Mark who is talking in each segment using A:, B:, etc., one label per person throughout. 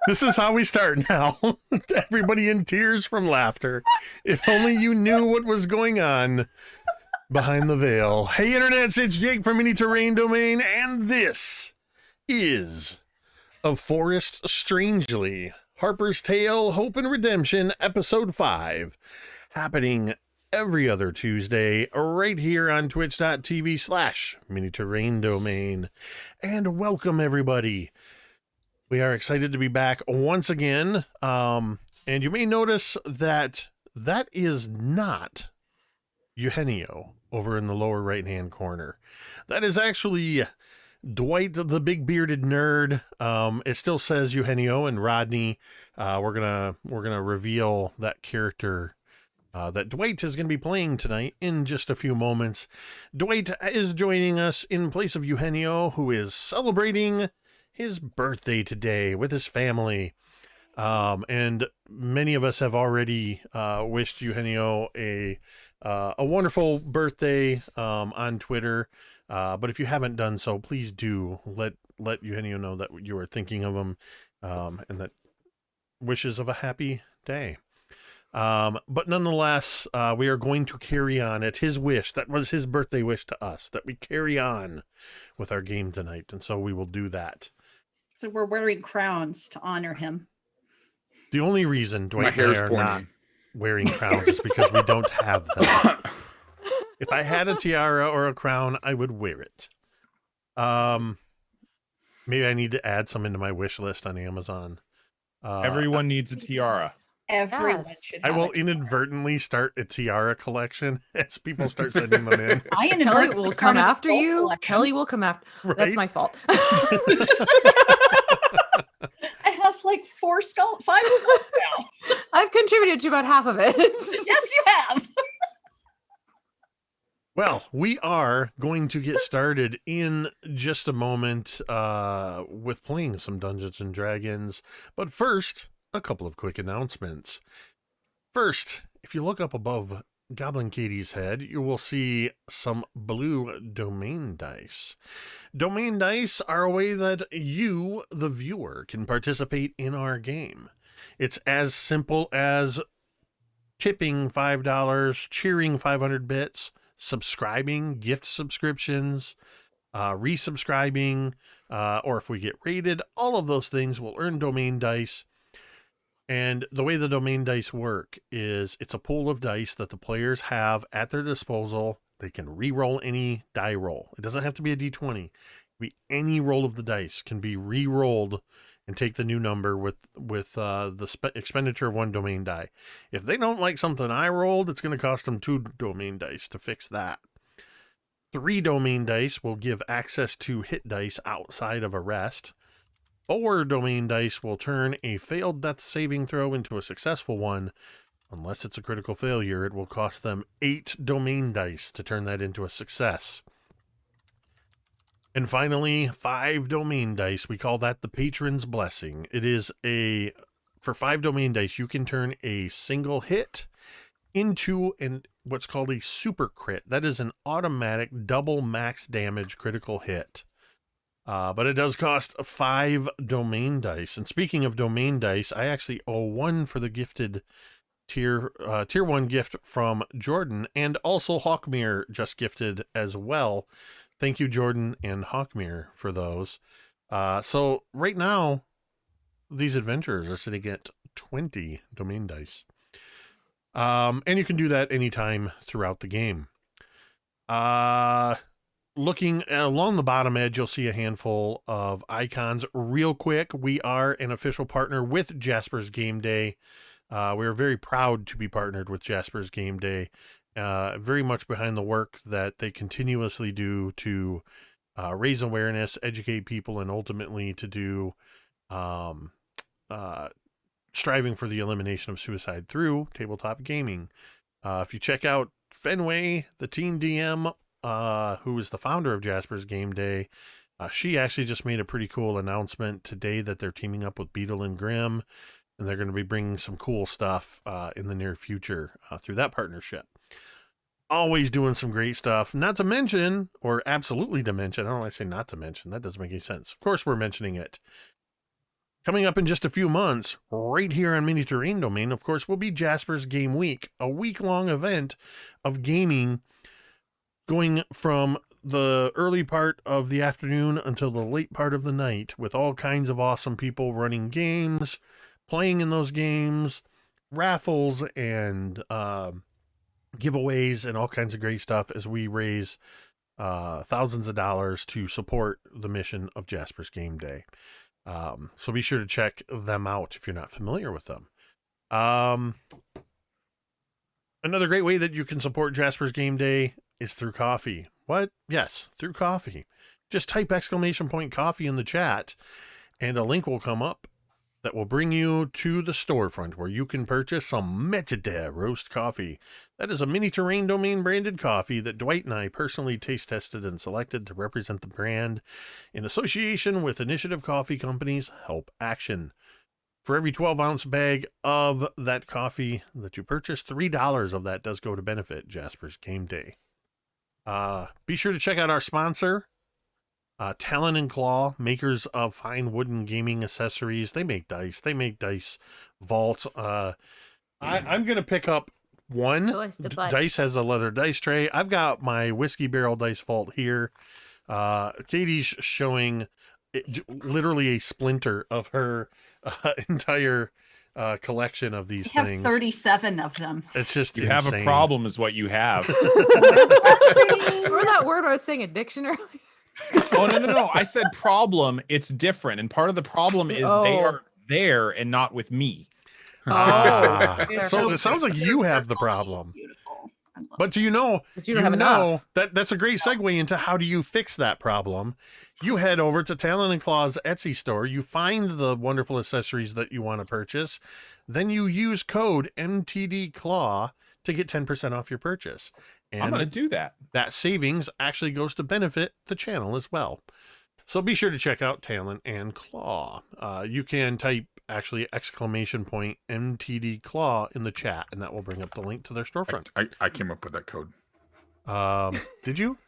A: This is how we start now. Everybody in tears from laughter. If only you knew what was going on behind the veil. Hey, internets, it's Jake from Mini Terrain Domain, and this is Of Forest Strangely, Harper's Tale, Hope and Redemption, Episode 5, happening every other Tuesday right here on twitch.tv/Mini Terrain Domain. And welcome, everybody. We are excited to be back once again, and you may notice that that is not Eugenio over in the lower right-hand corner. That is actually Dwight, the big bearded nerd. It still says Eugenio and Rodney. We're gonna reveal that character that Dwight is gonna be playing tonight in just a few moments. Dwight is joining us in place of Eugenio, who is celebrating his birthday today with his family. And many of us have already wished Eugenio a wonderful birthday on Twitter. But if you haven't done so, please do let Eugenio know that you are thinking of him and that wishes of a happy day. But nonetheless, we are going to carry on at his wish. That was his birthday wish to us, that we carry on with our game tonight. And so we will do that.
B: So we're wearing crowns to honor him.
A: The only reason Dwight and I are not wearing crowns is because we don't have them. If I had a tiara or a crown, I would wear it. Maybe I need to add some into my wish list on Amazon.
C: Everyone needs a tiara.
B: Everyone should have
A: I will
B: a tiara.
A: inadvertently start a tiara collection as people start sending them in.
B: I
D: Kelly
B: inadvertently
D: will
B: started
D: come
B: a
D: after
B: skull
D: you.
B: collection.
D: Kelly will come after.
A: Right?
D: That's my fault.
B: I have like 5 skulls now.
D: I've contributed to about half of it.
B: Yes, you have.
A: Well, we are going to get started in just a moment with playing some Dungeons and Dragons. But first, a couple of quick announcements. First, if you look up above GoblinKatie's head, you will see some blue domain dice. Domain dice are a way that you, the viewer, can participate in our game. It's as simple as tipping $5, cheering 500 bits, subscribing, gift subscriptions, resubscribing, or if we get rated, all of those things will earn domain dice. And the way the domain dice work is it's a pool of dice that the players have at their disposal. They can re-roll any die roll. It doesn't have to be a D20. Any roll of the dice can be re-rolled and take the new number with the expenditure of 1 domain die. If they don't like something I rolled, it's going to cost them 2 domain dice to fix that. 3 domain dice will give access to hit dice outside of a rest. 4 domain dice will turn a failed death saving throw into a successful one. Unless it's a critical failure, it will cost them 8 domain dice to turn that into a success. And finally, 5 domain dice. We call that the Patron's Blessing. It is for 5 domain dice, you can turn a single hit into what's called a super crit. That is an automatic double max damage critical hit. But it does cost 5 domain dice. And speaking of domain dice, I actually owe 1 for the gifted tier 1 gift from Jordan, and also Hawkmere just gifted as well. Thank you, Jordan and Hawkmere, for those. So right now, these adventurers are sitting at 20 domain dice. And you can do that anytime throughout the game. Looking along the bottom edge, you'll see a handful of icons. Real quick, we are an official partner with Jasper's Game Day. We are very proud to be partnered with Jasper's Game Day. Very much behind the work that they continuously do to raise awareness, educate people, and ultimately to do striving for the elimination of suicide through tabletop gaming. If you check out Fenway, the Teen DM, who is the founder of Jasper's Game Day, she actually just made a pretty cool announcement today that they're teaming up with Beetle and Grimm, and they're going to be bringing some cool stuff in the near future through that partnership. Always doing some great stuff. Not to mention, or absolutely to mention, I don't want to say not to mention, that doesn't make any sense. Of course we're mentioning it. Coming up in just a few months, right here on Mini Terrain Domain, of course, will be Jasper's Game Week, a week-long event of gaming going from the early part of the afternoon until the late part of the night, with all kinds of awesome people running games, playing in those games, raffles, and giveaways, and all kinds of great stuff as we raise thousands of dollars to support the mission of Jasper's Game Day. So be sure to check them out if you're not familiar with them. Another great way that you can support Jasper's Game Day is through coffee. What? Yes, through coffee. Just type !coffee in the chat and a link will come up that will bring you to the storefront where you can purchase some Metade roast coffee. That is a Mini Terrain Domain branded coffee that Dwight and I personally taste tested and selected to represent the brand in association with Initiative Coffee Company's Help Action. For every 12-ounce bag of that coffee that you purchase, $3 of that does go to benefit Jasper's Game Day. Be sure to check out our sponsor, Talon and Claw, makers of fine wooden gaming accessories. They make dice. They make dice vaults. I'm going to pick up one. Dice has a leather dice tray. I've got my whiskey barrel dice vault here. Katie's showing literally a splinter of her entire collection of these
B: I have
A: things.
B: 37 of them.
A: It's just
C: You
A: insane.
C: have a problem is what you have.
D: Remember that word I was saying a dictionary?
C: Oh, no. I said problem. It's different. And part of the problem is they are there and not with me.
A: So it sounds like you have the problem.
B: Beautiful.
A: But do you know,
D: But you don't have enough.
A: that's a great segue into how do you fix that problem. You head over to Talon and Claw's Etsy store. You find the wonderful accessories that you want to purchase. Then you use code MTDClaw to get 10% off your purchase. And
C: I'm going to do that.
A: that savings actually goes to benefit the channel as well. So be sure to check out Talon and Claw. You can type actually !MTD Claw in the chat, and that will bring up the link to their storefront.
E: I came up with that code.
A: Did you?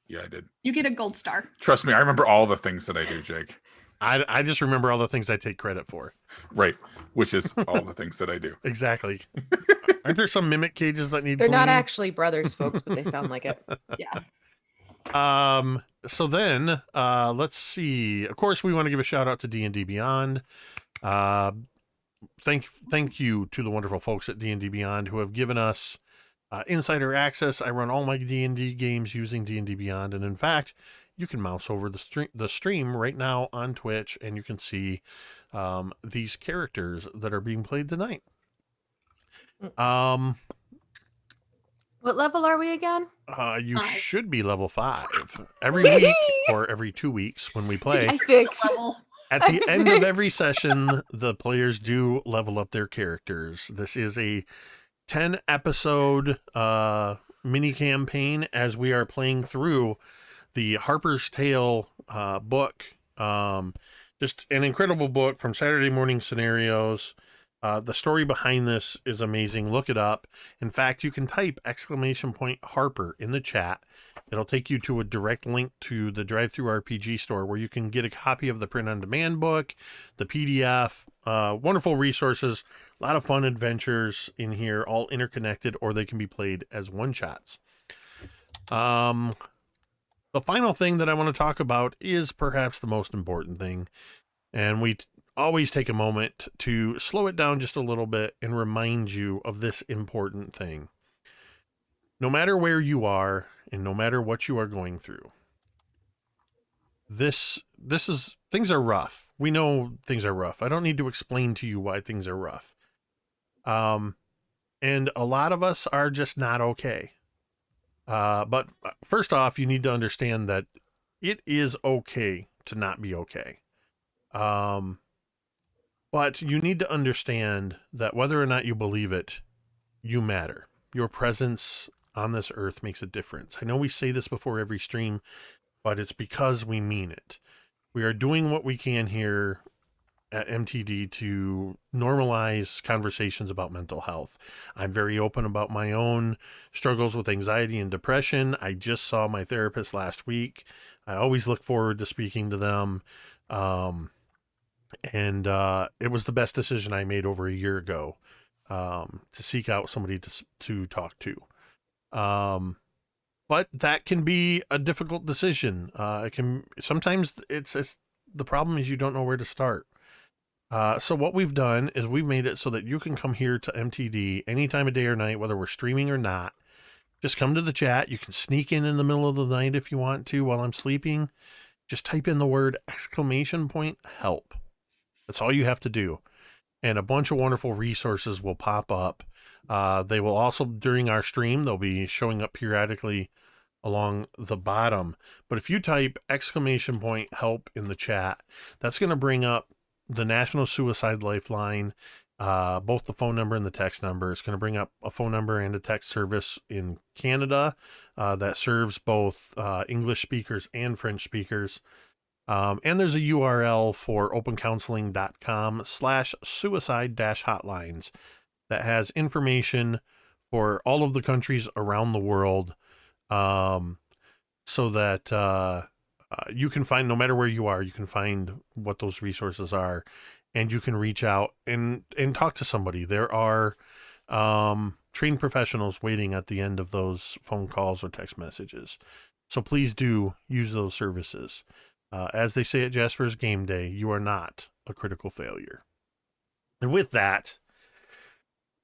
E: Yeah, I did.
B: You get a gold star.
E: Trust me, I remember all the things that I do, Jake.
A: I just remember all the things I take credit for.
E: Right, which is all the things that I do.
A: Exactly. Aren't there some mimic cages that need
D: They're not
A: cleaning?
D: actually brothers, folks, but they sound like it.
B: Yeah.
A: So then, let's see. Of course, we want to give a shout out to D&D Beyond. Thank you to the wonderful folks at D&D Beyond who have given us insider access. I run all my D&D games using D&D Beyond, and in fact, you can mouse over the stream right now on Twitch, and you can see these characters that are being played tonight.
D: What level are we again?
A: You
B: 5.
A: should be level 5 every week or every 2 weeks when we play.
D: I fix.
B: Level.
A: At the end of every session, the players do level up their characters. This is a 10-episode mini campaign as we are playing through the Harper's Tale book. Just an incredible book from Saturday Morning Scenarios. The story behind this is amazing. Look it up. In fact, you can type !Harper in the chat. It'll take you to a direct link to the Drive-Thru RPG store where you can get a copy of the print-on-demand book, the PDF, wonderful resources, a lot of fun adventures in here, all interconnected, or they can be played as one-shots. The final thing that I want to talk about is perhaps the most important thing, and we always take a moment to slow it down just a little bit and remind you of this important thing. No matter where you are and no matter what you are going through, this is things are rough. We know things are rough. I don't need to explain to you why things are rough. And a lot of us are just not okay. But first off, you need to understand that it is okay to not be okay. But you need to understand that whether or not you believe it, you matter. Your presence on this earth makes a difference. I know we say this before every stream, but it's because we mean it. We are doing what we can here at MTD to normalize conversations about mental health. I'm very open about my own struggles with anxiety and depression. I just saw my therapist last week. I always look forward to speaking to them. And it was the best decision I made over a year ago, to seek out somebody to talk to. But that can be a difficult decision. Sometimes it's the problem is you don't know where to start. So what we've done is we've made it so that you can come here to MTD any time of day or night, whether we're streaming or not. Just come to the chat. You can sneak in the middle of the night if you want to while I'm sleeping. Just type in the word !help. That's all you have to do. And a bunch of wonderful resources will pop up. They will also, during our stream, they'll be showing up periodically along the bottom. But if you type !help in the chat, that's going to bring up the National Suicide Lifeline, both the phone number and the text number. It's going to bring up a phone number and a text service in Canada that serves both English speakers and French speakers. And there's a URL for opencounseling.com/suicide-hotlines that has information for all of the countries around the world, so that you can find, no matter where you are, you can find what those resources are, and you can reach out and talk to somebody. There are trained professionals waiting at the end of those phone calls or text messages. So please do use those services. As they say at Jasper's Game Day, you are not a critical failure. And with that,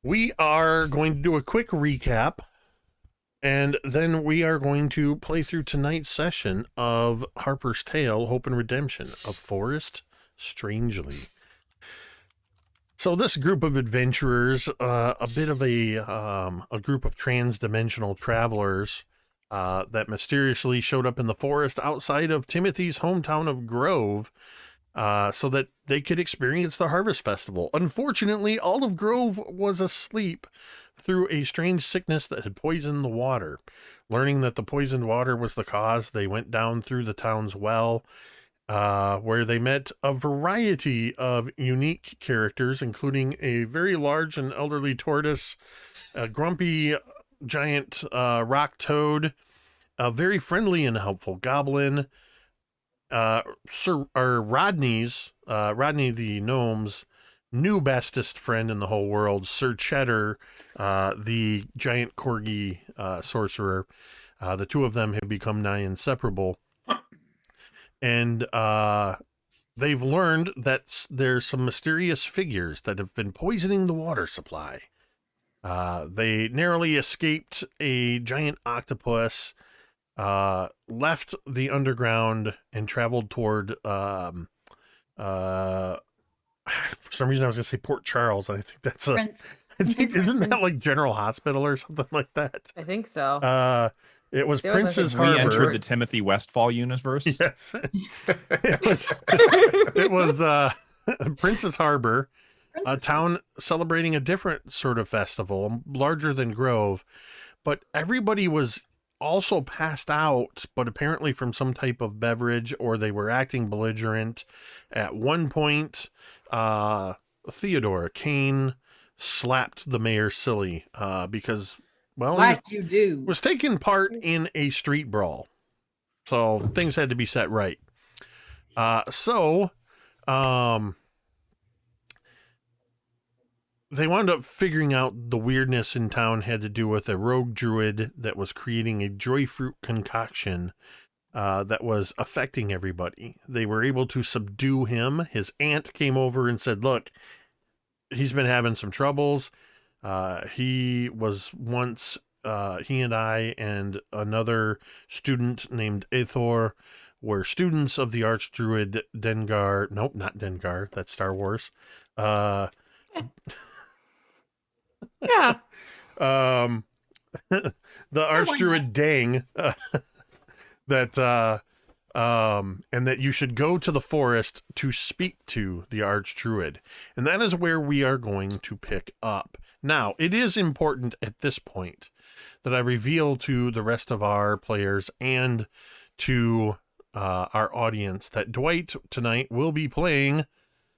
A: we are going to do a quick recap, and then we are going to play through tonight's session of Harper's Tale, Hope and Redemption of Forest Strangely. So this group of adventurers, a bit of a group of trans-dimensional travelers, that mysteriously showed up in the forest outside of Timothy's hometown of Grove, so that they could experience the Harvest Festival. Unfortunately, all of Grove was asleep through a strange sickness that had poisoned the water. Learning that the poisoned water was the cause, they went down through the town's well, where they met a variety of unique characters, including a very large and elderly tortoise, a grumpy giant rock toad, a very friendly and helpful goblin, Rodney the gnome's new bestest friend in the whole world, Sir Cheddar, the giant corgi sorcerer. The two of them have become nigh inseparable, and they've learned that there's some mysterious figures that have been poisoning the water supply. They narrowly escaped a giant octopus, left the underground, and traveled toward, for some reason I was going to say Port Charles. I think that's isn't that like General Hospital or something like that?
D: I think so.
A: It was
D: There was, I
A: Prince's
D: think,
A: Harbor.
C: We entered the Timothy Westfall universe.
A: Yes. it was Prince's Harbor, a town celebrating a different sort of festival, larger than Grove, but everybody was also passed out, but apparently from some type of beverage, or they were acting belligerent. At one point, Theodora, Cain, slapped the mayor silly because, well,
B: Like you do.
A: was taking part in a street brawl. So things had to be set right. They wound up figuring out the weirdness in town had to do with a rogue druid that was creating a joy fruit concoction that was affecting everybody. They were able to subdue him. His aunt came over and said, look, he's been having some troubles. He was once, he and I and another student named Aethor were students of the archdruid Dengar. Nope, not Dengar. That's Star Wars.
D: Yeah.
A: The archdruid Dang, that and that you should go to the forest to speak to the archdruid, and that is where we are going to pick up. Now, it is important at this point that I reveal to the rest of our players and to our audience that Dwight tonight will be playing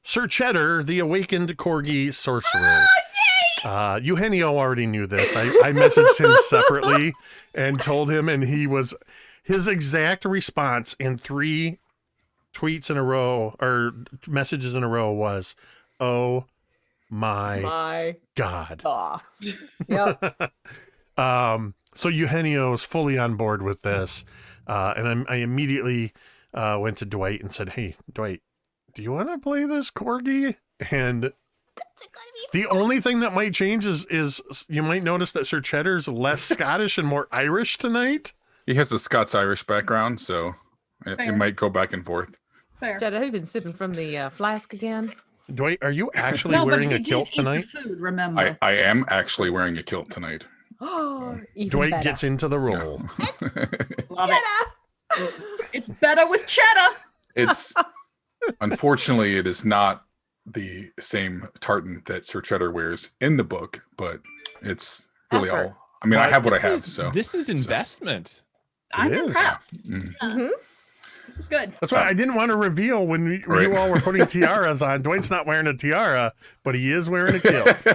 A: Sir Cheddar, the awakened corgi sorcerer. Eugenio already knew this. I messaged him separately and told him, and his exact response in 3, tweets in a row or messages in a row was, "Oh my God."
D: Aw. Yep.
A: So Eugenio is fully on board with this, and I immediately went to Dwight and said, "Hey, Dwight, do you want to play this corgi?" And the only thing that might change is you might notice that Sir Cheddar's less Scottish and more Irish tonight.
E: He has a Scots-Irish background, so it
B: Fair.
E: might go back and forth.
B: Fair.
D: Cheddar, have you been sipping from the flask again?
A: Dwight, are you actually
B: No, but
A: wearing
B: he
A: a kilt
B: did eat the
A: tonight?
B: food, remember?
E: I am actually wearing a kilt tonight.
D: Oh, even
A: Dwight
D: better.
A: gets into the role.
B: Love it. It's better with cheddar.
E: It's unfortunately it is not the same tartan that Sir Cheddar wears in the book, but it's really
D: Effort.
E: all. I mean, I have what I have,
C: This is-
E: so
C: this is investment.
B: I'm
A: is.
B: impressed.
E: Mm.
D: Mhm.
B: This is good.
A: That's why I didn't want to reveal when you
E: Right.
A: all were putting tiaras on. Dwight's not wearing a tiara, but he is wearing a kilt.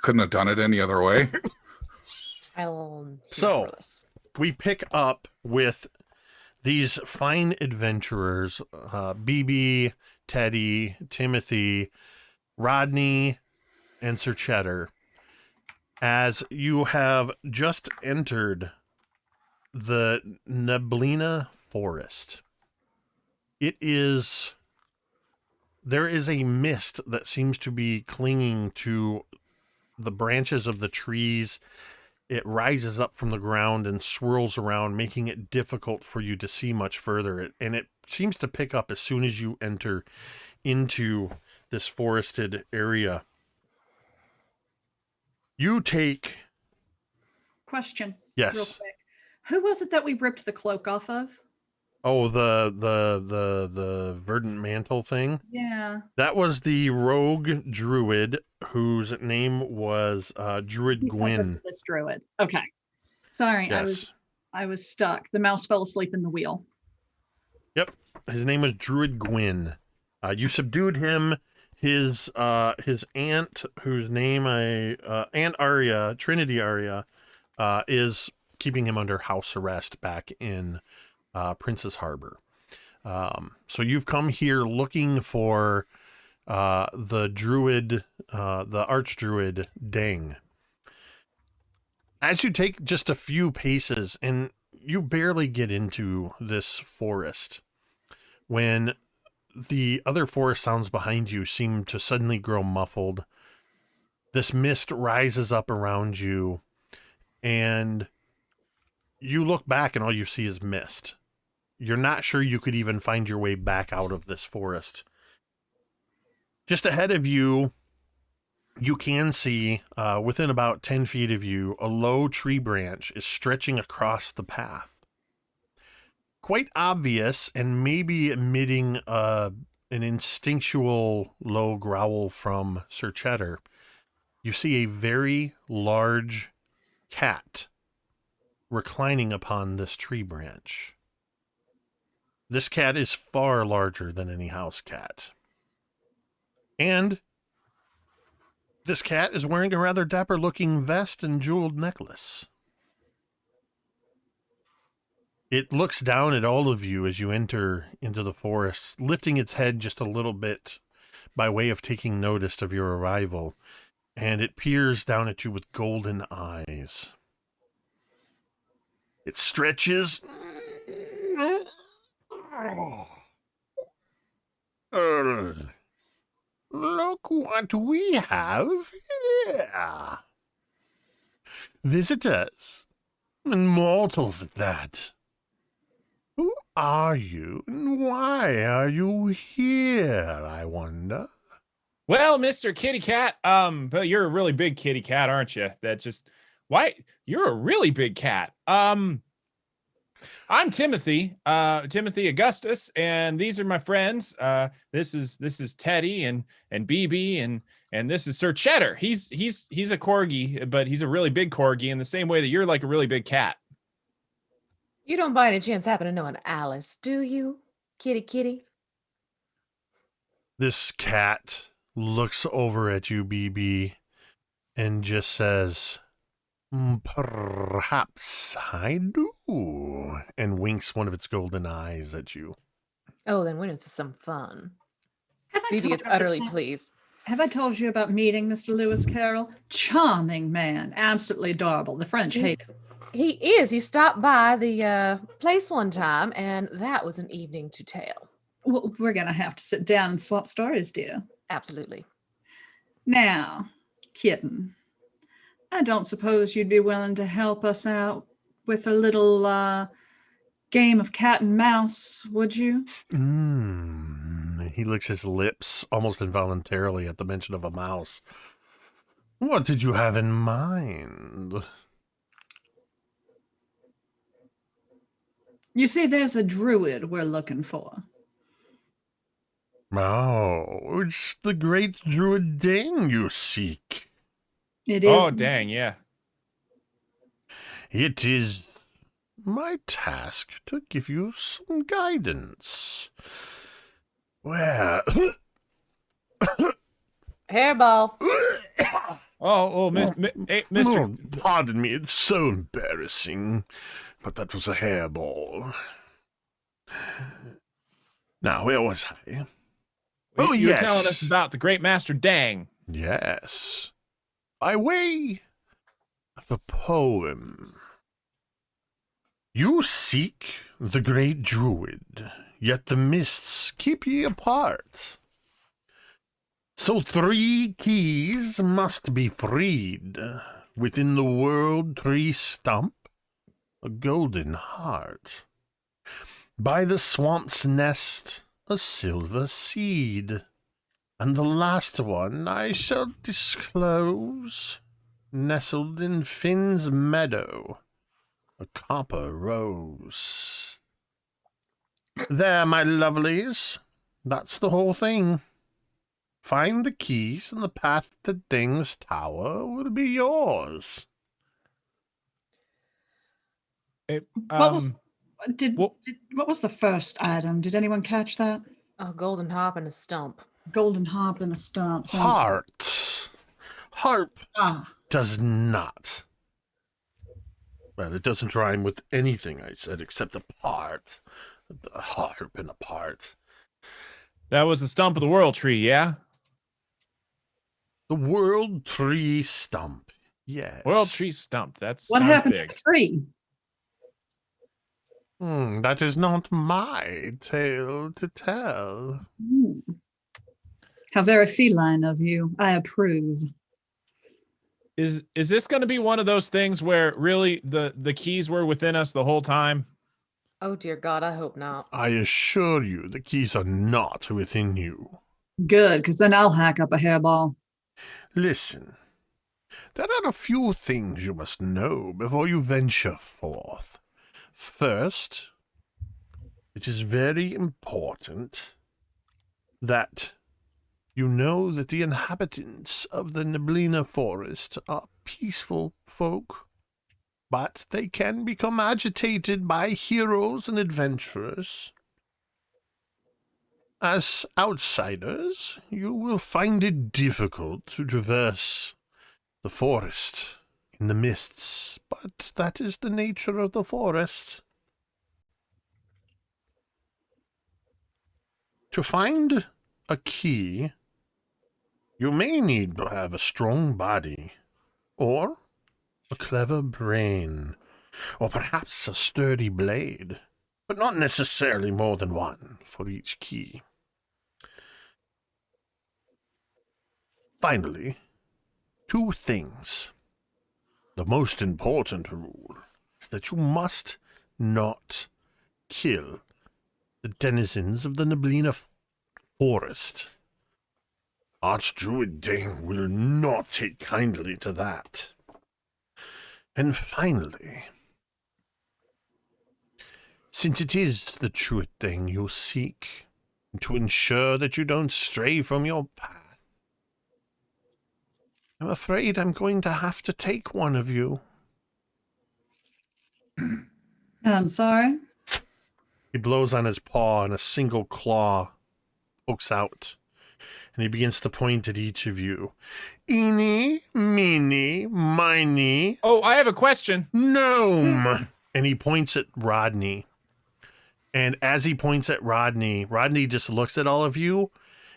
E: Couldn't have done it any other way.
A: So, we pick up with these fine adventurers, BB, Teddy, Timothy, Rodney, and Sir Cheddar, as you have just entered the Neblina Forest. There is a mist that seems to be clinging to the branches of the trees. It rises up from the ground and swirls around, making it difficult for you to see much further. And it seems to pick up as soon as you enter into this forested area. You take...
B: Question.
A: Yes.
B: Real quick. Who was it that we ripped the cloak off of?
A: Oh, the verdant mantle thing.
B: Yeah.
A: That was the rogue druid whose name was Druid
B: He sent us
A: Gwyn.
B: to this druid. Okay. Sorry,
A: Yes.
B: I was stuck. The mouse fell asleep in the wheel.
A: Yep. His name was Druid Gwyn. You subdued him. His aunt, whose name Aunt Arya, Trinity Arya, is keeping him under house arrest back in Princess Harbor. So you've come here looking for the druid, the archdruid Dang. As you take just a few paces, and you barely get into this forest, when the other forest sounds behind you seem to suddenly grow muffled, this mist rises up around you, and you look back and all you see is mist. You're not sure you could even find your way back out of this forest. Just ahead of you, you can see, within about 10 feet of you, a low tree branch is stretching across the path. Quite obvious, and maybe emitting an instinctual low growl from Sir Cheddar. You see a very large cat reclining upon this tree branch. This cat is far larger than any house cat. And this cat is wearing a rather dapper-looking vest and jeweled necklace. It looks down at all of you as you enter into the forest, lifting its head just a little bit by way of taking notice of your arrival, and it peers down at you with golden eyes. It stretches. Look what we have here. Visitors, and mortals at that. Who are you, and why are you here, I wonder?
C: Well, Mr. Kitty Cat, but you're a really big kitty cat, aren't you? Why you're a really big cat. I'm Timothy, Timothy Augustus, and these are my friends. This is Teddy and BB and this is Sir Cheddar. He's a corgi, but he's a really big corgi in the same way that you're like a really big cat.
D: You don't by any chance happen to know an Alice, do you? Kitty.
A: This cat looks over at you, BB, and just says, "Perhaps I do," and winks one of its golden eyes at you.
D: Oh, then we're in for some fun.
B: Have I
D: Phoebe
B: told
D: is
B: you about the
D: utterly
B: time-
D: pleased.
B: Have I told you about meeting Mr. Lewis Carroll? Charming man, absolutely adorable. The French hate him.
D: He is. He stopped by the place one time, and that was an evening to tell.
B: Well, we're going to have to sit down and swap stories, dear.
D: Absolutely.
B: Now, kitten, I don't suppose you'd be willing to help us out with a little game of cat and mouse, would you?
A: He licks his lips almost involuntarily at the mention of a mouse. What did you have in mind?
B: You see, there's a druid we're looking for.
A: Oh, it's the great druid Dane you seek.
B: It is.
C: Oh, dang, yeah.
A: It is my task to give you some guidance. Where?
D: Hairball.
C: Hey, Mister.
A: Oh, pardon me, it's so embarrassing. But that was a hairball. Now, where was I? Oh,
C: you were
A: yes.
C: telling us about the great master Dang.
A: Yes. By way of a poem. You seek the great druid, yet the mists keep ye apart. So 3 keys must be freed. Within the world tree stump, a golden heart. By the swamp's nest, a silver seed. And the last one I shall disclose, nestled in Finn's meadow, a copper rose. There, my lovelies, that's the whole thing. Find the keys and the path to Ding's tower will be yours.
B: What was
C: well-
B: what was the first item? Did anyone catch that?
D: A golden harp and a stump.
B: Golden harp and a stump.
A: Heart. Harp
B: Ah,
A: does not. Well, it doesn't rhyme with anything I said except a part. A harp and a part.
C: That was the stump of the world tree, yeah?
A: The world tree stump. Yes.
C: World tree stump. That's
B: what
C: sounds
B: happened
C: big.
B: to the tree?
A: That is not my tale to tell.
B: Hmm. How very feline of you. I approve.
C: Is this going to be one of those things where really the keys were within us the whole time?
D: Oh, dear God, I hope not.
A: I assure you the keys are not within you.
B: Good, because then I'll hack up a hairball.
A: Listen, there are a few things you must know before you venture forth. First, it is very important that you know that the inhabitants of the Neblina forest are peaceful folk, but they can become agitated by heroes and adventurers. As outsiders, you will find it difficult to traverse the forest in the mists, but that is the nature of the forest. To find a key, you may need to have a strong body, or a clever brain, or perhaps a sturdy blade, but not necessarily more than one for each key. Finally, 2 things. The most important rule is that you must not kill the denizens of the Neblina forest. Archdruid Dane will not take kindly to that. And finally, since it is the truth thing you seek, and to ensure that you don't stray from your path, I'm afraid I'm going to have to take one of you.
B: I'm sorry.
A: He blows on his paw and a single claw pokes out. And he begins to point at each of you. Eeny, meeny, miny,
C: Oh, I have a question.
A: gnome. And he points at Rodney. And as he points at Rodney, Rodney just looks at all of you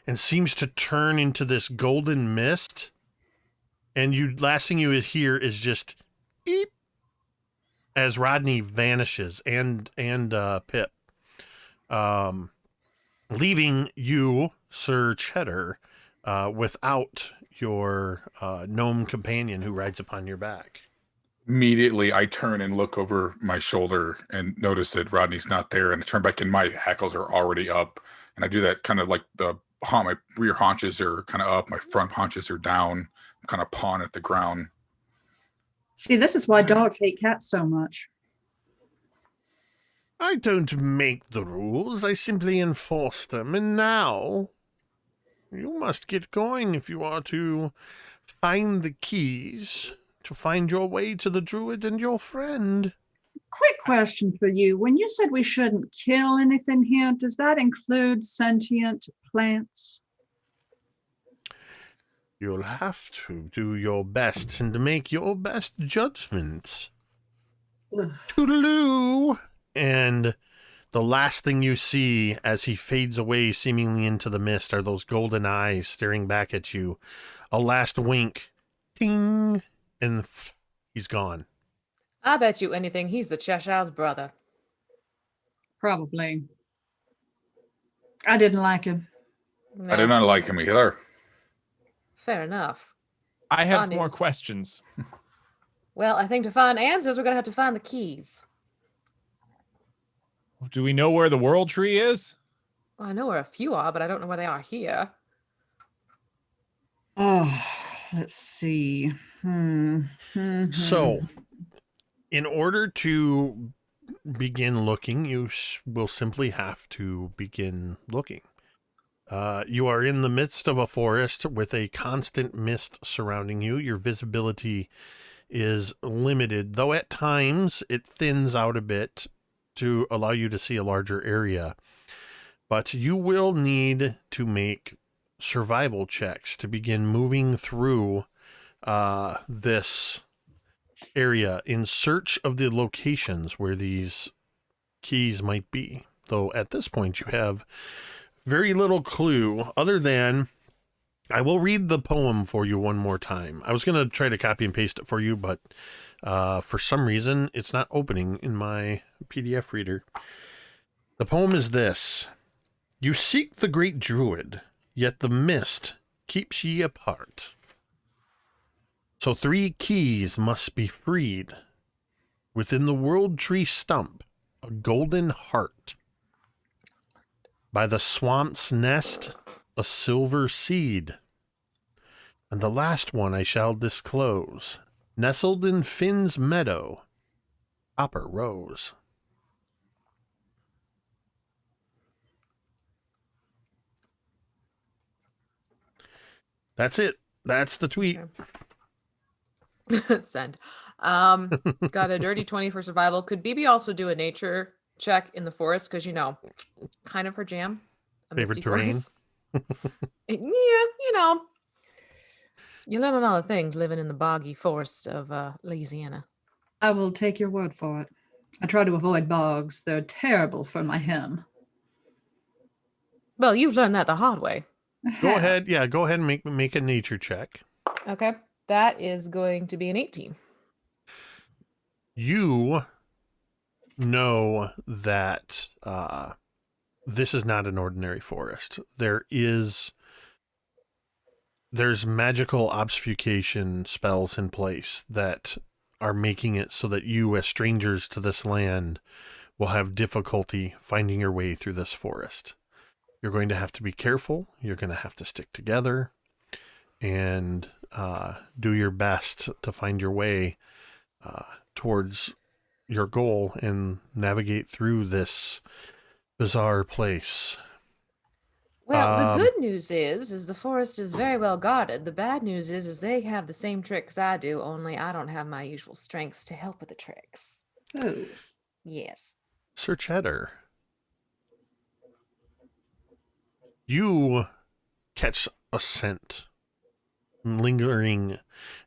A: and seems to turn into this golden mist. And last thing you hear is just beep as Rodney vanishes and Pip, leaving you, Sir Cheddar, without your gnome companion who rides upon your back.
E: Immediately, I turn and look over my shoulder and notice that Rodney's not there. And I turn back and my hackles are already up. And I do that kind of like my rear haunches are kind of up. My front haunches are down. I'm kind of pawing at the ground.
B: See, this is why dogs hate cats so much.
A: I don't make the rules. I simply enforce them. And now, you must get going if you are to find the keys to find your way to the druid and your friend.
B: Quick question for you. When you said we shouldn't kill anything here, does that include sentient plants?
A: You'll have to do your best and make your best judgment. Toodaloo! And the last thing you see as he fades away seemingly into the mist are those golden eyes staring back at you. A last wink. Ding! And he's gone.
D: I bet you anything he's the Cheshire's brother.
B: Probably. I didn't like him.
E: I did not like him either.
D: Fair enough.
C: I have
D: Rodney's-
C: more questions.
D: Well, I think to find answers, we're going to have to find the keys.
C: Do we know where the world tree is?
D: Well, I know where a few are, but I don't know where they are here.
B: Oh, let's see.
A: So, in order to begin looking, you will simply have to begin looking. You are in the midst of a forest with a constant mist surrounding you. Your visibility is limited, though at times it thins out a bit to allow you to see a larger area. But you will need to make survival checks to begin moving through this area in search of the locations where these keys might be. Though at this point you have very little clue other than I will read the poem for you one more time. I was going to try to copy and paste it for you, but for some reason it's not opening in my PDF reader. The poem is this: You seek the great druid, yet the mist keeps ye apart. So 3 keys must be freed. Within the world tree stump, a golden heart. By the swamp's nest, a silver seed. And the last one I shall disclose. Nestled in Finn's meadow, Copper rose. That's it. That's the tweet.
D: Send. Got a dirty 20 for survival. Could BB also do a nature check in the forest? Because, kind of her jam. A
A: Favorite
D: misty
A: terrain?
D: forest. Yeah, you learn a lot of things living in the boggy forests of Louisiana.
B: I will take your word for it. I try to avoid bogs. They're terrible for my hem.
D: Well, you've learned that the hard way.
A: Go ahead. Yeah, go ahead and make a nature check.
D: Okay. That is going to be an 18.
A: You know that this is not an ordinary forest. There's magical obfuscation spells in place that are making it so that you, as strangers to this land, will have difficulty finding your way through this forest. You're going to have to be careful. You're going to have to stick together and do your best to find your way towards your goal and navigate through this bizarre place.
D: Well, the good news is the forest is very well guarded. The bad news is they have the same tricks I do, only I don't have my usual strengths to help with the tricks.
B: Oh.
D: Yes.
A: Sir Cheddar, you catch a scent lingering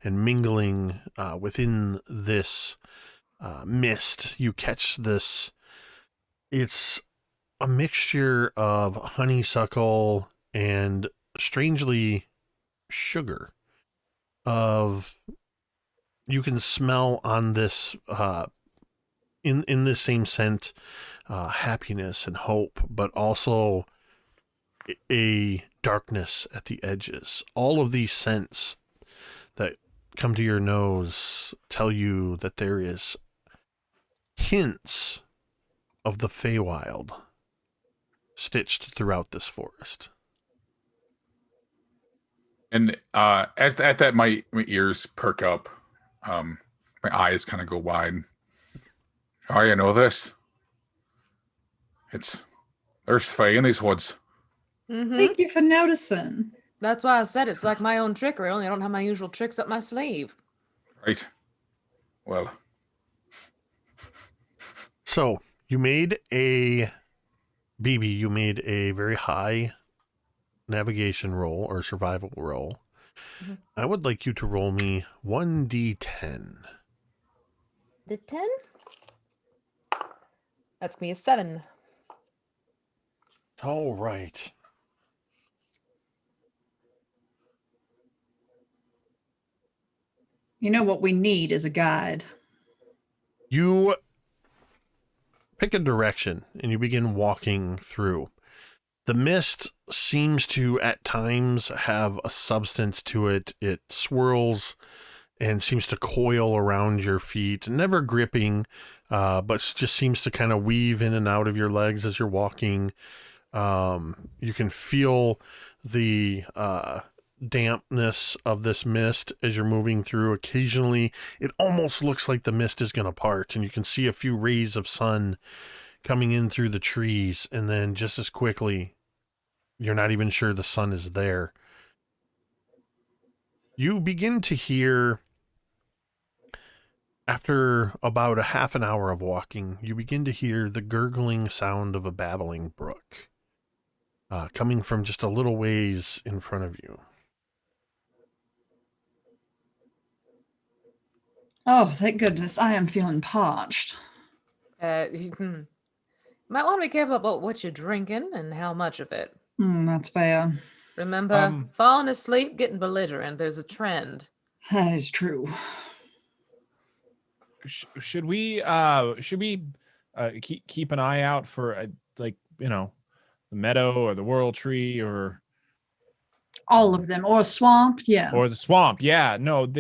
A: and mingling within this mist. You catch this. It's a mixture of honeysuckle and strangely sugar. You can smell on this in this same scent happiness and hope, but also a darkness at the edges. All of these scents that come to your nose tell you that there is hints of the Feywild stitched throughout this forest.
E: And as at that, my ears perk up. My eyes kind of go wide. Oh, you know this? There's Fey in these woods.
D: Mm-hmm.
B: Thank you for noticing.
D: That's why I said it's like my own trickery, only I don't have my usual tricks up my sleeve.
E: Right. Well.
A: So you made a very high navigation roll or survival roll.
D: Mhm.
A: I would like you to roll me 1d10.
D: The 10? That's me a 7.
A: All right.
B: You know what we need is a guide.
A: You pick a direction and you begin walking through. The mist seems to, at times, have a substance to it. It swirls and seems to coil around your feet, never gripping, but just seems to kind of weave in and out of your legs as you're walking. You can feel the dampness of this mist as you're moving through. Occasionally, it almost looks like the mist is going to part, and you can see a few rays of sun coming in through the trees, and then just as quickly, you're not even sure the sun is there. You begin to hear, after about a half an hour of walking, you begin to hear the gurgling sound of a babbling brook coming from just a little ways in front of you.
B: Oh, thank goodness. I am feeling parched.
D: You might want to be careful about what you're drinking and how much of it.
B: That's fair.
D: Remember, falling asleep, getting belligerent. There's a trend.
B: That is true.
C: Should we keep an eye out for the meadow or the whirl tree or
B: All of them. Or a swamp, yes.
C: or the swamp? Yeah, no,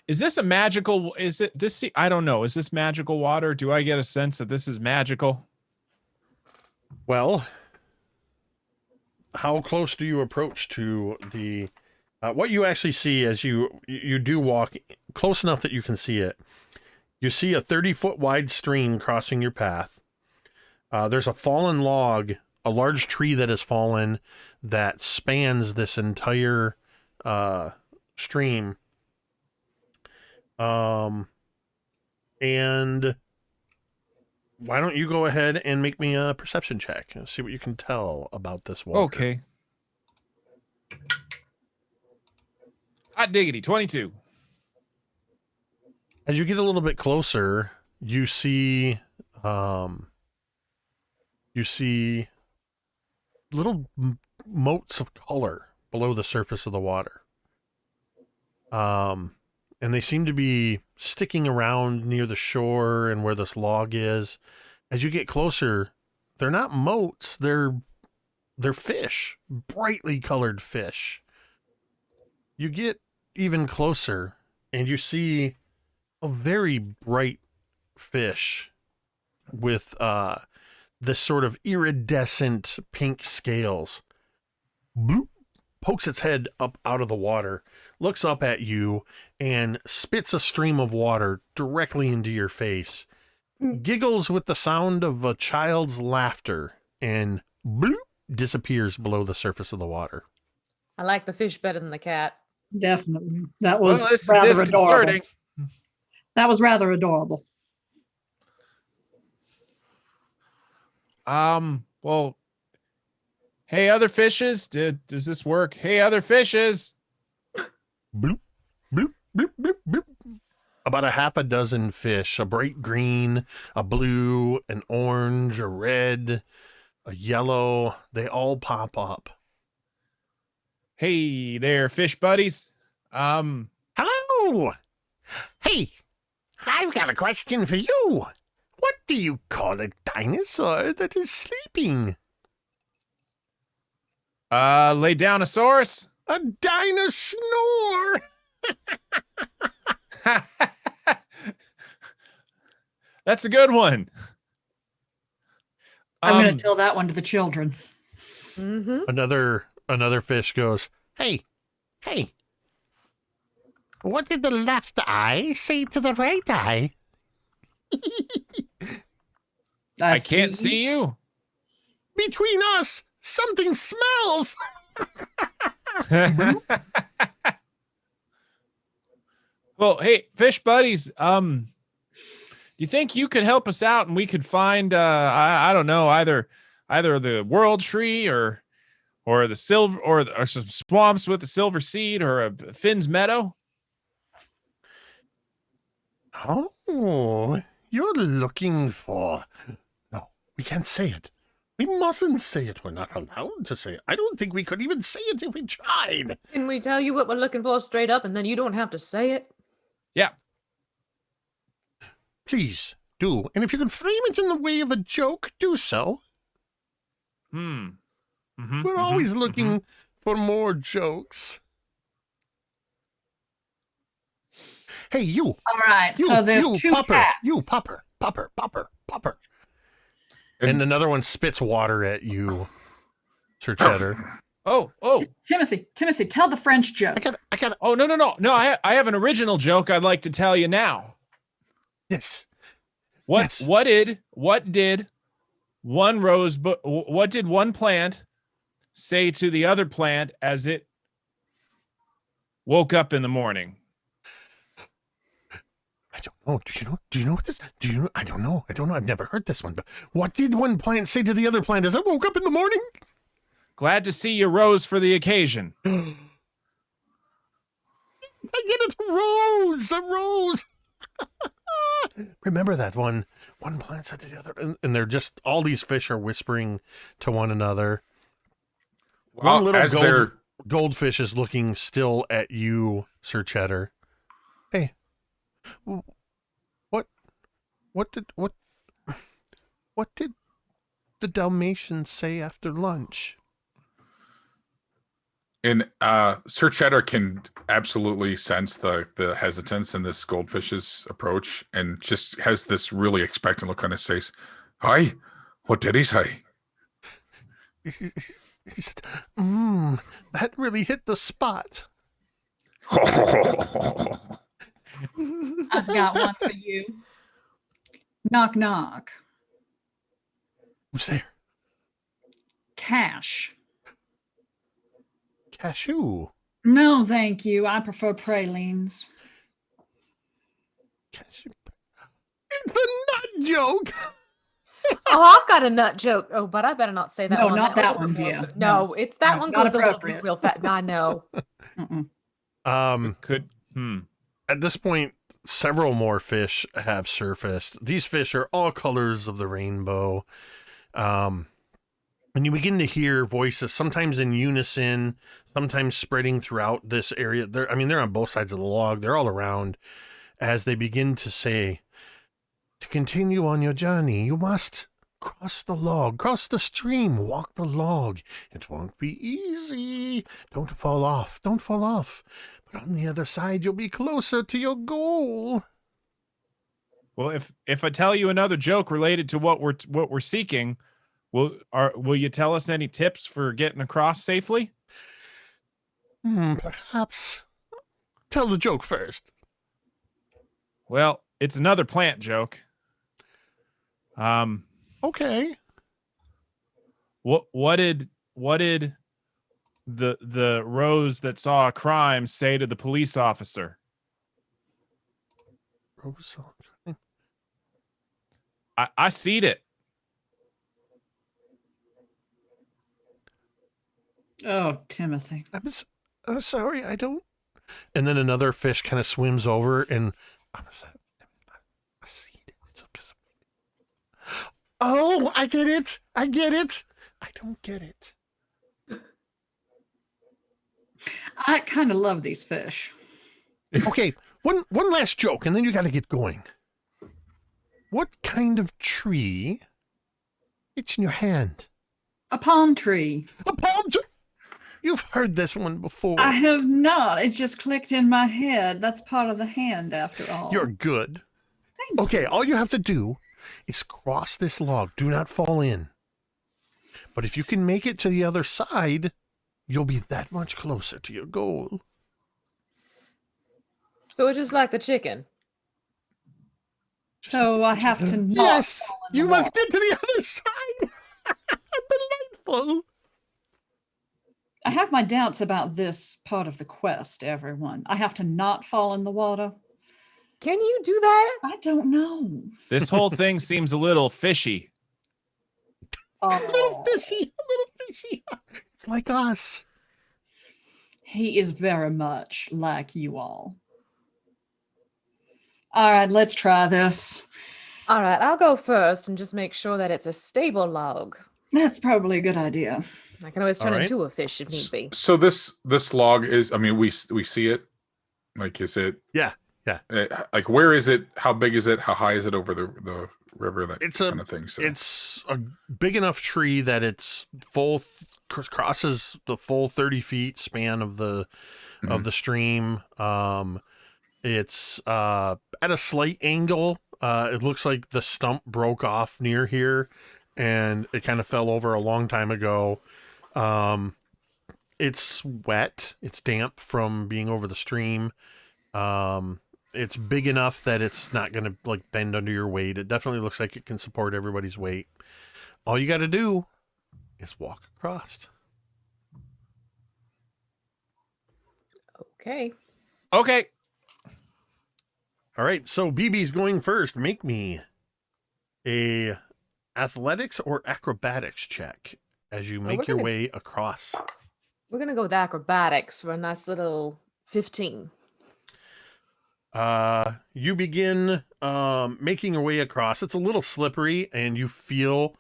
C: is this a magical? Is it this? I don't know. Is this magical water? Do I get a sense that this is magical?
A: Well, how close do you approach to the... what you actually see as you do walk close enough that you can see it. You see a 30-foot wide stream crossing your path. There's a fallen log, a large tree that has fallen that spans this entire stream. And why don't you go ahead and make me a perception check and see what you can tell about this water.
C: Okay. Hot diggity, 22.
A: As you get a little bit closer, you see little motes of color below the surface of the water. And they seem to be sticking around near the shore and where this log is. As you get closer, they're not motes, they're fish, brightly colored fish. You get even closer and you see a very bright fish with this sort of iridescent pink scales. Bloop, pokes its head up out of the water, looks up at you, and spits a stream of water directly into your face. Giggles with the sound of a child's laughter, and bloop, disappears below the surface of the water.
D: I like the fish better than the cat.
B: Definitely. That was
C: Well, it's
B: rather
C: disconcerting.
B: adorable. That was rather adorable.
C: Well, hey, other fishes, does this work? Hey, other fishes.
A: Bloop, bloop, bloop, bloop, bloop. A about a half a dozen fish, a bright green, a blue, an orange, a red, a yellow. They all pop up.
C: Hey there, fish buddies.
A: Hello! Hey, I've got a question for you. What do you call a dinosaur that is sleeping?
C: Lay down a saurus.
A: A dinosaur!
C: That's a good one.
B: I'm going to tell that one to the children.
D: Mm-hmm.
A: Another fish goes, Hey, what did the left eye say to the right eye?
C: I can't see you.
A: Between us, something smells.
C: Well, hey, fish buddies, do you think you could help us out and we could find I don't know, either the world tree or the silver or some swamps with the silver seed or a Finn's meadow?
A: Oh, you're looking for... No, we can't say it. We mustn't say it. We're not allowed to say it. I don't think we could even say it if we tried.
D: Can we tell you what we're looking for straight up and then you don't have to say it?
C: Yeah.
A: Please, do. And if you could frame it in the way of a joke, do so. We're always looking for more jokes. Hey, you.
B: All right, so there's two
A: Popper,
B: cats.
A: You, Popper. And another one spits water at you, Sir Cheddar.
C: Oh.
B: Timothy, tell the French joke.
A: I got.
C: Oh, no. I have an original joke I'd like to tell you now.
A: Yes.
C: What did one plant say to the other plant as it woke up in the morning?
A: I don't know. Do you know what this? I don't know. I've never heard this one. But what did one plant say to the other plant as it woke up in the morning?
C: Glad to see you rose for the occasion.
A: I get it. A rose. Remember that one plant said to the other, and they're just, all these fish are whispering to one another.
E: Well,
A: One little goldfish is looking still at you, Sir Cheddar. Hey, what did the Dalmatians say after lunch?
E: And Sir Cheddar can absolutely sense the hesitance in this goldfish's approach, and just has this really expectant look on his face. Hi, what did he say?
A: He said, that really hit the spot.
B: I've got one for you. Knock, knock.
A: Who's there?
B: Cash.
A: Cashew.
B: No, thank you. I prefer pralines.
A: Cashew. It's a nut joke.
D: Oh, I've got a nut joke. Oh, but I better not say that
B: No,
D: one.
B: not
D: was
B: that
D: a
B: one,
D: little-
B: dear.
D: No, it's that one
B: not
D: goes a little
B: appropriate.
D: real fast. I know.
A: At this point, several more fish have surfaced. These fish are all colors of the rainbow. And you begin to hear voices, sometimes in unison, sometimes spreading throughout this area. They're on both sides of the log. They're all around, as they begin to say, to continue on your journey, you must cross the log, cross the stream, walk the log. It won't be easy. Don't fall off. But on the other side, you'll be closer to your goal.
C: Well, if I tell you another joke related to what we're seeking, will you tell us any tips for getting across safely?
A: Perhaps. Tell the joke first.
C: Well, it's another plant joke.
A: Okay.
C: What did the rose that saw a crime say to the police officer?
A: Rose.
C: I seed it.
B: Oh, Timothy.
A: I'm sorry, I don't. And then another fish kind of swims over and A seed. Oh, I get it. I don't get it.
B: I kind of love these fish.
A: Okay, one last joke, and then you got to get going. What kind of tree? It's in your hand.
B: A palm tree.
A: A palm tree. You've heard this one before.
B: I have not. It just clicked in my head. That's part of the hand, after all.
A: You're good.
B: Thank
A: Okay,
B: you.
A: all you have to do is cross this log. Do not fall in. But if you can make it to the other side, you'll be that much closer to your goal.
D: So it's just like the chicken.
B: So I have to not.
A: Yes,
B: fall in the
A: you must
B: water.
A: get to the other side. Delightful.
B: I have my doubts about this part of the quest, everyone. I have to not fall in the water.
D: Can you do that?
B: I don't know.
C: This whole thing seems a little fishy.
A: A little
B: Oh,
A: fishy. It's like us.
B: he is very much like you all. All right, let's try this.
D: All right, I'll go first and just make sure that it's a stable log.
B: That's probably a good idea.
D: I can always turn
A: All right.
D: into a fish if need be.
E: So this log is, I mean, we see it. Like, is it?
A: Yeah.
E: Like, where is it? How big is it? How high is it over the river? That
A: It's
E: kind of thing. So
A: It's a big enough tree that it's full crosses the full 30 feet span of the stream. It's at a slight angle. It looks like the stump broke off near here, and it kind of fell over a long time ago. It's wet. It's damp from being over the stream. It's big enough that it's not going to like bend under your weight. It definitely looks like it can support everybody's weight. All you got to do is walk across.
D: Okay.
C: Okay.
A: All right, so BB's going first. Make me a athletics or acrobatics check as you make your
D: gonna-
A: way across.
D: We're going to go with acrobatics for a nice little 15.
A: You begin making your way across. It's a little slippery, and you feel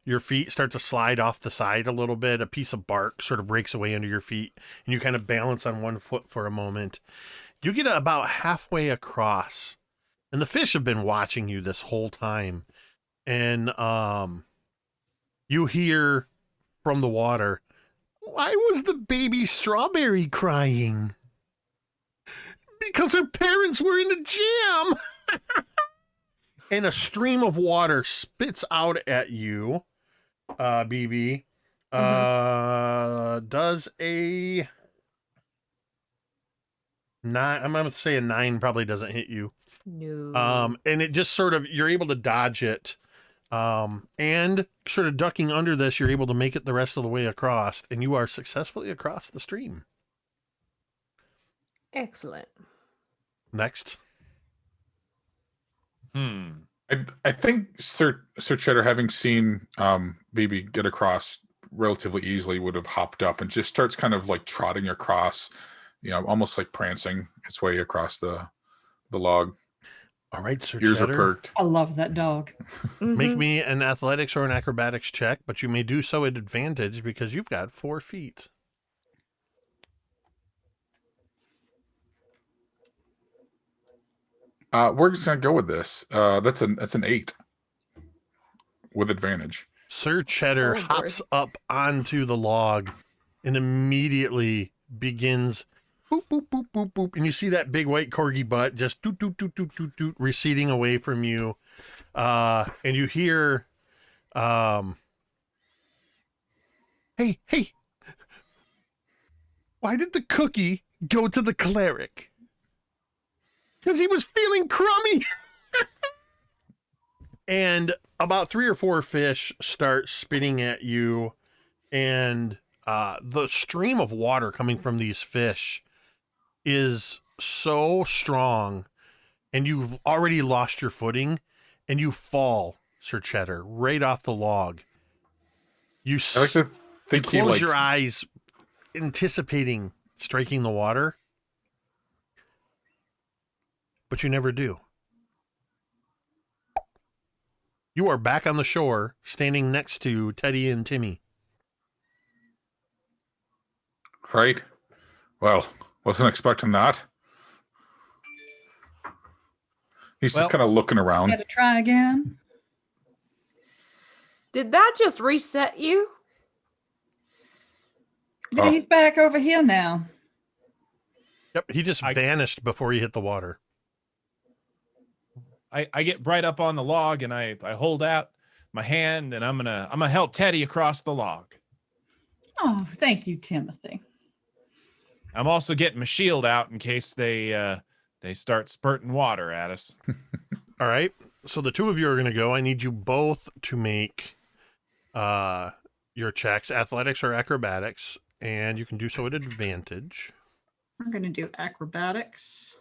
A: your feet start to slide off the side a little bit. A piece of bark sort of breaks away under your feet, and you kind of balance on one foot for a moment. You get about halfway across, and the fish have been watching you this whole time. And you hear from the water, "Why was the baby strawberry crying?" "Because her parents were in a jam." And a stream of water spits out at you, BB. Does a 9? I'm gonna say a 9 probably doesn't hit you.
D: No.
A: And it just sort of, you're able to dodge it. And sort of ducking under this, you're able to make it the rest of the way across, and you are successfully across the stream.
D: Excellent.
A: Next.
E: I think Sir Cheddar, having seen BB get across relatively easily, would have hopped up and just starts kind of like trotting across, almost like prancing its way across the log.
A: All right, Sir
E: Ears
A: Cheddar.
E: are perked.
B: I love that dog.
A: Make
D: Mhm.
A: me an athletics or an acrobatics check, but you may do so at advantage because you've got 4 feet.
E: We're just gonna go with this. That's an 8 with advantage.
A: Sir Cheddar
D: Oh,
A: hops
D: Lord.
A: up onto the log and immediately begins boop, boop, boop, boop, boop. And you see that big white corgi butt just doot, doot, doot, doot, doot, doot, receding away from you. And you hear, hey, why did the cookie go to the cleric? Because he was feeling crummy. And about 3 or 4 fish start spitting at you, and the stream of water coming from these fish is so strong, and you've already lost your footing, and you fall, Sir Cheddar, right off the log. You
E: I like to think he
A: close
E: like
A: your eyes, anticipating striking the water. but you never do. You are back on the shore, standing next to Teddy and Timmy.
E: Right. Well, wasn't expecting that. He's just kind of looking around.
B: Got to try again.
D: Did that just reset you?
B: Yeah,
E: Oh.
B: he's back over here now.
A: Yep, he just vanished before he hit the water.
C: I get right up on the log and I hold out my hand and I'm gonna help Teddy across the log.
B: Oh, thank you, Timothy.
C: I'm also getting my shield out in case they start spurting water at us.
A: All right. So the two of you are going to go. I need you both to make your checks, athletics or acrobatics, and you can do so at advantage.
B: We're going to do acrobatics.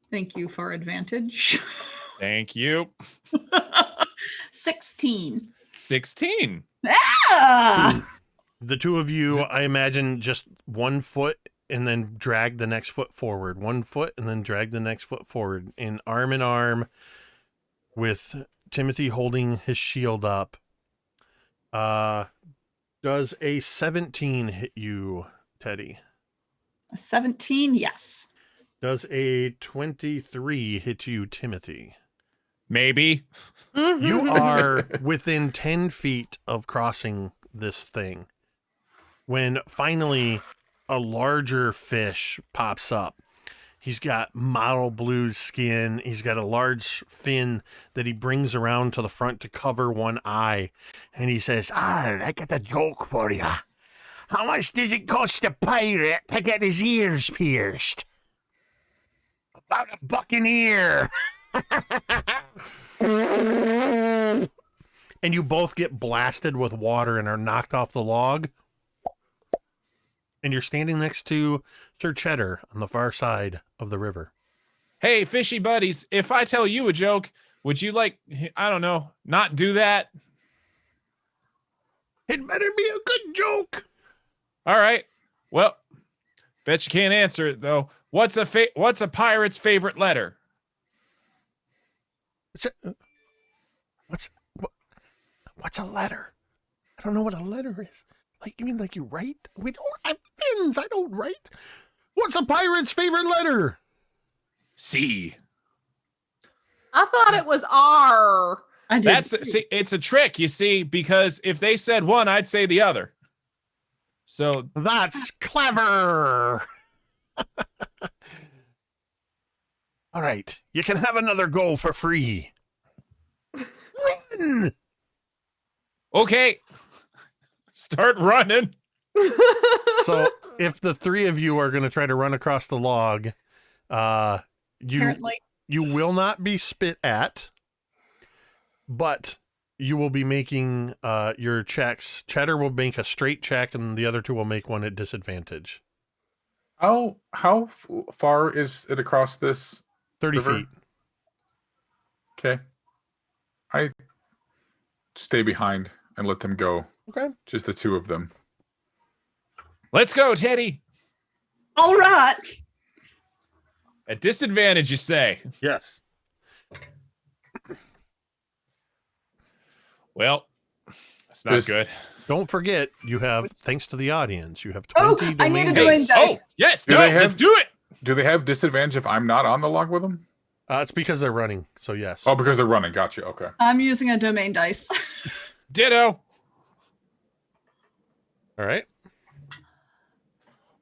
B: Thank you for advantage.
C: Thank you.
B: 16.
C: 16.
B: Ah!
A: The two of you, I imagine, just 1 foot and then drag the next foot forward. 1 foot and then drag the next foot forward. And arm, with Timothy holding his shield up. Does a 17 hit you, Teddy?
B: A 17, yes.
A: Does a 23 hit you, Timothy?
C: Maybe.
A: You are within 10 feet of crossing this thing when finally a larger fish pops up. He's got mottle blue skin. He's got a large fin that he brings around to the front to cover one eye. And he says, I got a joke for you. How much does it cost a pirate to get his ears pierced? About a buccaneer. And you both get blasted with water and are knocked off the log. And you're standing next to Sir Cheddar on the far side of the river.
C: Hey, fishy buddies, if I tell you a joke, would you not do that?
A: It better be a good joke.
C: All right. Well, bet you can't answer it though. What's a pirate's favorite letter?
A: What's a letter? I don't know what a letter is. Like, you mean like you write? We don't have pens. I don't write. What's a pirate's favorite letter?
C: C.
D: I thought it was R.
B: I did.
C: It's a trick, you see, because if they said one, I'd say the other. So
A: That's clever. All right. You can have another go for free. Run!
C: okay. Start running.
A: So if the three of you are going to try to run across the log,
B: Apparently.
A: you will not be spit at, but you will be making your checks. Cheddar will make a straight check, and the other two will make one at disadvantage.
E: How far is it across this
A: 30
E: river?
A: feet.
E: Okay. I stay behind and let them go.
A: Okay.
E: Just the two of them.
C: Let's go, Teddy.
B: All right.
C: At disadvantage, you say.
A: Yes.
C: Well, that's not good.
A: Don't forget, you have, thanks to the audience, you have
B: Oh,
A: 20
B: I need
A: domain
B: to domain
A: dice.
B: dice.
C: Oh, yes.
E: Do
C: No,
E: they have-
C: let's do it.
E: Do they have disadvantage if I'm not on the log with them?
A: It's because they're running, so yes.
E: Oh, because they're running. Gotcha. Okay.
B: I'm using a domain dice.
C: Ditto.
A: All right.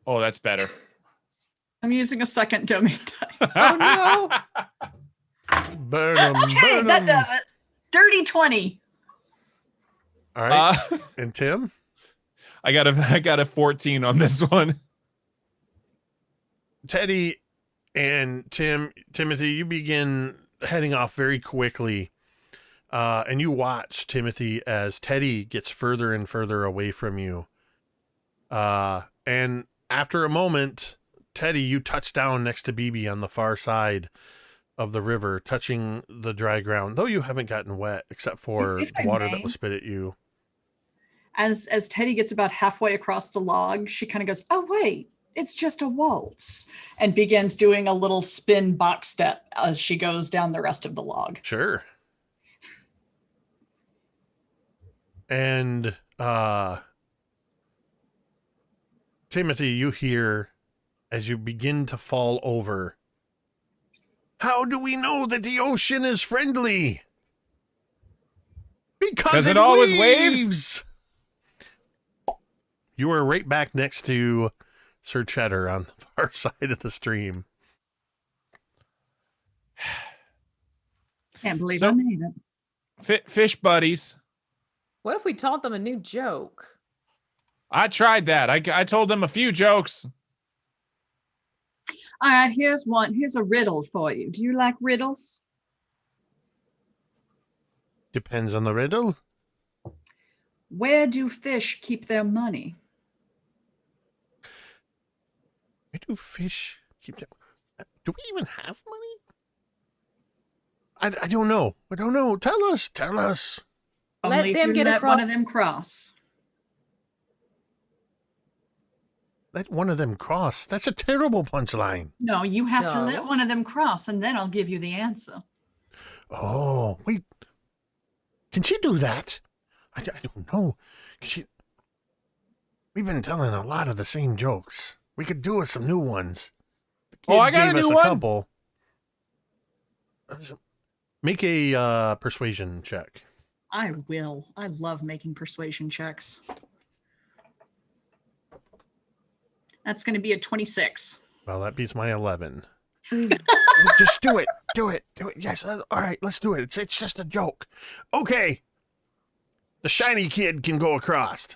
C: Oh, that's better.
B: I'm using a second domain dice.
D: Oh no.
A: Burn 'em,
B: Okay,
A: burn
B: that
A: 'em.
B: does it. Dirty 20.
A: All right.
C: Uh,
A: And Tim?
C: I got a 14 on this one.
A: Teddy and Timothy, you begin heading off very quickly. And you watch, Timothy, as Teddy gets further and further away from you. And after a moment, Teddy, you touch down next to BB on the far side of the river, touching the dry ground, though you haven't gotten wet except for
B: If I
A: water
B: may.
A: that was spit at you.
B: As Teddy gets about halfway across the log, she kind of goes, oh, wait, It's just a waltz. And begins doing a little spin box step as she goes down the rest of the log.
A: Sure. And Timothy, you hear as you begin to fall over, how do we know that the ocean is friendly? Because it
C: always waves.
A: You are right back next to Sir Cheddar on the far side of the stream.
B: Can't believe
C: So-
B: I made it.
C: Fish buddies.
D: What if we taught them a new joke?
C: I tried that. I told them a few jokes.
B: All right, here's one. Here's a riddle for you. Do you like riddles?
A: Depends on the riddle.
B: Where do fish keep their money?
A: Where do fish keep their... Do we even have money? I don't know. I don't know. Tell us. Tell us.
D: Let
B: Only if
D: them
B: you
D: get
B: let one
D: across.
B: of them cross.
A: Let one of them cross. That's a terrible punchline.
B: No, you have to let
D: No.
B: one of them cross, and then I'll give you the answer.
A: Oh, wait. Can she do that? I don't know. Can she... We've been telling a lot of the same jokes. We could do with some new ones. The
C: Oh, I
A: kid
C: got a
A: gave us
C: new one.
A: Couple. Make a persuasion check.
B: I will. I love making persuasion checks. That's going to be a 26.
A: Well, that beats my 11. Just do it. Do it. Do it. Yes. All right. Let's do it. It's just a joke. Okay. The shiny kid can go across.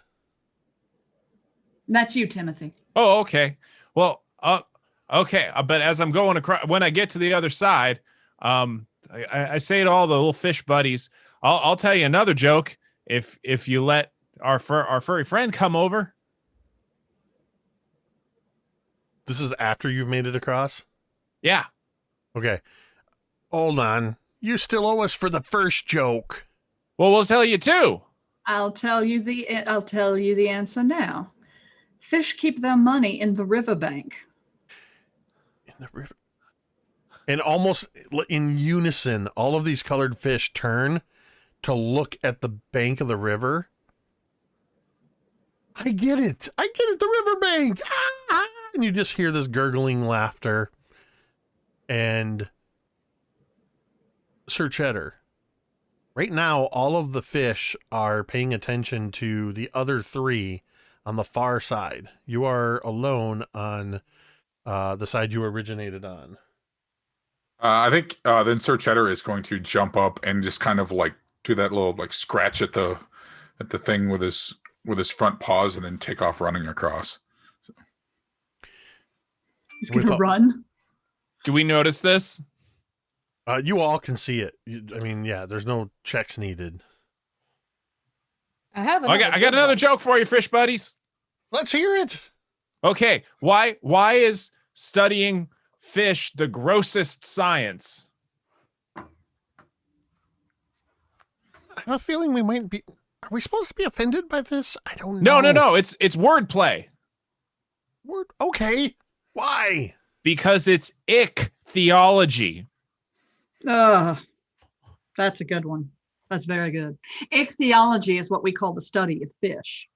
B: That's you, Timothy.
C: Oh, okay. Well, okay. But as I'm going across, when I get to the other side, I say to all the little fish buddies, I'll tell you another joke if you let our furry friend come over.
A: This is after you've made it across?
C: Yeah.
A: Okay. Hold on. You still owe us for the first joke.
C: Well, we'll tell you too.
B: I'll tell you the answer now. Fish keep their money in the riverbank.
A: In the river. And almost in unison, all of these colored fish turn to look at the bank of the river. I get it. I get it. The riverbank. Ah! And you just hear this gurgling laughter. And Sir Cheddar, right now, all of the fish are paying attention to the other three on the far side. You are alone on the side you originated on.
E: I think then Sir Cheddar is going to jump up and just kind of like do that little like scratch at the thing with his front paws and then take off running across.
B: He's going
A: With
B: to
A: a-
B: run.
C: Do we notice this?
A: You all can see it. I mean, yeah, there's no checks needed.
D: I have
C: I
D: another
C: got
D: good
C: another
D: one.
C: joke for you, fish buddies.
A: Let's hear it.
C: Okay, why is studying fish the grossest science?
A: I have a feeling we might be. Are we supposed to be offended by this? I don't know.
C: No. It's wordplay
A: Okay. Why?
C: because it's ick theology.
B: Ugh. That's a good one. That's very good. Ichthyology is what we call the study of fish.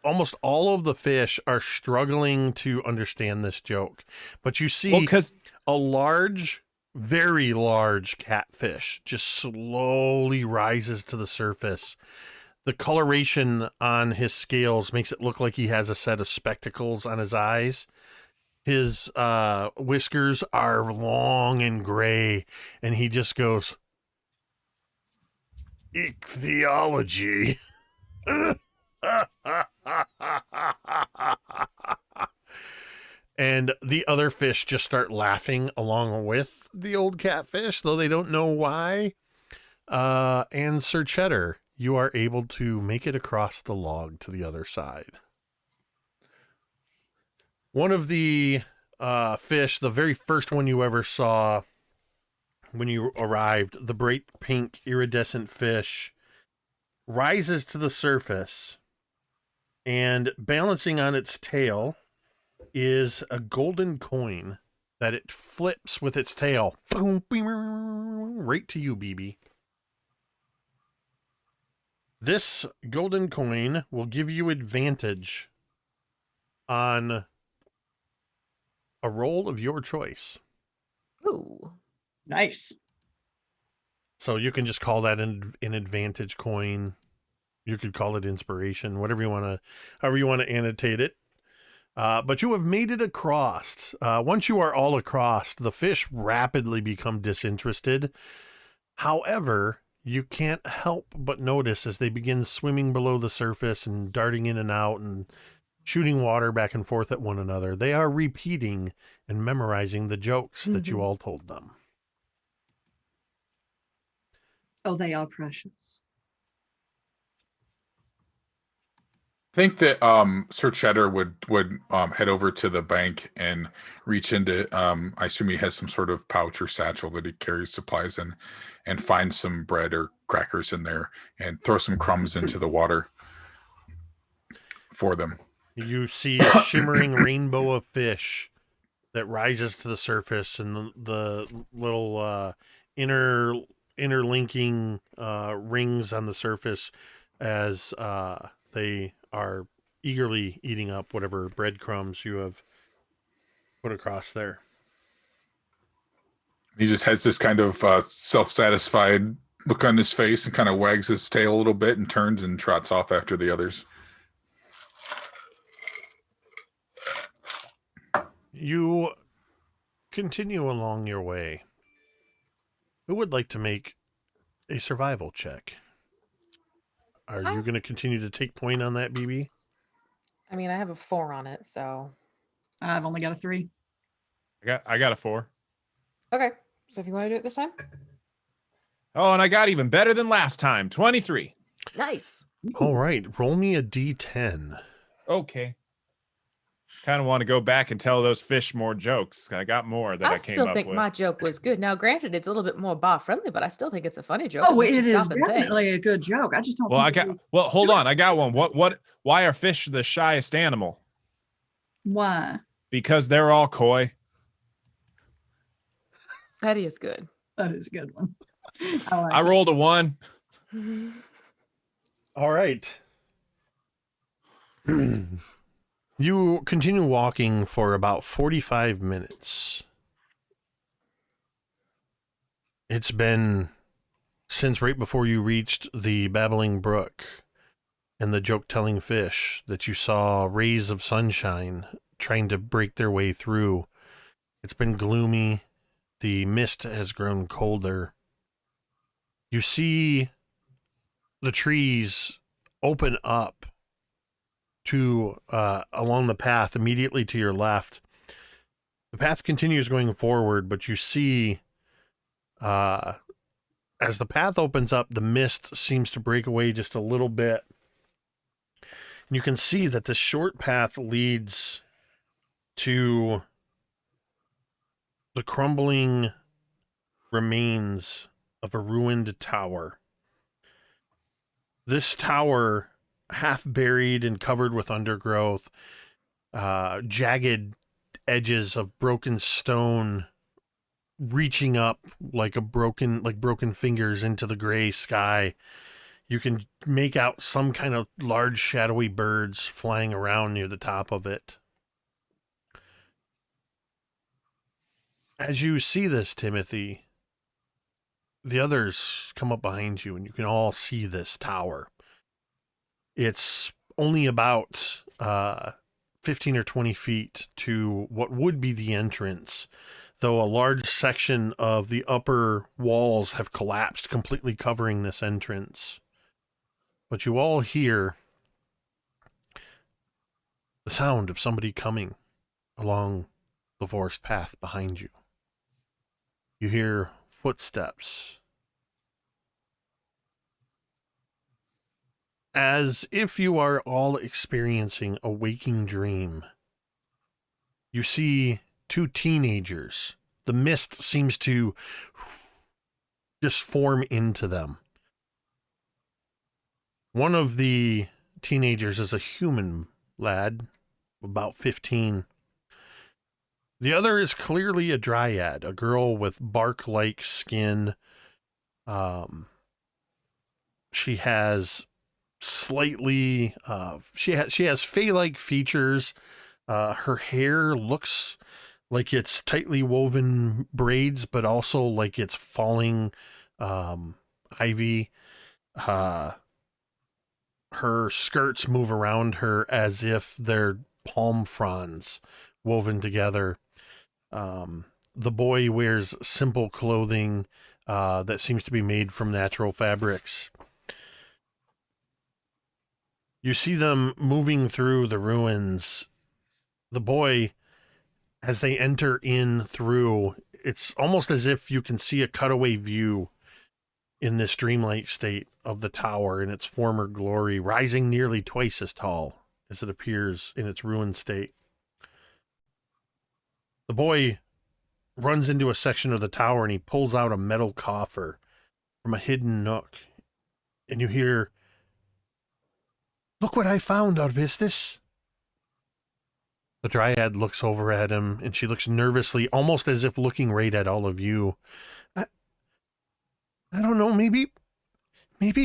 A: Almost all of the fish are struggling to understand this joke, but you see
C: Well, because
A: a large, very large catfish just slowly rises to the surface. The coloration on his scales makes it look like he has a set of spectacles on his eyes. His whiskers are long and gray, and he just goes, ichthyology. And the other fish just start laughing along with the old catfish, though they don't know why. And Sir Cheddar, you are able to make it across the log to the other side. One of the fish, the very first one you ever saw when you arrived, the bright pink iridescent fish, rises to the surface And balancing on its tail is a golden coin that it flips with its tail. Right to you, BB. This golden coin will give you advantage on a roll of your choice.
D: Ooh.
B: Nice.
A: So you can just call that an advantage coin. You could call it inspiration, whatever you want to, however you want to annotate it. But you have made it across. Once you are all across, the fish rapidly become disinterested. However, you can't help but notice as they begin swimming below the surface and darting in and out and shooting water back and forth at one another, they are repeating and memorizing the jokes that you all told them.
B: Oh, they are precious.
E: I think that Sir Cheddar would head over to the bank and reach into I assume he has some sort of pouch or satchel that he carries supplies in, and find some bread or crackers in there and throw some crumbs into the water for them.
A: You see a shimmering rainbow of fish that rises to the surface, and the little interlinking rings on the surface as they are eagerly eating up whatever breadcrumbs you have put across there.
E: He just has this kind of self-satisfied look on his face and kind of wags his tail a little bit and turns and trots off after the others.
A: You continue along your way. Who would like to make a survival check? Are you going to continue to take point on that, BB?
D: I mean, I have a 4 on it, so.
B: I've only got a 3.
C: I got a 4.
D: Okay. So if you want to do it this time?
C: Oh, and I got even better than last time. 23.
D: Nice.
A: All right. Roll me a D10.
C: Okay. Kind of want to go back and tell those fish more jokes. I got more that I came
D: still
C: up
D: think
C: with.
D: my joke was good. Now, granted, it's a little bit more bar friendly, but I still think it's a funny joke.
B: Oh,
D: It
B: it
D: makes you
B: is
D: stop and think.
B: definitely a good joke. I just don't.
C: Well,
B: think
C: hold on. I got one. Why are fish the shyest animal?
B: Why?
C: Because they're all coy.
D: That is good.
B: That is a good one.
C: I rolled a 1.
A: All right. You continue walking for about 45 minutes. It's been since right before you reached the babbling brook and the joke-telling fish that you saw rays of sunshine trying to break their way through. It's been gloomy. The mist has grown colder. You see the trees open up to along the path immediately to your left. The path continues going forward, but you see as the path opens up, the mist seems to break away just a little bit. And you can see that this short path leads to the crumbling remains of a ruined tower. This tower, half buried and covered with undergrowth, jagged edges of broken stone reaching up like broken fingers into the gray sky. You can make out some kind of large shadowy birds flying around near the top of it. As you see this, Timothy, the others come up behind you and you can all see this tower. It's only about 15 or 20 feet to what would be the entrance, though a large section of the upper walls have collapsed, completely covering this entrance. But you all hear the sound of somebody coming along the forest path behind you. You hear footsteps. As if you are all experiencing a waking dream, you see 2 teenagers. The mist seems to just form into them. One of the teenagers is a human lad, about 15. The other is clearly a dryad, a girl with bark-like skin. She has slightly, she has fey-like features. Her hair looks like it's tightly woven braids, but also like it's falling ivy. Her skirts move around her as if they're palm fronds woven together. The boy wears simple clothing that seems to be made from natural fabrics. You see them moving through the ruins. The boy, as they enter in through, it's almost as if you can see a cutaway view in this dreamlike state of the tower in its former glory, rising nearly twice as tall as it appears in its ruined state. The boy runs into a section of the tower and he pulls out a metal coffer from a hidden nook. And you hear, "Look what I found, Augustus." The dryad looks over at him and she looks nervously, almost as if looking right at all of you. I don't know, maybe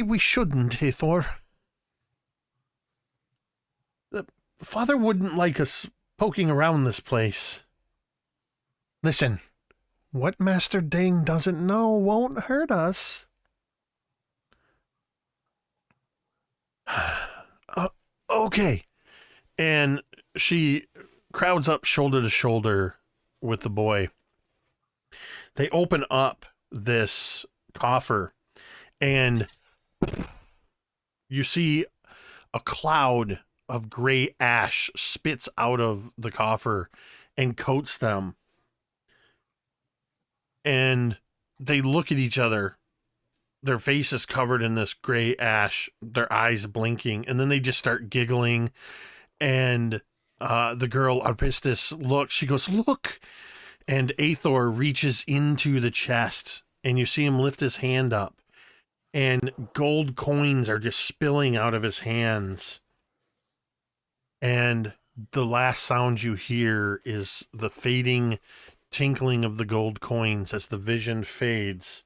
A: we shouldn't, Hathor. The father wouldn't like us poking around this place. Listen, what Master Dane doesn't know won't hurt us. Okay. And she crowds up shoulder to shoulder with the boy. They open up this coffer and you see a cloud of gray ash spits out of the coffer and coats them. And they look at each other. Their faces covered in this gray ash, their eyes blinking, and then they just start giggling. And the girl, Augustus, looks. She goes, "Look!" And Hathor reaches into the chest, and you see him lift his hand up. And gold coins are just spilling out of his hands. And the last sound you hear is the fading tinkling of the gold coins as the vision fades.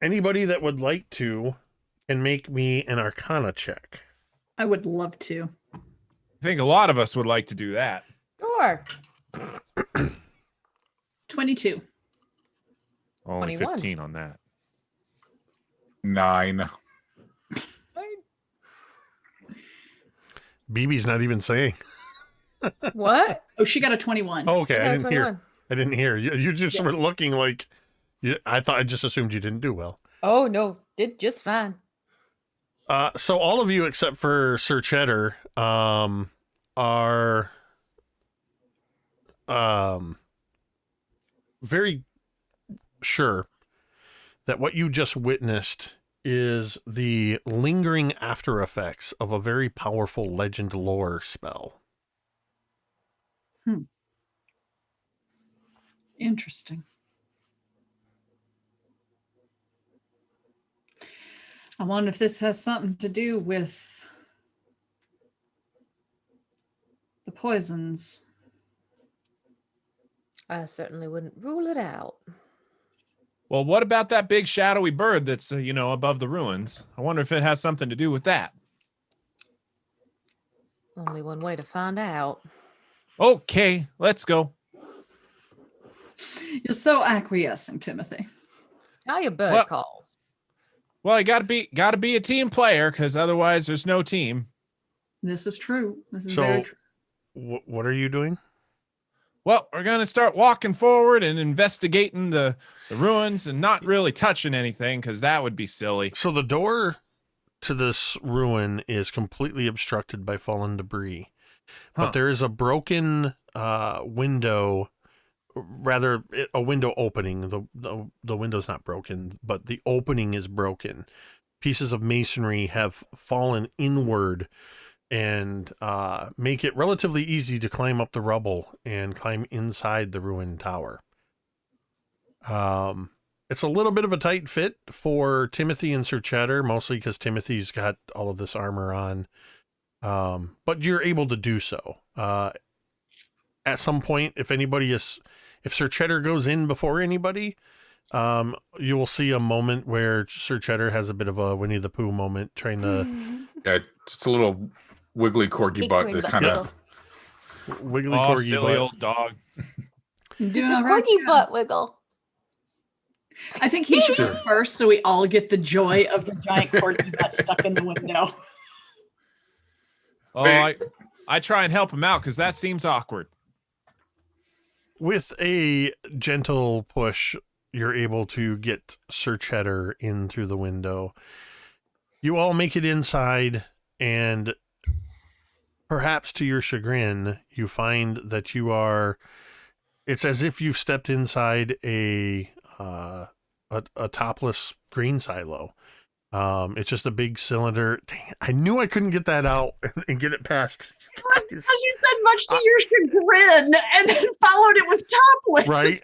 A: Anybody that would like to can make me an Arcana check.
B: I would love to.
C: I think a lot of us would like to do that.
D: Sure.
B: 22.
C: Only
D: 21.
C: 15 on that.
E: 9.
A: BB's not even saying.
D: What?
B: Oh, she got a 21.
A: Oh, okay,
D: Yeah,
A: I didn't hear.
D: 21.
A: I didn't hear. You just
B: Yeah.
A: were looking like. I just assumed you didn't do well.
D: Oh no, did just fine.
A: So all of you except for Sir Cheddar are very sure that what you just witnessed is the lingering after effects of a very powerful legend lore spell.
B: Interesting. I wonder if this has something to do with the poisons.
D: I certainly wouldn't rule it out.
C: Well, what about that big shadowy bird that's, above the ruins? I wonder if it has something to do with that.
D: Only one way to find out.
C: Okay, let's go.
B: You're so acquiescing, Timothy.
D: How your bird
C: Well-
D: calls.
C: Well, you gotta be a team player, because otherwise there's no team.
B: This is true. This is
A: So-
B: very true.
A: What are you doing?
C: Well, we're gonna start walking forward and investigating the ruins and not really touching anything, because that would be silly.
A: So the door to this ruin is completely obstructed by fallen debris.
C: Huh.
A: But there is a broken window, rather a window opening. The window's not broken, but the opening is broken. Pieces of masonry have fallen inward and make it relatively easy to climb up the rubble and climb inside the ruined tower. It's a little bit of a tight fit for Timothy and Sir Cheddar, mostly because Timothy's got all of this armor on. But you're able to do so. At some point, if Sir Cheddar goes in before anybody, you will see a moment where Sir Cheddar has a bit of a Winnie the Pooh moment trying to...
E: Yeah, just a little wiggly corgi butt that kind of...
A: Wiggly
C: Oh,
A: corgi
C: silly
A: butt.
C: old dog.
B: I'm doing
D: It's a
B: all right.
D: corgi butt wiggle.
B: I think he should
E: Sure.
B: go first so we all get the joy of the giant corgi butt stuck in the window.
C: Oh, I try and help him out because that seems awkward.
A: With a gentle push, you're able to get Sir Cheddar in through the window. You all make it inside, and perhaps to your chagrin, you find that it's as if you've stepped inside a topless grain silo. It's just a big cylinder. Dang, I knew I couldn't get that out and get it past.
B: Because you said much to your chagrin and then followed it with topless.
A: Right.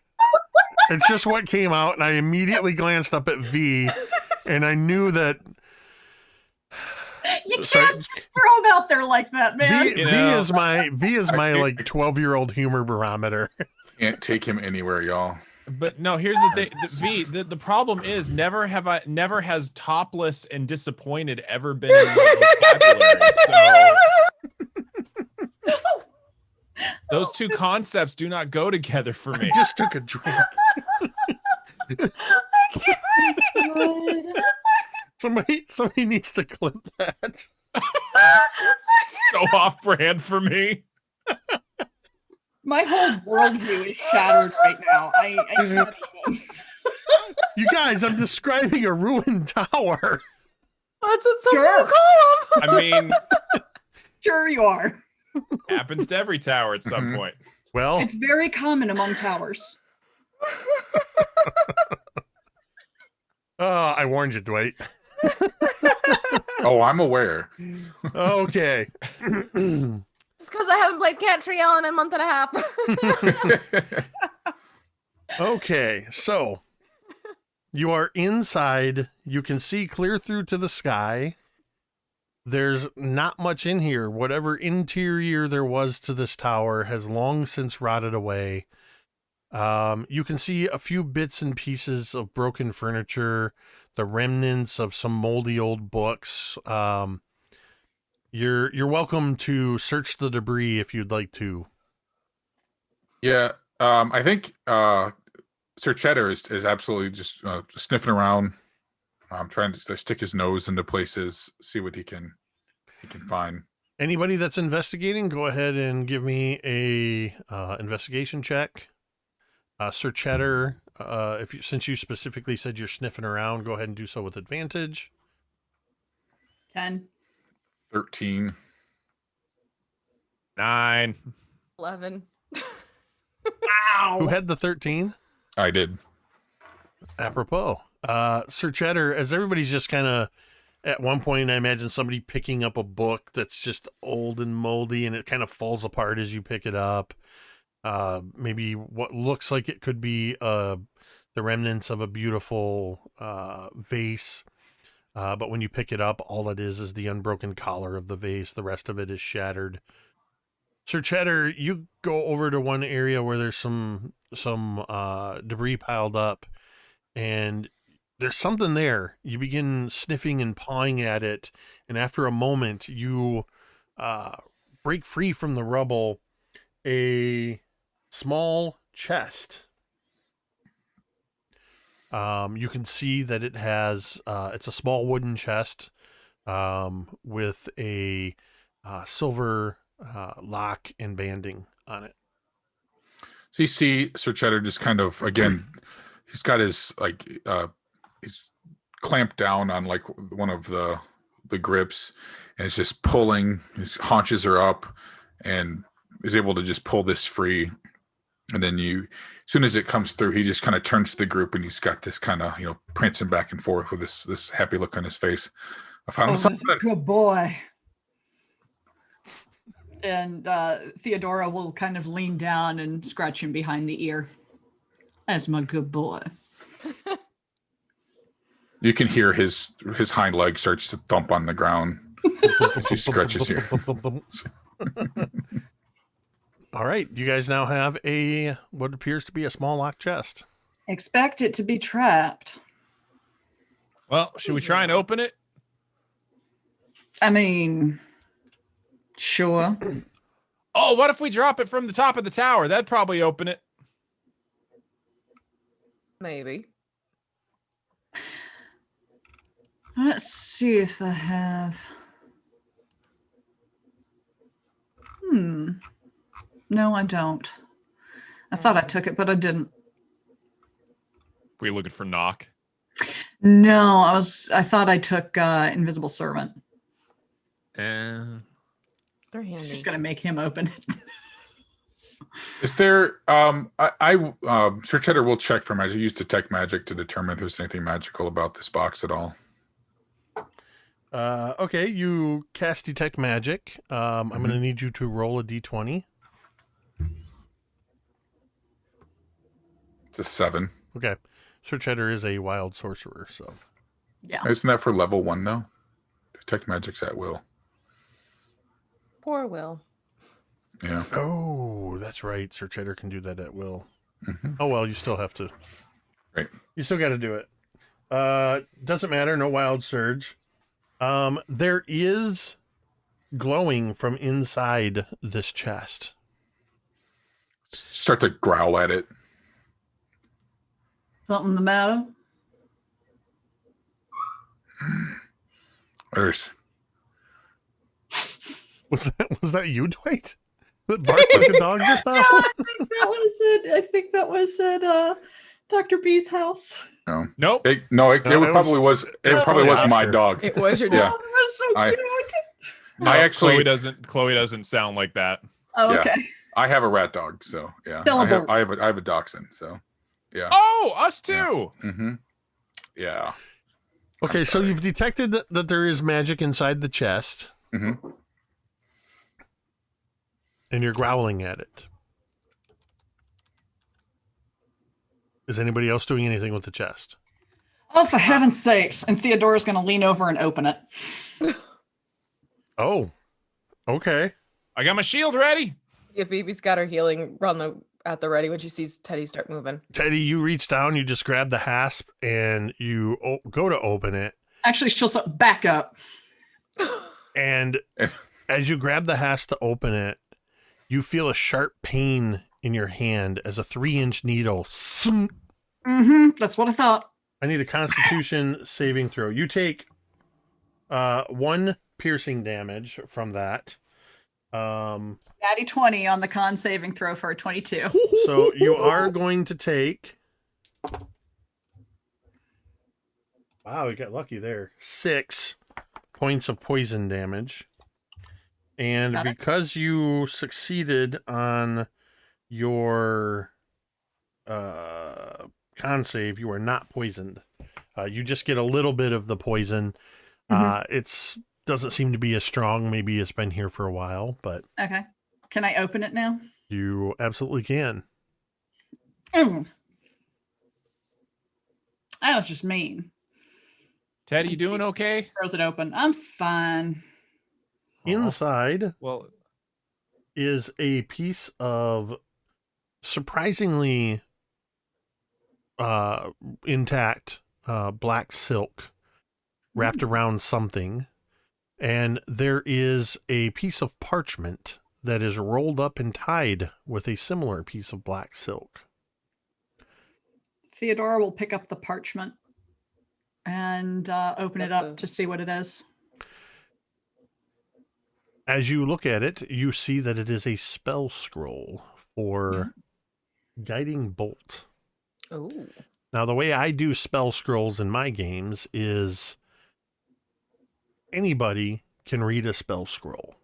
A: It's just what came out, and I immediately glanced up at V, and I knew that
B: You can't
A: Sorry.
B: just throw them out there like that, man.
A: V is my like 12-year-old humor barometer.
E: Can't take him anywhere, y'all.
C: But no, here's the thing. The problem is never has topless and disappointed ever been in my vocabulary. So those two concepts do not go together for
A: I
C: me.
A: just took a drink. Somebody needs to clip that.
C: So off brand for me.
B: My whole worldview is shattered right now. I can't even.
A: You guys, I'm describing a ruined tower.
D: That's what some
B: Sure.
D: people call them.
C: I mean,
B: Sure you are.
C: happens to every tower at some
E: Mhm.
C: point.
A: Well,
B: It's very common among towers.
A: I warned you, Dwight.
E: Oh, I'm aware.
A: Okay.
D: It's because I haven't played Cantrell in a month and a half.
A: Okay, so you are inside. You can see clear through to the sky. There's not much in here. Whatever interior there was to this tower has long since rotted away. You can see a few bits and pieces of broken furniture, the remnants of some moldy old books. You're welcome to search the debris if you'd like to.
E: Yeah, I think Sir Cheddar is absolutely just sniffing around, trying to stick his nose into places, see what he can find.
A: Anybody that's investigating, go ahead and give me a investigation check. Sir Cheddar, since you specifically said you're sniffing around, go ahead and do so with advantage.
B: 10.
E: 13.
C: 9.
D: 11.
B: Ow.
A: Who had the 13?
E: I did.
A: Apropos. Sir Cheddar, as everybody's just kind of, at one point, I imagine somebody picking up a book that's just old and moldy and it kind of falls apart as you pick it up. Maybe what looks like it could be the remnants of a beautiful vase. But when you pick it up, all it is the unbroken collar of the vase. The rest of it is shattered. Sir Cheddar, you go over to one area where there's some debris piled up, and there's something there. You begin sniffing and pawing at it, and after a moment, you break free from the rubble a small chest. You can see that it has it's a small wooden chest with a silver lock and banding on it.
E: So you see Sir Cheddar just kind of, again, he's got his he's clamped down on like one of the grips, and it's just pulling. His haunches are up, and is able to just pull this free. And then as soon as it comes through, he just kind of turns to the group, and he's got this kind of, prancing back and forth with this happy look on his face. I found something.
B: Good boy. And Theodora will kind of lean down and scratch him behind the ear. That's my good boy.
E: You can hear his hind leg starts to thump on the ground. She stretches here.
A: All right, you guys now have what appears to be a small locked chest.
B: Expect it to be trapped.
C: Well, should we try and open it?
B: I mean, sure.
C: Oh, what if we drop it from the top of the tower? That'd probably open it.
D: Maybe.
B: Let's see if I have. No, I don't. I thought I took it, but I didn't.
C: Were you looking for knock?
B: No, I thought I took Invisible Servant.
C: And
D: They're handy.
B: She's gonna make him open it.
E: Is there Sir Cheddar will check for magic. Use detect magic to determine if there's anything magical about this box at all.
A: Okay, you cast detect magic. I'm going to need you to roll a d20.
E: It's a 7.
A: Okay. Sir Cheddar is a wild sorcerer, so.
B: Yeah.
E: Isn't that for level 1 though? Detect magic's at will.
D: Poor Will.
E: Yeah.
A: Oh, that's right. Sir Cheddar can do that at will.
E: Mm-hmm.
A: Oh, well, you still have to.
E: Right.
A: You still got to do it. Doesn't matter. No wild surge. There is glowing from inside this chest.
E: Start to growl at it.
B: Something the matter?
E: There's
A: Was that you, Dwight? That barked like a dog just now?
B: No, I think that was at Dr. B's house.
E: no.
C: nope.
E: It
A: was
E: probably was my
A: Oscar.
E: dog.
D: It was your
E: Yeah.
D: dog.
B: Oh, that was so
E: I-
B: cute.
E: I actually
C: Chloe doesn't sound like that.
B: Oh,
E: Yeah.
B: okay.
E: I have a rat dog, so yeah.
B: Syllables.
E: I have a dachshund, so yeah.
C: Oh, us too.
E: Mm-hmm. Yeah.
A: Okay, so
E: sorry.
A: you've detected that there is magic inside the chest,
E: Mm-hmm.
A: and you're growling at it. Is anybody else doing anything with the chest?
B: Oh, for heaven's sakes. And Theodora's going to lean over and open it.
A: Oh, okay.
C: I got my shield ready.
D: Yeah, BB's got her healing at the ready when she sees Teddy start moving.
A: Teddy, you reach down, you just grab the hasp, and you go to open it.
B: Actually, she'll back up.
A: And as you grab the hasp to open it, you feel a sharp pain in your hand as a 3-inch needle.
B: That's what I thought.
A: I need a Constitution saving throw. You take 1 piercing damage from that.
B: Natty 20 on the con saving throw for a 22.
A: So you are going to take. Wow, we got lucky there. 6 points of poison damage. And
B: Got it.
A: because you succeeded on your con save, you are not poisoned. You just get a little bit of the poison. It's doesn't seem to be as strong. Maybe it's been here for a while, but
B: Okay. Can I open it now?
A: you absolutely can.
B: That was just mean.
C: Teddy, you doing okay?
B: Throws it open. I'm fine.
A: Inside
C: Well,
A: is a piece of surprisingly intact black silk wrapped around something, and there is a piece of parchment that is rolled up and tied with a similar piece of black silk.
B: Theodora will pick up the parchment and open it up to see what it is.
A: As you look at it, you see that it is a spell scroll for Guiding Bolt.
D: Oh.
A: Now, the way I do spell scrolls in my games is anybody can read a spell scroll.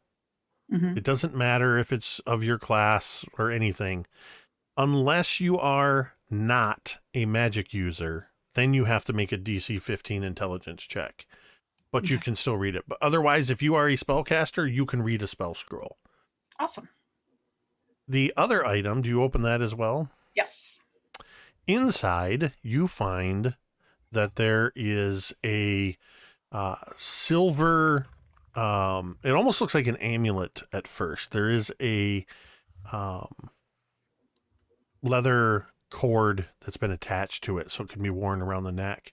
A: It doesn't matter if it's of your class or anything. Unless you are not a magic user, then you have to make a DC 15 intelligence check. But you can still read it. But otherwise, if you are a spellcaster, you can read a spell scroll.
B: Awesome.
A: The other item, do you open that as well?
B: Yes.
A: Inside, you find that there is a silver. It almost looks like an amulet at first. There is a leather cord that's been attached to it, so it can be worn around the neck.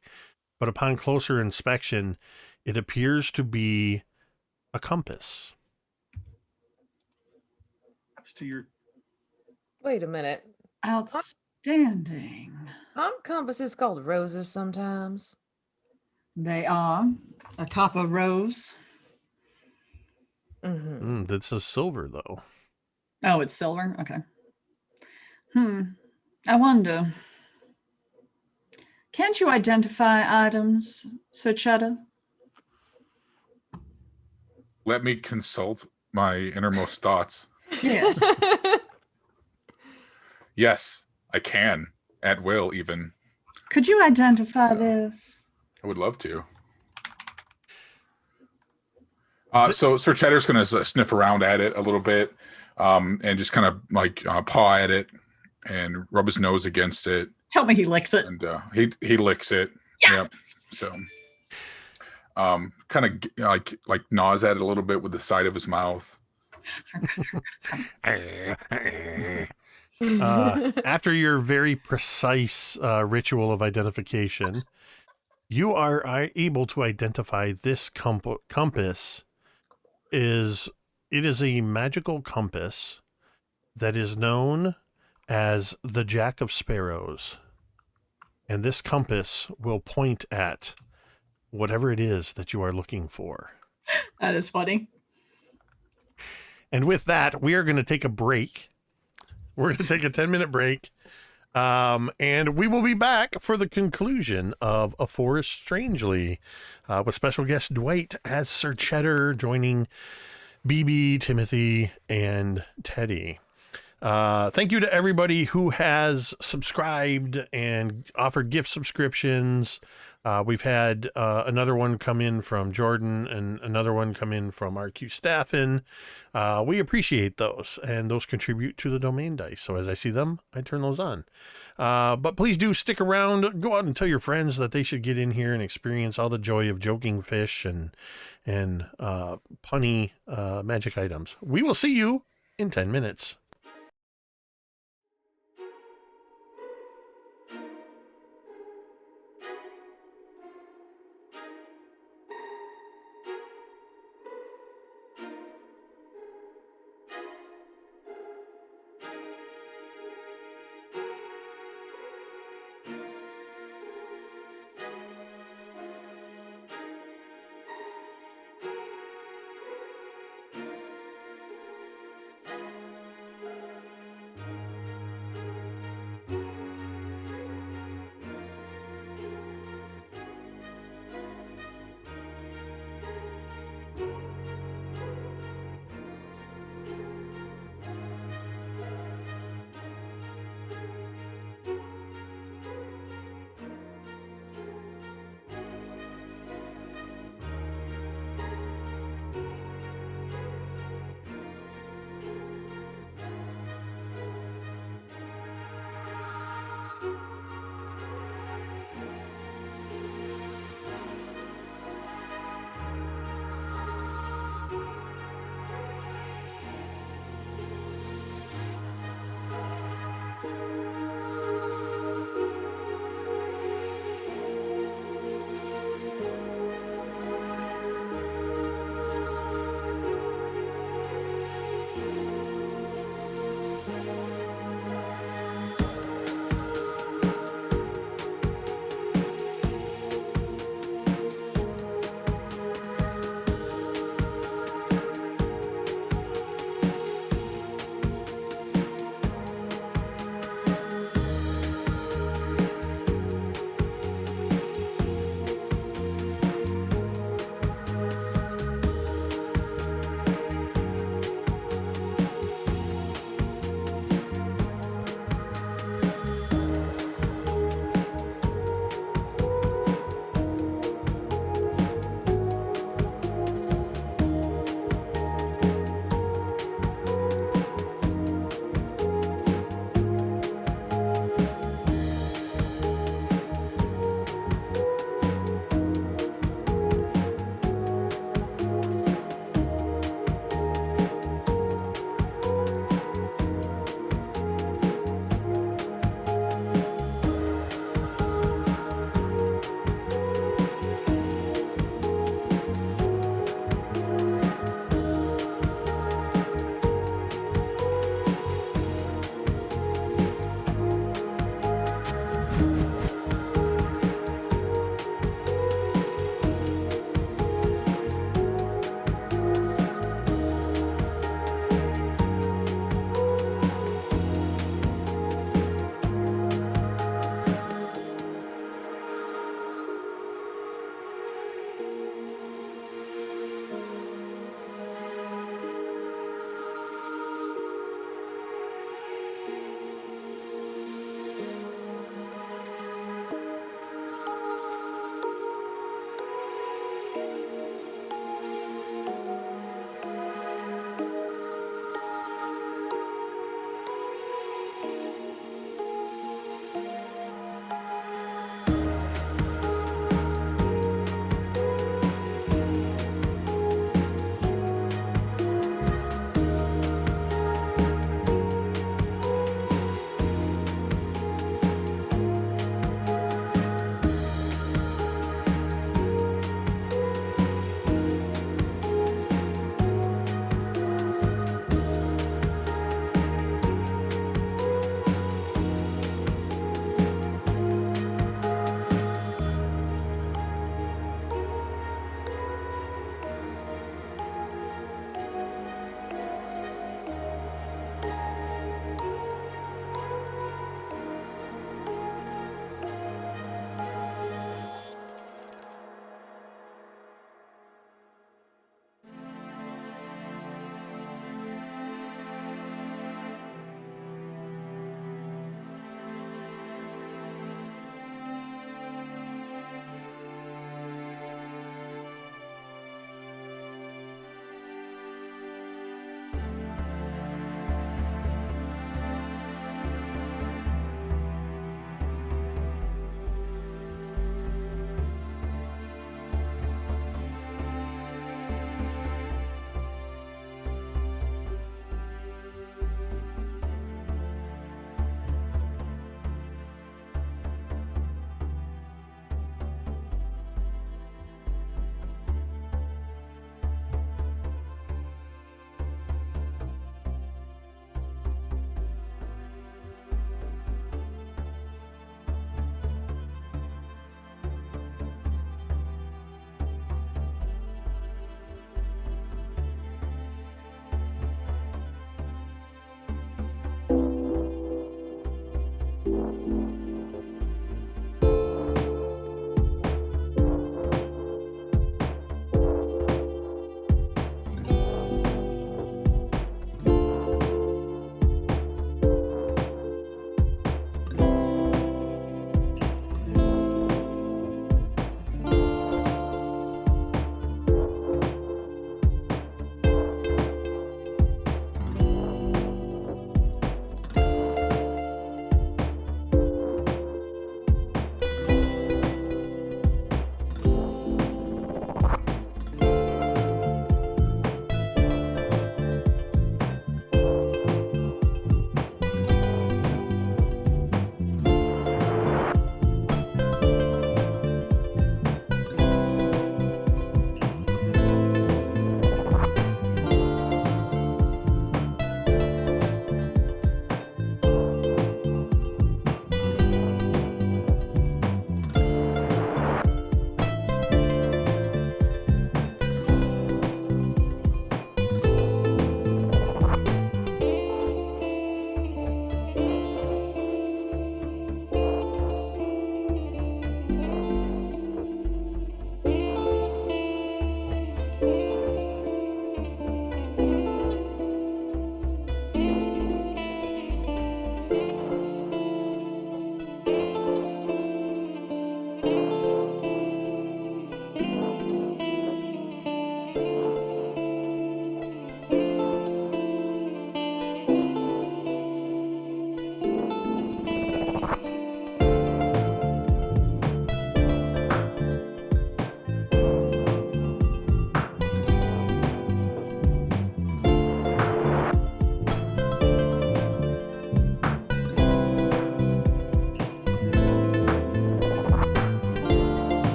A: But upon closer inspection, it appears to be a compass.
E: To your
D: Wait a minute.
B: Outstanding.
D: Aren't compasses called roses sometimes?
B: They are a copper rose.
D: Mm-hmm.
A: This is silver, though.
B: Oh, it's silver? Okay. I wonder. Can't you identify items, Sir Cheddar?
E: let me consult my innermost thoughts.
B: Yes.
E: Yes, I can at will. Even
B: Could you identify this?
E: I would love to. So Sir Cheddar's going to sniff around at it a little bit, and just kind of like paw at it and rub his nose against it.
B: Tell me he licks it.
E: And he licks it.
B: Yeah.
E: Yep. So, kind of like gnaws at it a little bit with the side of his mouth.
A: After your very precise ritual of identification, you are able to identify this compass. It is a magical compass that is known as the Jack of Sparrows. And this compass will point at whatever it is that you are looking for.
B: That is funny.
A: And with that, we are going to take a break. We're going to take a 10-minute break. And we will be back for the conclusion of A Forest Strangely with special guest Dwight as Sir Cheddar, joining BB, Timothy, and Teddy. Thank you to everybody who has subscribed and offered gift subscriptions. We've had another one come in from Jordan and another one come in from RQ Staffin. We appreciate those, and those contribute to the domain dice. So as I see them, I turn those on. But please do stick around. Go out and tell your friends that they should get in here and experience all the joy of joking fish and punny magic items. We will see you in 10 minutes.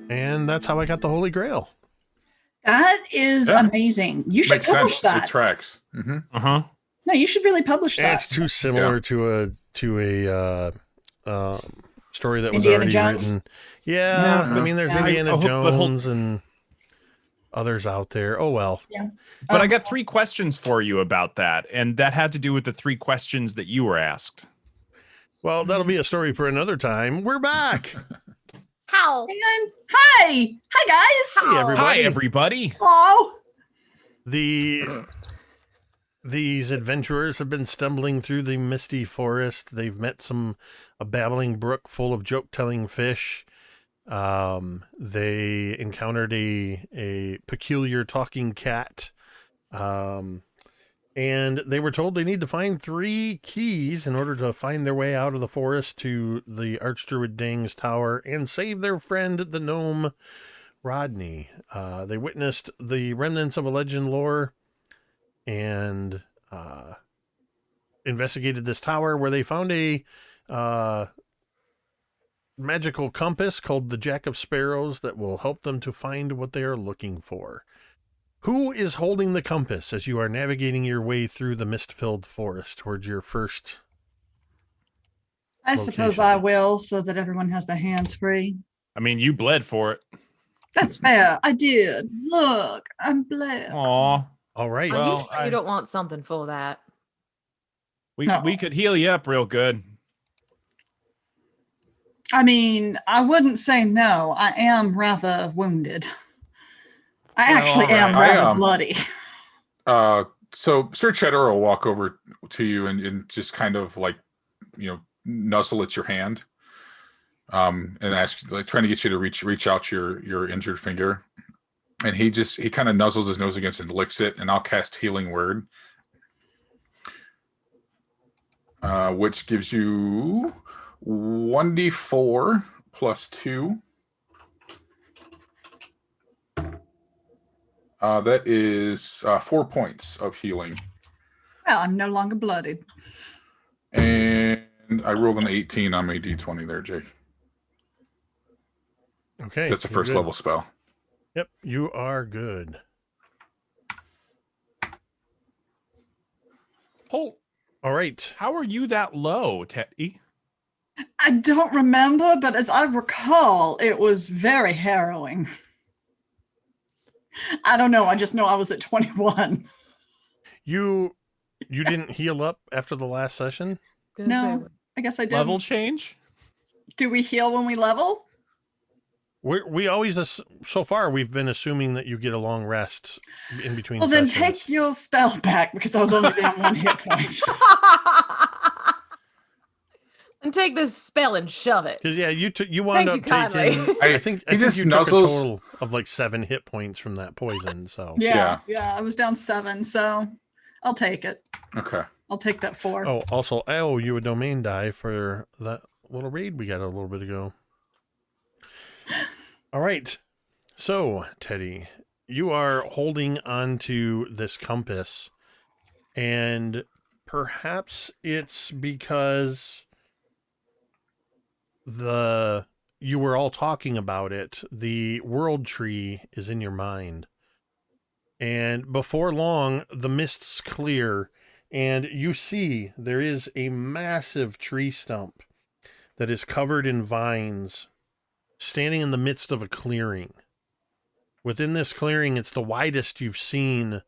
A: And that's how I got the Holy Grail.
B: That is
E: Yeah.
B: amazing. You should
E: Makes
B: publish
E: sense.
B: that.
E: It tracks. Mm-hmm.
C: Uh-huh.
B: No, you should really publish that.
A: It's too similar to a story that was
B: Indiana
A: already
B: Jones?
A: written. Yeah,
E: Yeah.
A: I mean, there's
B: Yeah.
A: Indiana
C: But
A: Jones and others out there. Oh well.
C: But I got 3 questions for you about that, and that had to do with the 3 questions that you were asked.
A: Well, that'll be a story for another time. We're back.
D: How?
B: And hi guys.
A: Hey, everybody.
C: Hi, everybody.
B: Hello.
A: These adventurers have been stumbling through the misty forest. They've met a babbling brook full of joke-telling fish. They encountered a peculiar talking cat. And they were told they need to find 3 keys in order to find their way out of the forest to the Archdruid Dang's tower and save their friend, the gnome Rodney. They witnessed the remnants of a legend lore and investigated this tower where they found a magical compass called the Jack of Sparrows that will help them to find what they are looking for. Who is holding the compass as you are navigating your way through the mist-filled forest towards your first
B: I suppose
A: location?
B: I will, so that everyone has their hands free.
C: I mean, you bled for it.
B: That's fair. I did. Look, I'm bled.
C: Aw.
A: All right.
D: Are you
C: Well,
D: sure you don't want something for that?
B: No.
C: We could heal you up real good.
B: I mean, I wouldn't say no. I am rather wounded. I
C: Well,
B: actually
C: all right.
B: am
E: I,
B: rather bloody.
E: So Sir Cheddar will walk over to you and just kind of like, nuzzle at your hand, and ask, like, trying to get you to reach out your injured finger. And he kind of nuzzles his nose against it and licks it, and I'll cast Healing Word, which gives you 1d4 plus 2. That is 4 points of healing.
B: Well, I'm no longer bloodied.
E: And I rolled an 18 on my d20 there, Jake.
A: Okay.
E: That's a
A: you're
E: first
A: good.
E: level spell.
A: Yep, you are good.
C: Oh,
A: All right.
C: how are you that low, Teddy?
B: I don't remember, but as I recall, it was very harrowing. I don't know. I just know I was at 21.
A: You didn't heal up after the last session?
D: Gonna
B: No.
D: say,
B: I guess I didn't.
C: Level change?
B: Do we heal when we level?
A: We always, so far, we've been assuming that you get a long rest in between
B: Well, then
A: sessions.
B: take your spell back because I was only down 1 hit point.
D: and take this spell and shove it.
A: Because, yeah, you wound
D: Thank
A: up
D: you kindly.
A: taking,
E: He
A: I think
E: just
A: you took a
E: nuzzles-
A: total of like 7 hit points from that poison, so.
B: Yeah, I was down 7, so I'll take it.
E: Okay.
B: I'll take that 4.
A: Oh, also, I owe you a domain die for that little raid we got a little bit ago. All right. So, Teddy, you are holding onto this compass, and perhaps it's because you were all talking about it. The world tree is in your mind. And before long, the mists clear, and you see there is a massive tree stump that is covered in vines, standing in the midst of a clearing. Within this clearing, it's the widest you've seen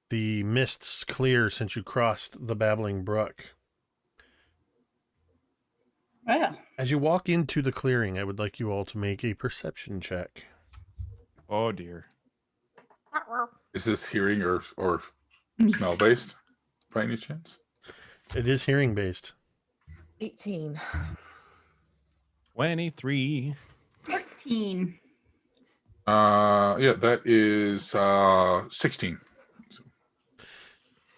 A: the mists clear since you crossed the babbling brook.
B: Yeah.
A: As you walk into the clearing, I would like you all to make a perception check.
C: Oh, dear.
E: Is this hearing or smell based by any chance?
A: It is hearing based.
D: 18.
C: 23.
B: 13.
E: Yeah, that is 16.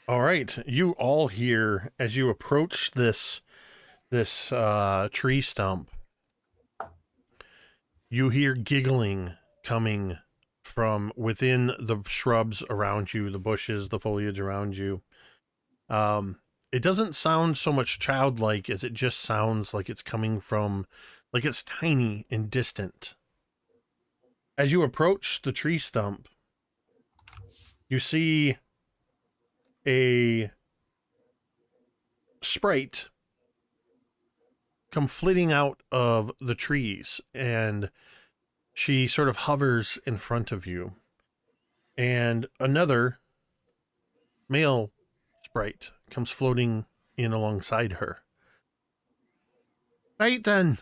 A: All right, you all hear as you approach this tree stump. You hear giggling coming from within the shrubs around you, the bushes, the foliage around you. It doesn't sound so much childlike as it just sounds like it's coming from, like it's tiny and distant. As you approach the tree stump, you see a sprite come flitting out of the trees, and she sort of hovers in front of you. And another male sprite comes floating in alongside her. Right then.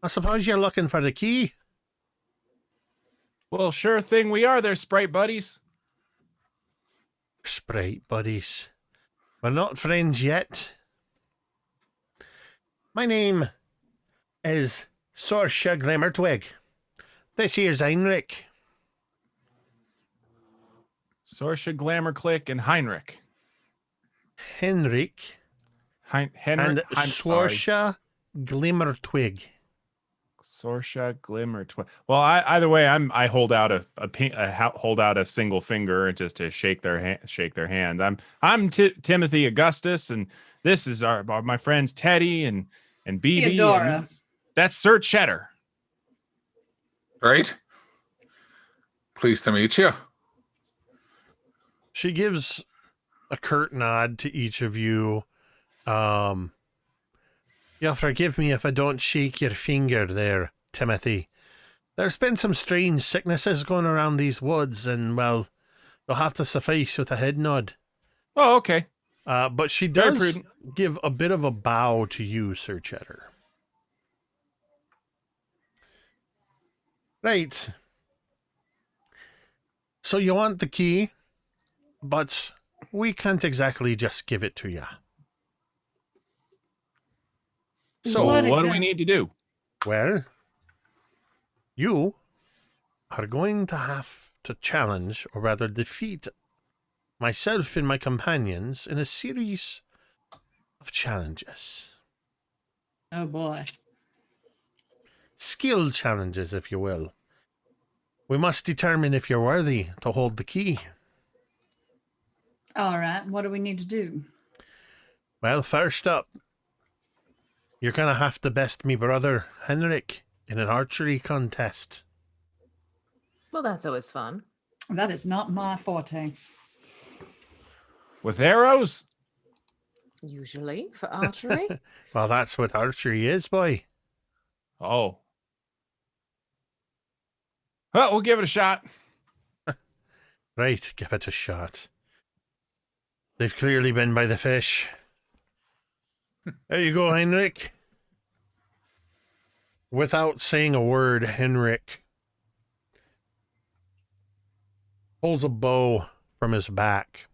A: I suppose you're looking for the key.
C: Well, sure thing we are there, sprite buddies.
A: Sprite buddies. We're not friends yet. My name is Sorsha Glimmertwig. This here's Heinrich.
C: Sorsha, Glamour Click, and Heinrich.
A: Henrik.
C: Henrik
A: And Sorsha Glimmertwig.
C: Sorsha, Glimmer, well, either way, I hold out hold out a single finger just to shake their hand. I'm Timothy Augustus, and this is my friends Teddy and BB.
B: Theodora.
C: And that's Sir Cheddar.
E: Right? Pleased to meet you.
A: She gives a curt nod to each of you. You'll forgive me if I don't shake your finger there, Timothy. There's been some strange sicknesses going around these woods, and, well, you'll have to suffice with a head nod.
C: Oh, okay.
A: But she
C: Very
A: does
C: prudent.
A: give a bit of a bow to you, Sir Cheddar. Right. So you want the key, but we can't exactly just give it to you.
C: So
B: What
C: what do we
B: exact-
C: need to do?
A: Well, you are going to have to challenge, or rather defeat, myself and my companions in a series of challenges.
B: Oh boy.
A: Skill challenges, if you will. We must determine if you're worthy to hold the key.
B: All right. What do we need to do?
A: Well, first up, you're going to have to best me brother, Henrik, in an archery contest.
D: Well, that's always fun.
B: That is not my forte.
C: With arrows?
D: Usually for archery.
A: Well, that's what archery is, boy.
C: Oh. Well, we'll give it a shot.
A: Right, give it a shot. They've clearly been by the fish. There you go, Henrik. Without saying a word, Henrik pulls a bow from his back,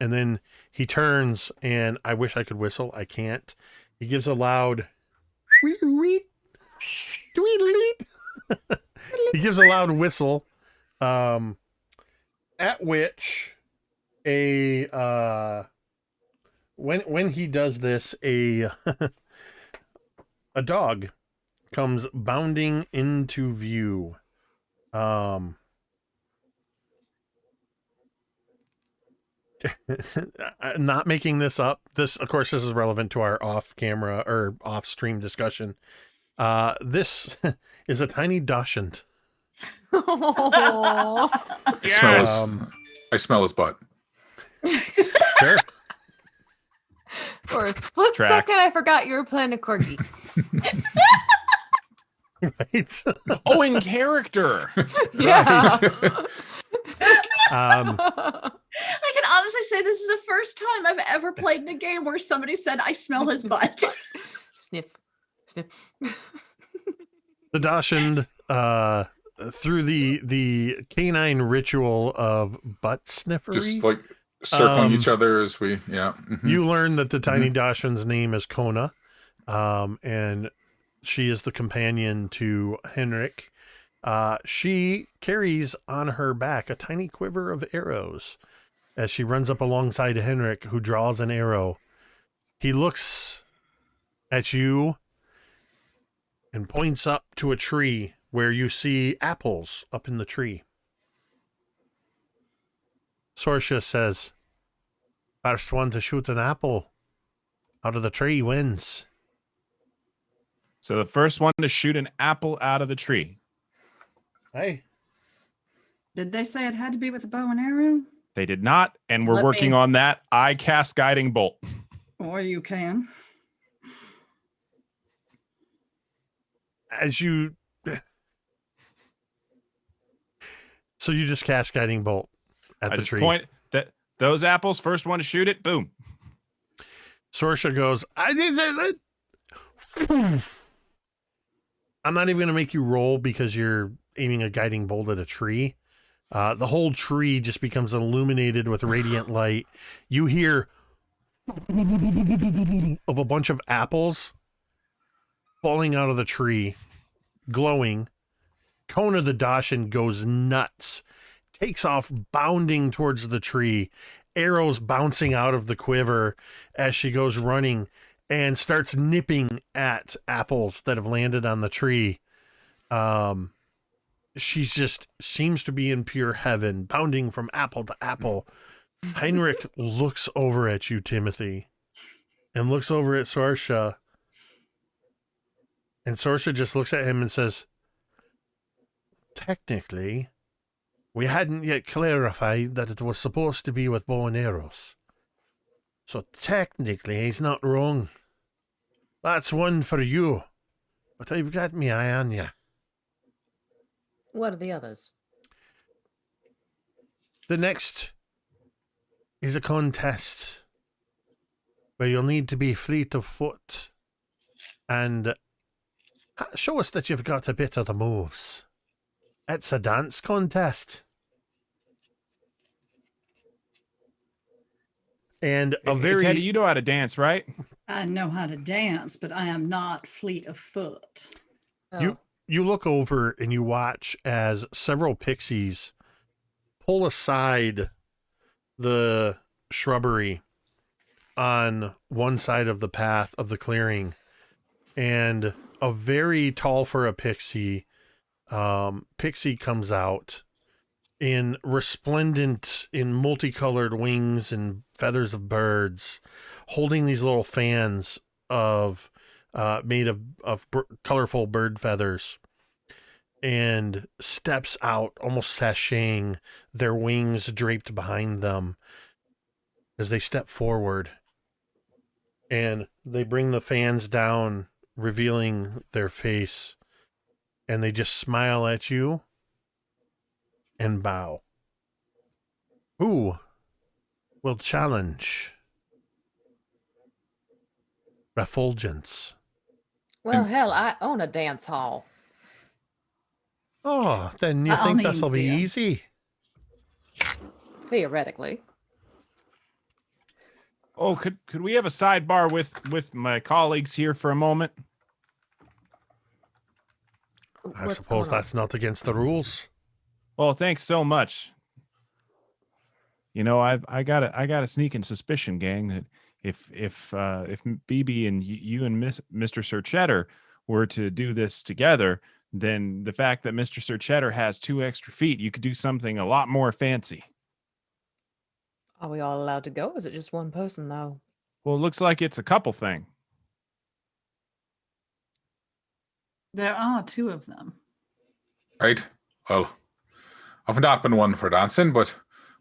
A: and then he turns, and I wish I could whistle. I can't. He gives a loud tweet. He gives a loud whistle, at which when he does this, a dog comes bounding into view. Not making this up. This, of course, this is relevant to our off-camera or off-stream discussion. This is a tiny dachshund.
D: Aw.
E: I smell his butt.
A: Sure.
D: For a split
C: Tracks.
D: second, I forgot you were playing a corgi.
A: Right.
C: Oh, in character.
D: Yeah.
B: I can honestly say this is the first time I've ever played in a game where somebody said, I smell his butt.
D: Sniff. Sniff.
A: The dachshund, through the canine ritual of butt sniffery,
E: Just like circling each other as we, yeah. Mhm.
A: you learn that the tiny dachshund's name is Kona, and she is the companion to Henrik. She carries on her back a tiny quiver of arrows as she runs up alongside Henrik, who draws an arrow. He looks at you and points up to a tree where you see apples up in the tree. Sorsha says, first one to shoot an apple out of the tree wins.
C: So the first one to shoot an apple out of the tree.
A: Hey.
B: Did they say it had to be with a bow and arrow?
C: They did not, and we're
B: Let
C: working
B: me-
C: on that. I cast Guiding Bolt.
B: Or you can.
A: As you... So you just cast Guiding Bolt at
C: I
A: the
C: just
A: tree.
C: point that those apples, first one to shoot it, boom.
A: Sorsha goes, I did it. I'm not even going to make you roll because you're aiming a guiding bolt at a tree. The whole tree just becomes illuminated with radiant light. You hear of a bunch of apples falling out of the tree, glowing. Kona the Dashan goes nuts, takes off bounding towards the tree, arrows bouncing out of the quiver as she goes running and starts nipping at apples that have landed on the tree. She's just seems to be in pure heaven, bounding from apple to apple. Heinrich looks over at you, Timothy, and looks over at Sorsha. And Sorsha just looks at him and says, technically, we hadn't yet clarified that it was supposed to be with bow and arrows. So technically, he's not wrong. That's one for you. But I've got me eye on you.
D: What are the others?
A: The next is a contest where you'll need to be fleet of foot and show us that you've got a bit of the moves. It's a dance contest. And a very...
C: Teddy, you know how to dance, right?
B: I know how to dance, but I am not fleet of foot.
D: Oh,
A: You look over and you watch as several pixies pull aside the shrubbery on one side of the path of the clearing, and a very tall for a pixie comes out in resplendent, in multicolored wings and feathers of birds, holding these little fans of made of colorful bird feathers, and steps out almost sashaying, their wings draped behind them as they step forward, and they bring the fans down, revealing their face, and they just smile at you and bow. Who will challenge Refulgence?
D: well, hell, I own a dance hall.
A: Oh, then you
B: By all
A: think this'll
B: means,
A: be
B: dear.
A: easy?
D: Theoretically.
C: Oh, could we have a sidebar with my colleagues here for a moment?
A: I
D: What's
A: suppose
D: going on?
A: that's not against the rules.
C: Well, thanks so much. You know, I got a sneaking suspicion, gang, that if BB and you and Mr. Sir Cheddar were to do this together, then the fact that Mr. Sir Cheddar has 2 extra feet, you could do something a lot more fancy.
D: Are we all allowed to go? Is it just one person, though?
C: Well, it looks like it's a couple thing.
B: There are 2 of them.
E: Right. Well, I've not been one for dancing, but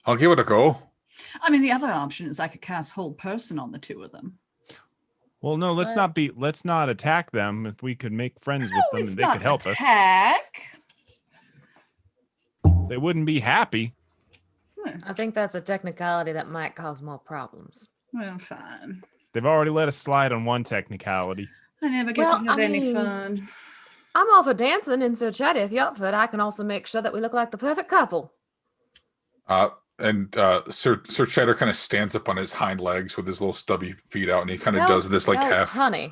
E: I'll give it a go.
B: I mean, the other option is I could cast hold person on the 2 of them.
C: Well, no, let's not attack them. If we could make friends with them
B: it's
C: and they
B: not
C: could help us,
B: attack.
C: they wouldn't be happy.
D: I think that's a technicality that might cause more problems.
B: Well, fine.
C: They've already let us slide on one technicality.
B: I never get
D: Well,
B: to have
D: I
B: any
D: mean-
B: fun.
D: I'm all for dancing, and so Chatty, if you're up for it, I can also make sure that we look like the perfect couple.
E: And Sir Cheddar kind of stands up on his hind legs with his little stubby feet out, and he kind of
D: Well,
E: does this like
D: well,
E: half.
D: honey.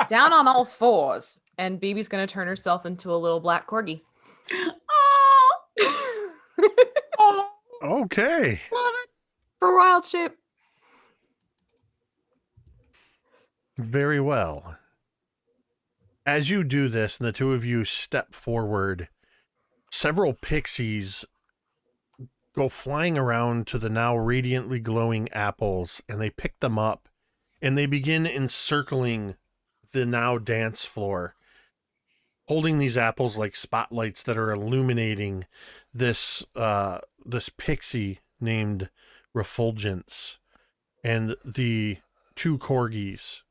D: Down on all fours. And BB's going to turn herself into a little black corgi.
B: Oh,
A: Okay.
D: For wild shape.
A: Very well. As you do this, and the 2 of you step forward, several pixies go flying around to the now radiantly glowing apples, and they pick them up, and they begin encircling the now dance floor. holding these apples like spotlights that are illuminating this this pixie named Refulgence and the two corgis,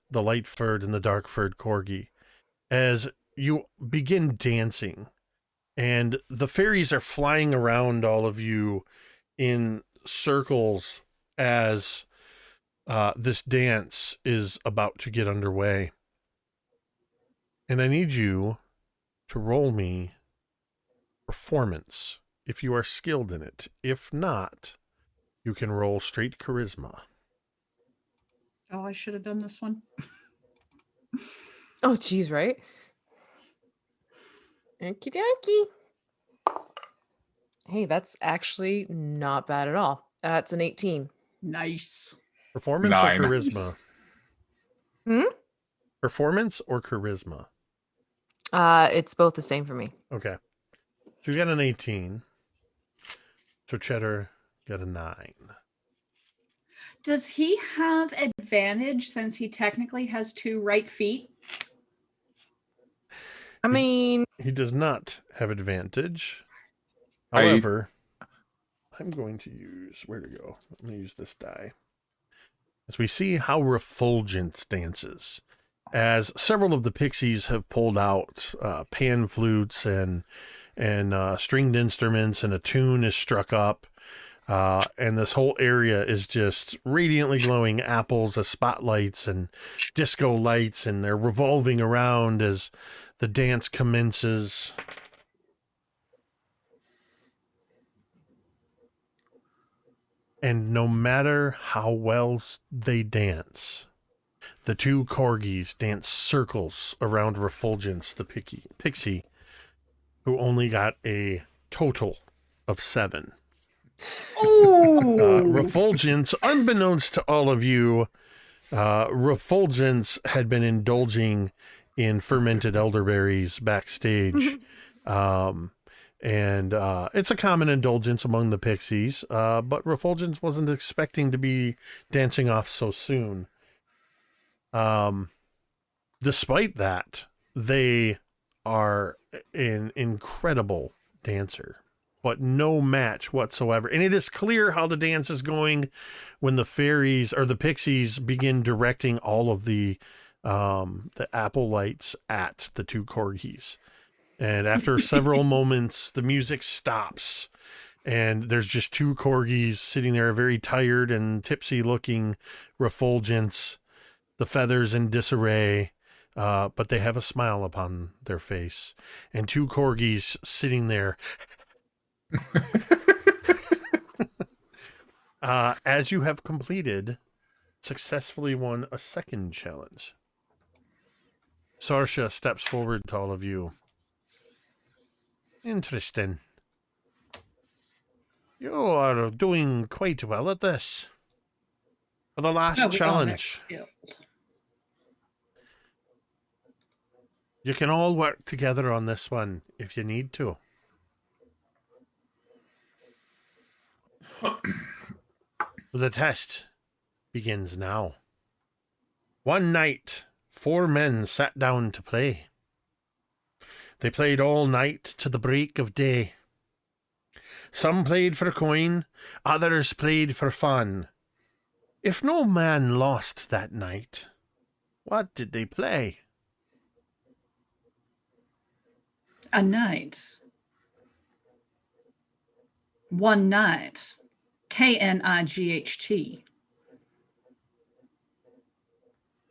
A: the light-furred and the dark-furred corgi, as you begin dancing. And the fairies are flying around all of you in circles as this dance is about to get underway. And I need you to roll me performance if you are skilled in it. If not, you can roll straight charisma.
B: Oh, I should have done this one.
D: Oh, geez, right? Okie dokie. Hey, that's actually not bad at all. It's an 18.
B: Nice.
A: Performance
E: 9.
A: or charisma? Performance or charisma?
D: It's both the same for me.
A: Okay. So you got an 18. So Cheddar got a 9.
B: Does he have advantage since he technically has 2 right feet?
D: I mean,
A: He does not have advantage. However, I'm going to use, where to go? I'm going to use this die. As we see how Refulgence dances, as several of the pixies have pulled out pan flutes and stringed instruments, and a tune is struck up, and this whole area is just radiantly glowing apples as spotlights and disco lights, and they're revolving around as the dance commences. And no matter how well they dance, the two corgis dance circles around Refulgence, the pixie, who only got a total of 7.
B: Ooh!
A: Refulgence, unbeknownst to all of you, Refulgence had been indulging in fermented elderberries backstage. And it's a common indulgence among the pixies, but Refulgence wasn't expecting to be dancing off so soon. Despite that, they are an incredible dancer, but no match whatsoever. And it is clear how the dance is going when the fairies or the pixies begin directing all of the apple lights at the two corgis. And after several moments, the music stops, and there's just two corgis sitting there, very tired and tipsy-looking Refulgence, the feathers in disarray, but they have a smile upon their face, and two corgis sitting there. As you have successfully won a second challenge. Saoirse steps forward to all of you. Interesting. You are doing quite well at this. For the last challenge, you can all work together on this one if you need to. The test begins now. One night, 4 men sat down to play. They played all night to the break of day. Some played for coin, others played for fun. If no man lost that night, what did they play?
B: A night. One night. Knight.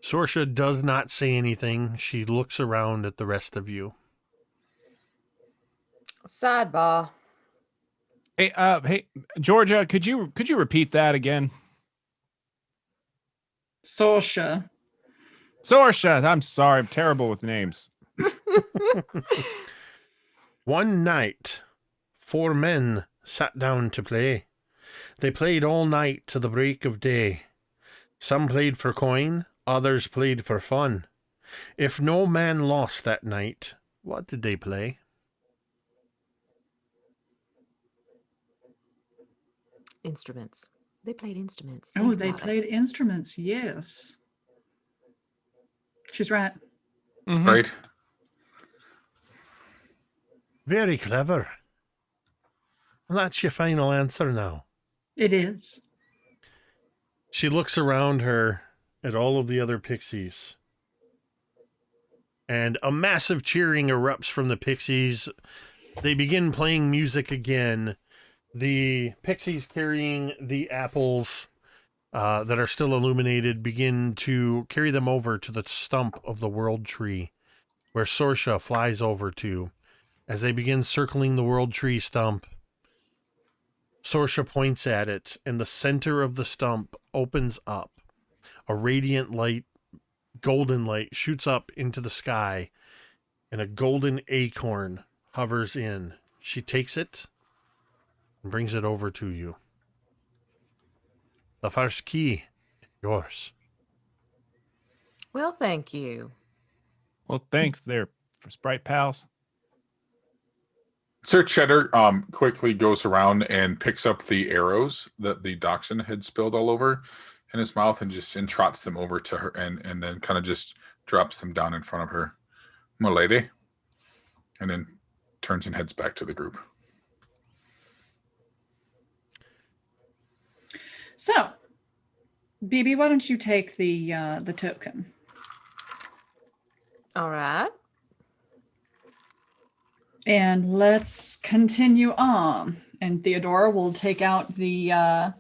A: Saoirse does not say anything. She looks around at the rest of you.
D: Sidebar.
C: Hey, Georgia, could you repeat that again?
B: Saoirse.
C: Saoirse, I'm sorry, I'm terrible with names.
A: One night, 4 men sat down to play. They played all night to the break of day. Some played for coin, others played for fun. If no man lost that night, what did they play?
D: Instruments. They played instruments.
B: Oh,
D: Think
B: they
D: about it.
B: played instruments. Yes. She's right.
C: Mhm.
E: Right?
A: Very clever. And that's your final answer now.
B: It is.
A: She looks around her at all of the other pixies. And a massive cheering erupts from the pixies. They begin playing music again. The pixies carrying the apples that are still illuminated begin to carry them over to the stump of the world tree, where Sorsha flies over to. As they begin circling the world tree stump, Sorsha points at it, and the center of the stump opens up. A radiant light, golden light, shoots up into the sky, and a golden acorn hovers in. She takes it and brings it over to you. The first key, yours.
D: Well, thank you.
C: Well, thanks there, Sprite pals.
E: Sir Cheddar quickly goes around and picks up the arrows that the dachshund had spilled all over in his mouth and just trots them over to her and then kind of just drops them down in front of her. My lady. And then turns and heads back to the group.
B: So, BB, why don't you take the token?
D: All right.
B: And let's continue on. And Theodora will take out the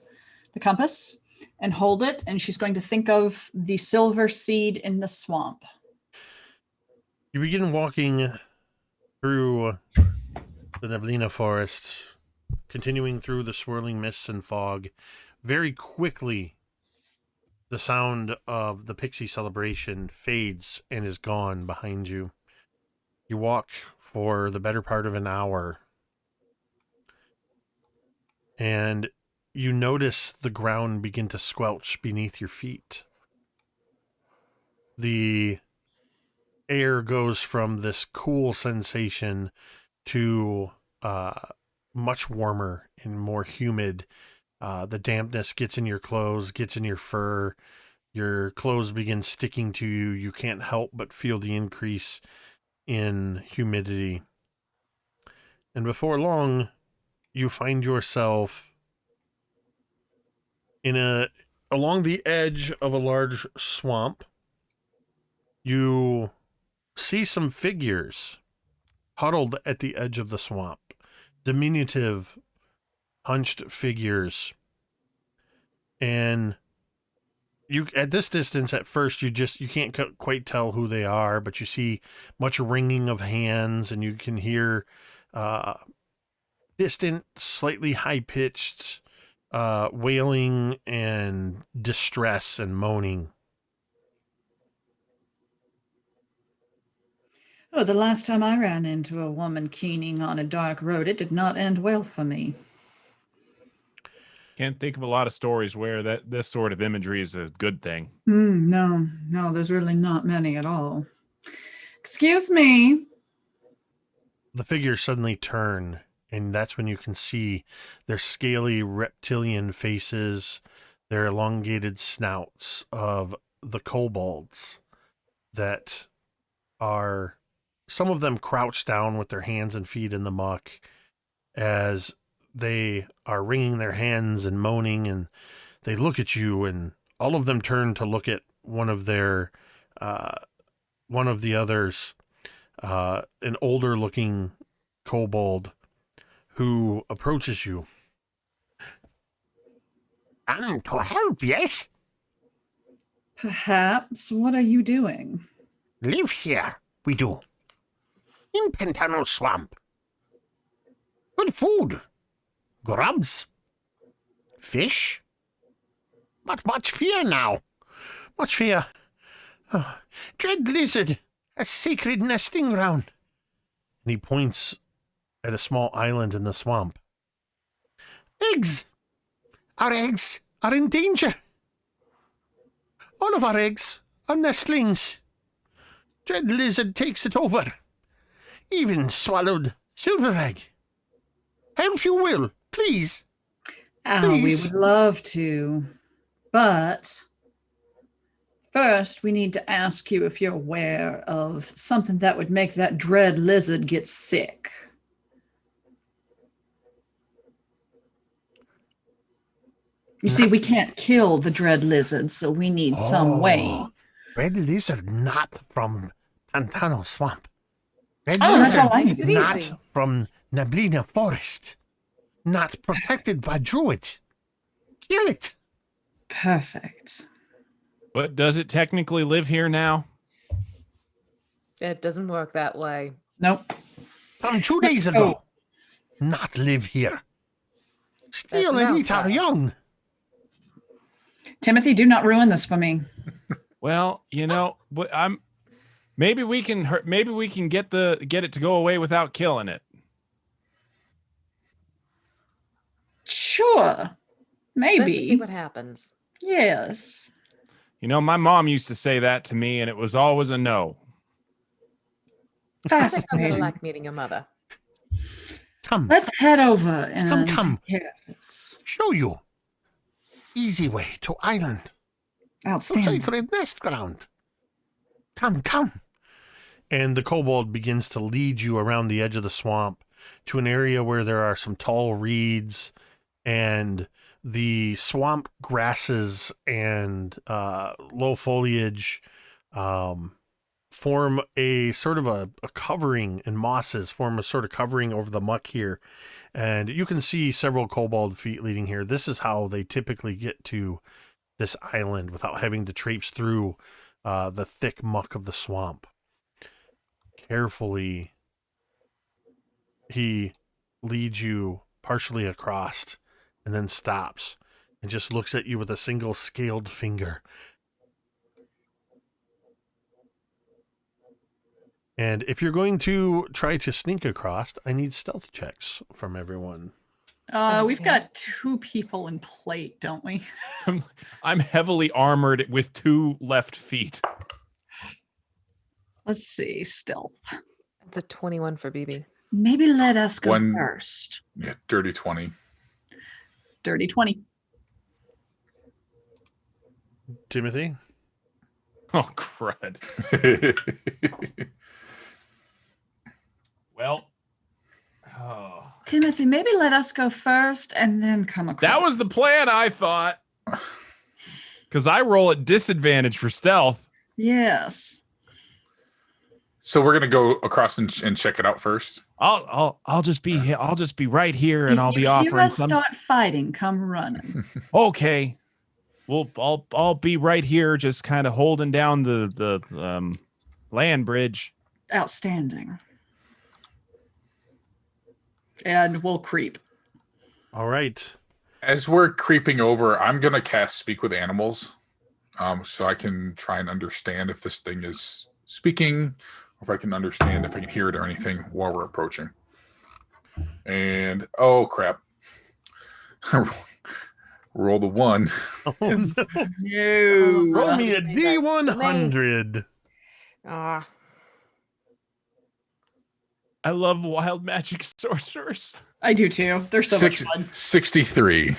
B: compass and hold it, and she's going to think of the silver seed in the swamp.
A: You begin walking through the Neblina forest, continuing through the swirling mists and fog. Very quickly, the sound of the pixie celebration fades and is gone behind you. You walk for the better part of an hour, and you notice the ground begin to squelch beneath your feet. The air goes from this cool sensation to much warmer and more humid. The dampness gets in your clothes, gets in your fur. Your clothes begin sticking to you. You can't help but feel the increase in humidity. And before long, you find yourself along the edge of a large swamp. You see some figures huddled at the edge of the swamp. Diminutive, hunched figures. And you, at this distance, at first, you can't quite tell who they are, but you see much wringing of hands, and you can hear distant, slightly high-pitched wailing and distress and moaning.
B: Oh, the last time I ran into a woman keening on a dark road, it did not end well for me.
C: Can't think of a lot of stories where this sort of imagery is a good thing.
B: No, there's really not many at all. Excuse me.
A: The figures suddenly turn, and that's when you can see their scaly reptilian faces, their elongated snouts of the kobolds that are, some of them crouched down with their hands and feet in the muck as they are wringing their hands and moaning, and they look at you, and all of them turn to look at one of the others, an older looking kobold who approaches you.
F: I'm to help, yes?
B: Perhaps. What are you doing?
F: Live here, we do. In Pantano Swamp. Good food. Grubs. Fish. But much fear now.
A: Much fear.
F: Oh, dread lizard. A sacred nesting ground.
A: And he points at a small island in the swamp.
F: Eggs. Our eggs are in danger. All of our eggs are nestlings. Dread lizard takes it over. Even swallowed silver egg. Help you will, please.
B: We
F: Please.
B: would love to. But first, we need to ask you if you're aware of something that would make that dread lizard get sick. You see, we can't kill the dread lizard, so we need some way.
F: Red lizard not from Pantano Swamp. Red
B: Oh, that's
F: lizard
B: all I
D: Makes
B: need.
D: it
F: not
D: easy.
F: from Neblina Forest. Not protected by druids. Kill it.
B: Perfect.
C: But does it technically live here now?
D: It doesn't work that way.
B: Nope.
F: From 2
B: Let's
F: days
B: go.
F: ago. Not live here. Still
D: an
F: and eat our
D: outsider.
F: young.
B: Timothy, do not ruin this for me.
C: Well, but maybe we can get it to go away without killing it.
B: Sure. Maybe.
D: Let's see what happens.
B: Yes.
C: My mom used to say that to me, and it was always a no.
D: I think I'm
B: Fascinating.
D: gonna like meeting your mother.
F: Come,
B: Let's head over and
F: Come.
B: take care of this.
F: show you. Easy way to island. To
B: Outstanding.
F: sacred nest ground. Come.
A: And the kobold begins to lead you around the edge of the swamp to an area where there are some tall reeds, and the swamp grasses and low foliage form a sort of a covering, and mosses form a sort of covering over the muck here. And you can see several kobold feet leading here. This is how they typically get to this island without having to traipse through the thick muck of the swamp. Carefully, he leads you partially across and then stops and just looks at you with a single scaled finger. And if you're going to try to sneak across, I need stealth checks from everyone.
B: We've
D: Okay.
B: got 2 people in plate, don't we?
C: I'm heavily armored with 2 left feet.
B: Let's see. Stealth.
D: It's a 21 for BB.
B: Maybe let us go
E: One-
B: first.
E: Yeah, dirty 20.
B: Dirty 20.
A: Timothy?
C: Oh, crud. Well, oh.
B: Timothy, maybe let us go first and then come across.
C: That was the plan, I thought. Because I roll at disadvantage for stealth.
B: Yes.
E: So we're gonna go across and check it out first.
C: I'll just be here. I'll just be right here, and
B: If
C: I'll be
B: you hear
C: offering
B: us
C: some.
B: start fighting, come running.
C: Okay. Well, I'll be right here, just kind of holding down the land bridge.
B: Outstanding. And we'll creep.
A: All right.
E: As we're creeping over, I'm gonna cast Speak with Animals, so I can try and understand if this thing is speaking, or if I can understand if I can hear it or anything while we're approaching. And oh crap! Roll the 1.
A: Oh, no.
B: No.
A: Roll me a
D: Maybe that's
A: D100.
D: Ah,
C: I love wild magic sorcerers.
B: I do too. They're so much fun.
E: 63.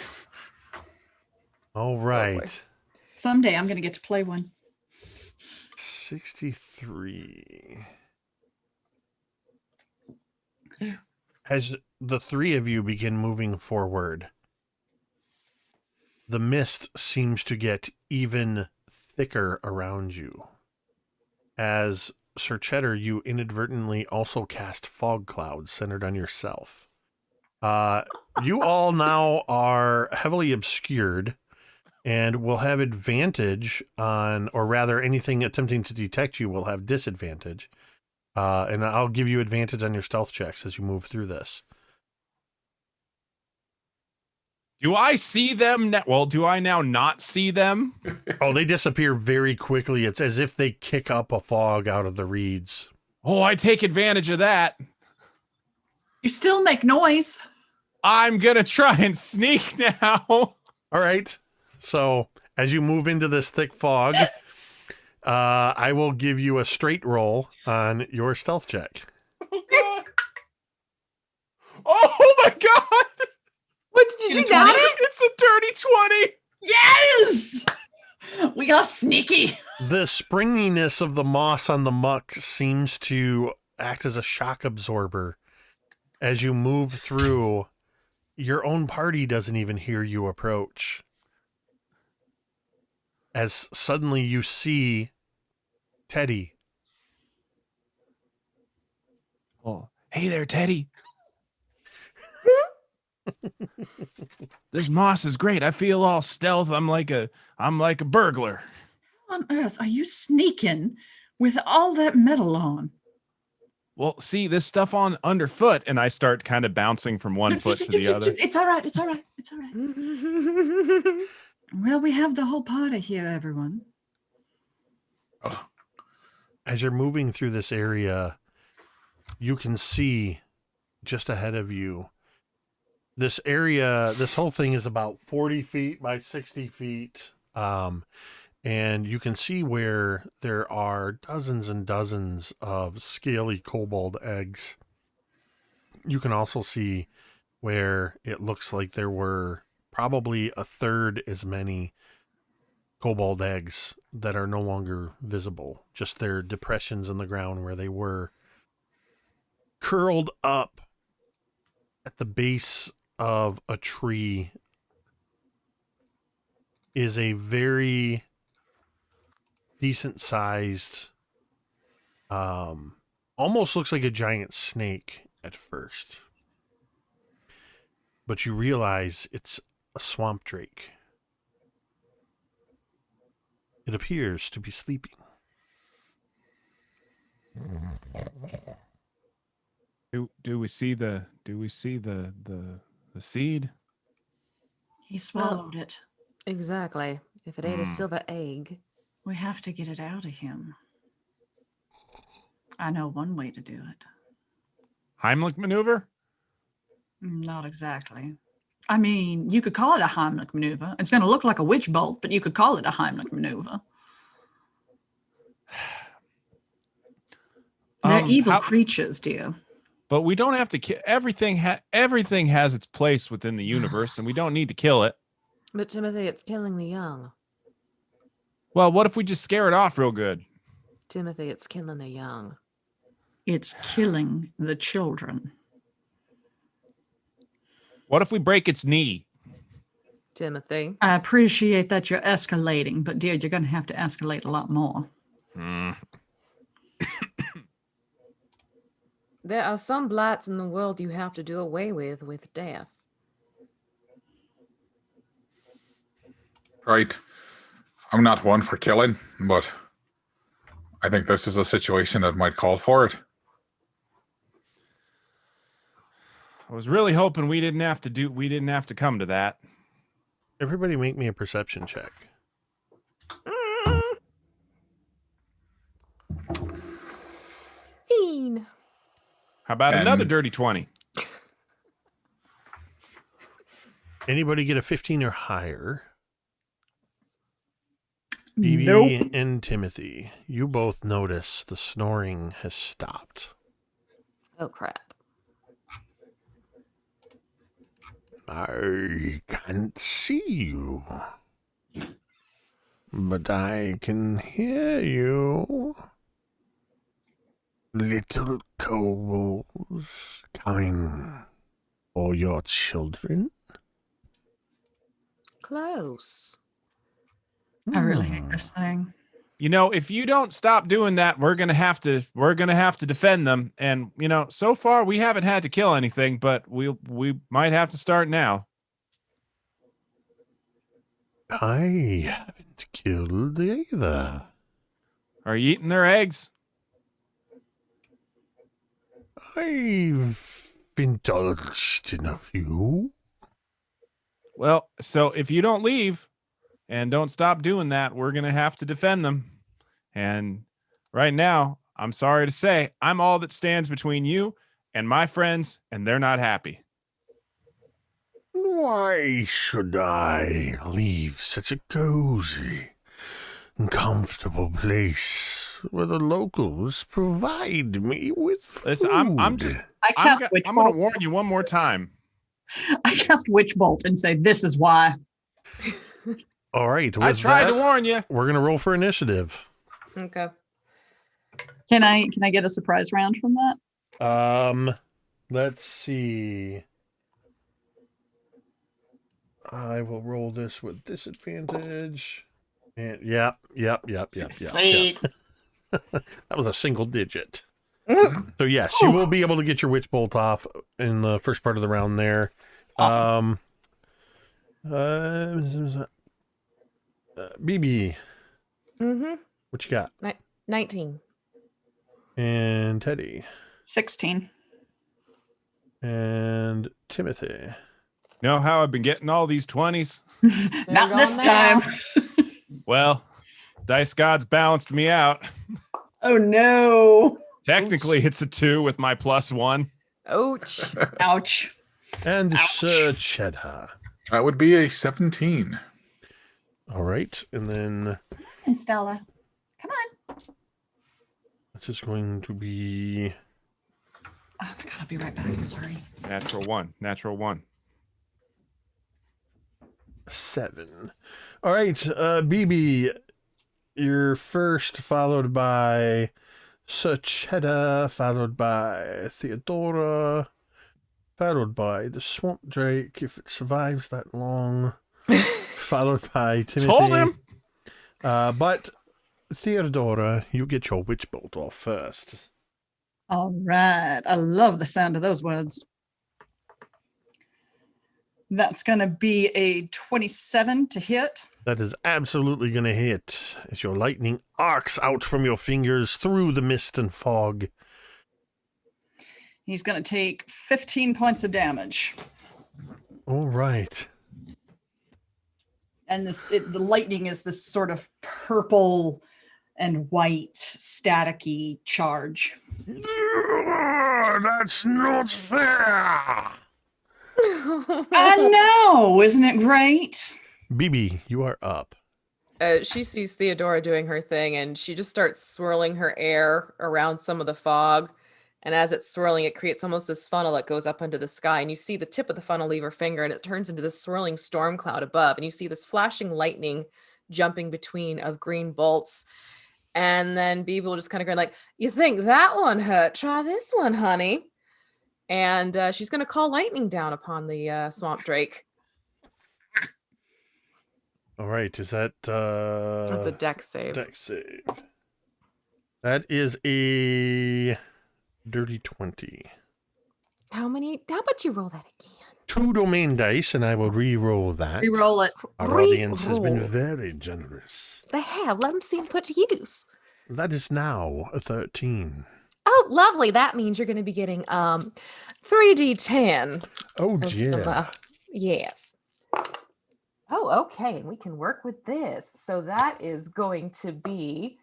A: All right.
B: Someday I'm going to get to play one.
A: 63. As the 3 of you begin moving forward, the mist seems to get even thicker around you. As Sir Cheddar, you inadvertently also cast fog clouds centered on yourself. You all now are heavily obscured and will have advantage on, or rather anything attempting to detect you will have disadvantage. And I'll give you advantage on your stealth checks as you move through this.
C: Do I see them now? Well, do I now not see them?
A: Oh, they disappear very quickly. It's as if they kick up a fog out of the reeds.
C: Oh, I take advantage of that.
B: You still make noise.
C: I'm gonna try and sneak now.
A: All right. So as you move into this thick fog, I will give you a straight roll on your stealth check.
C: Oh god. Oh my god.
D: what did you
B: In
D: not
B: 20?
D: it?
C: It's a dirty 20.
B: Yes! We are sneaky.
A: The springiness of the moss on the muck seems to act as a shock absorber. As you move through, your own party doesn't even hear you approach. as suddenly you see Teddy.
C: Oh, hey there, Teddy. This moss is great. I feel all stealth. I'm like a burglar.
B: How on earth are you sneaking with all that metal on?
C: Well, see this stuff on underfoot, and I start kind of bouncing from one foot to the other.
B: It's all right. It's all right. It's all right. Well, we have the whole party here, everyone.
E: Oh,
A: As you're moving through this area, you can see just ahead of you. This area, this whole thing is about 40 feet by 60 feet. And you can see where there are dozens and dozens of scaly kobold eggs. You can also see where it looks like there were probably a third as many kobold eggs that are no longer visible. Just their depressions in the ground where they were. Curled up at the base of a tree is a very decent sized, almost looks like a giant snake at first. But you realize it's a swamp drake. It appears to be sleeping.
C: Do we see the seed?
B: He swallowed it.
D: Exactly. If it ate a silver egg.
B: We have to get it out of him. I know one way to do it.
C: Heimlich maneuver?
B: Not exactly. I mean, you could call it a Heimlich maneuver. It's going to look like a witch bolt, but you could call it a Heimlich maneuver. They're evil creatures, dear.
C: But we don't have to kill everything. Everything has its place within the universe, and we don't need to kill it.
D: But Timothy, it's killing the young.
C: Well, what if we just scare it off real good?
D: Timothy, it's killing the young.
B: It's killing the children.
C: What if we break its knee?
D: Timothy.
B: I appreciate that you're escalating, but dear, you're going to have to escalate a lot more.
D: There are some blights in the world you have to do away with death.
E: right. I'm not one for killing, but I think this is a situation that might call for it.
C: I was really hoping we didn't have to come to that.
A: Everybody make me a perception check.
C: How about
E: And-
C: another dirty 20?
A: Anybody get a 15 or higher? BB
B: Nope.
A: and Timothy, you both notice the snoring has stopped.
D: Oh, crap.
F: I can't see you, but I can hear you. Little kobolds coming for your children.
D: Close.
B: I really hate this thing.
C: You know, if you don't stop doing that, we're gonna have to defend them. And you know, so far we haven't had to kill anything, but we might have to start now.
F: I haven't killed either.
C: Are you eating their eggs?
F: I've indulged in a few.
C: Well, so if you don't leave and don't stop doing that, we're gonna have to defend them. And right now, I'm sorry to say, I'm all that stands between you and my friends, and they're not happy.
F: Why should I leave such a cozy and comfortable place where the locals provide me with food?
C: Listen, I'm just
B: I cast Witch
C: I'm gonna
B: Bolt.
C: warn you one more time.
B: I cast Witch Bolt and say, "This is why."
A: All right,
C: I
A: with
C: tried
A: that,
C: to warn you.
A: we're gonna roll for initiative.
D: Okay.
B: Can I get a surprise round from that?
A: Let's see. I will roll this with disadvantage. And yep.
B: Sweet.
A: That was a single digit. So yes, you will be able to get your witch bolt off in the first part of the round there.
B: Awesome.
A: BB,
D: Mm-hmm.
A: what you got?
D: 19.
A: And Teddy
B: 16.
A: and Timothy.
C: You know how I've been getting all these 20s?
B: Not
D: They're
B: this
D: gone now.
B: time.
C: Well, dice gods balanced me out.
B: Oh no.
C: Technically, it's a 2 with my +1.
D: Ouch.
B: Ouch.
A: And
B: Ouch.
A: Sir Cheddar.
E: That would be a 17.
A: All right, and then
B: And Stella. Come on.
A: this is going to be
B: Oh my god, I'll be right back. I'm sorry.
C: Natural 1. Natural 1.
A: 7. All right, BB, you're first, followed by Sir Cheddar, followed by Theodora, followed by the Swamp Drake, if it survives that long, followed by Timothy.
C: Told him.
A: But Theodora, you get your witch bolt off first.
B: All right. I love the sound of those words. That's going to be a 27 to hit.
A: That is absolutely going to hit as your lightning arcs out from your fingers through the mist and fog.
B: He's going to take 15 points of damage.
A: All right.
B: And the lightning is this sort of purple and white staticky charge.
A: That's not fair.
B: I know, isn't it great?
A: BB, you are up.
D: She sees Theodora doing her thing, and she just starts swirling her air around some of the fog. And as it's swirling, it creates almost this funnel that goes up into the sky. And you see the tip of the funnel leave her finger, and it turns into this swirling storm cloud above. And you see this flashing lightning jumping between of green bolts. And then BB will just kind of grin like, "You think that one hurt? Try this one, honey." And she's going to call lightning down upon the swamp drake.
A: All right, is that
D: That's a dex save.
A: dex save? That is a dirty 20.
D: How much you roll that again?
A: 2 domain dice, and I will re-roll that.
B: Reroll it.
A: Our audience has been
D: Re-roll.
A: very generous.
D: They have. Let them see them put to use.
A: That is now a 13.
D: Oh, lovely. That means you're going to be getting 3d10.
A: Oh
D: of
A: dear.
D: some, yes. Oh, okay. And we can work with this. So that is going to be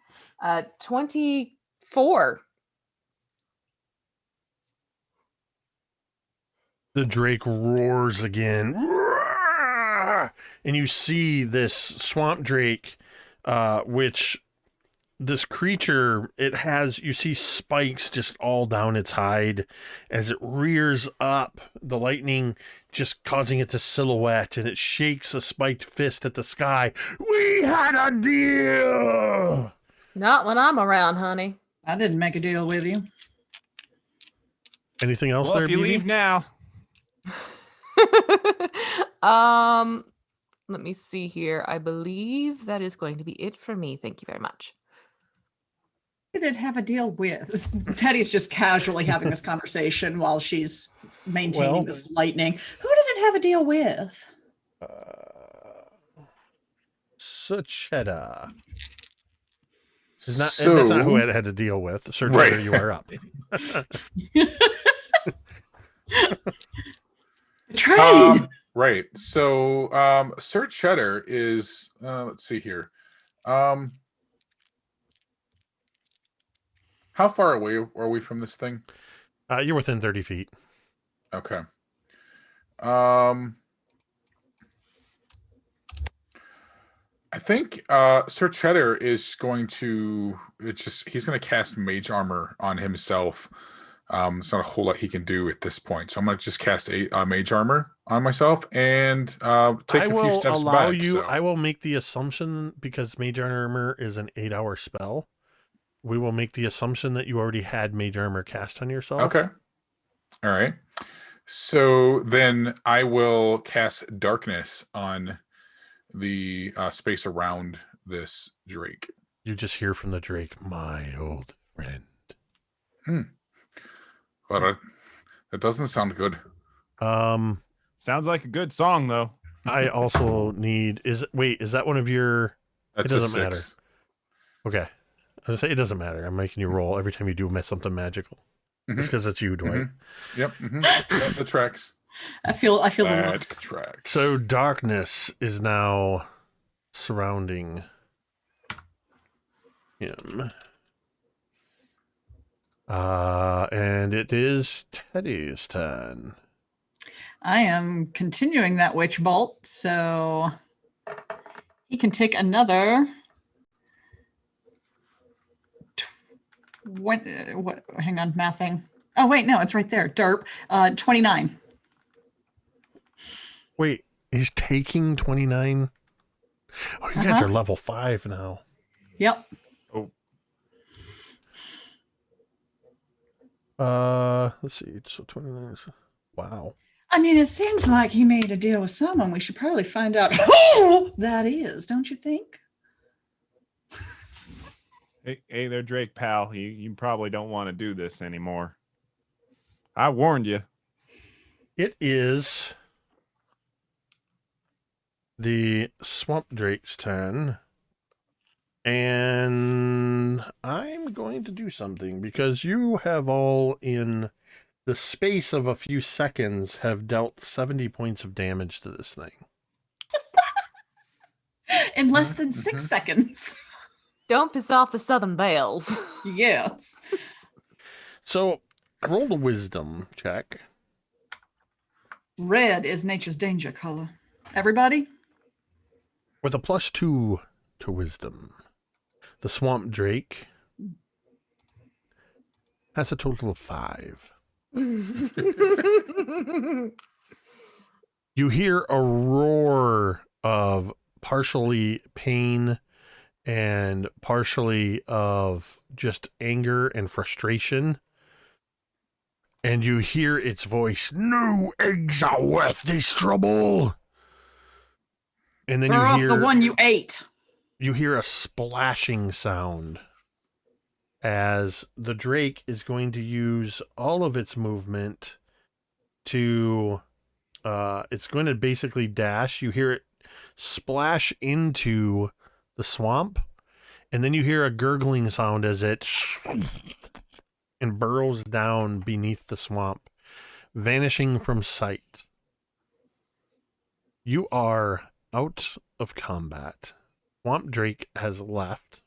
D: 24.
A: The drake roars again. And you see this swamp drake, which this creature, you see spikes just all down its hide as it rears up, the lightning just causing it to silhouette, and it shakes a spiked fist at the sky. We had a deal!
D: Not when I'm around, honey.
B: I didn't make a deal with you.
A: Anything else
C: Well,
A: there,
C: if you
A: BB?
C: leave now,
D: Let me see here. I believe that is going to be it for me. Thank you very much.
B: Who did it have a deal with? Teddy's just casually having this conversation while she's maintaining
A: Well-
B: this lightning. Who did it have a deal with?
A: Cheddar. That's
E: So,
A: not who I had to deal with. Sir
E: Right.
A: Cheddar, you are up.
B: Trade.
E: right. So, Sir Cheddar is, let's see here. How far away are we from this thing?
A: You're within 30 feet.
E: Okay. I think Sir Cheddar is going to he's going to cast mage armor on himself. It's not a whole lot he can do at this point, so I'm going to just cast a mage armor on myself and take
A: I
E: a few
A: will
E: steps
A: allow
E: back.
A: you.
E: so-
A: I will make the assumption, because Mage Armor is an 8-hour spell. We will make the assumption that you already had Mage Armor cast on yourself.
E: Okay. All right. So then I will cast darkness on the space around this drake?
A: You just hear from the drake, my old friend.
E: Well, that doesn't sound good.
C: Sounds like a good song, though.
A: I also need is that one of your
E: That's
A: it doesn't
E: a
A: matter.
E: 6.
A: Okay. I was gonna say it doesn't matter. I'm making you roll every time you do something magical. Just because it's you, Dwight.
E: Yep. That tracks.
B: I feel the
E: That
B: love.
E: tracks.
A: So darkness is now surrounding him. And it is Teddy's turn.
B: I am continuing that witch bolt, so he can take another. What? Hang on, mathing. Oh wait, no, it's right there. Derp. 29.
A: Wait, he's taking 29? Oh, you guys are level 5 now.
B: Yep.
A: Let's see. So 29 is wow.
B: I mean, it seems like he made a deal with someone. We should probably find out who that is, don't you think?
C: Hey there, Drake pal. You probably don't want to do this anymore. I warned you.
A: It is the Swamp Drake's turn. And I'm going to do something because you have all in the space of a few seconds have dealt 70 points of damage to this thing.
B: In less than 6 seconds.
D: Don't piss off the Southern Belles.
B: Yes.
A: So I rolled a wisdom check.
B: Red is nature's danger color. Everybody?
A: With a +2 to wisdom. The Swamp Drake has a total of 5. You hear a roar of partially pain and partially of just anger and frustration. And you hear its voice, "No eggs are worth this trouble." And then
B: Throw
A: you
B: up
A: hear
B: the one you ate.
A: you hear a splashing sound as the drake is going to use all of its movement to it's going to basically dash. You hear it splash into the swamp, and then you hear a gurgling sound as it and burrows down beneath the swamp, vanishing from sight. You are out of combat. Swamp Drake has left.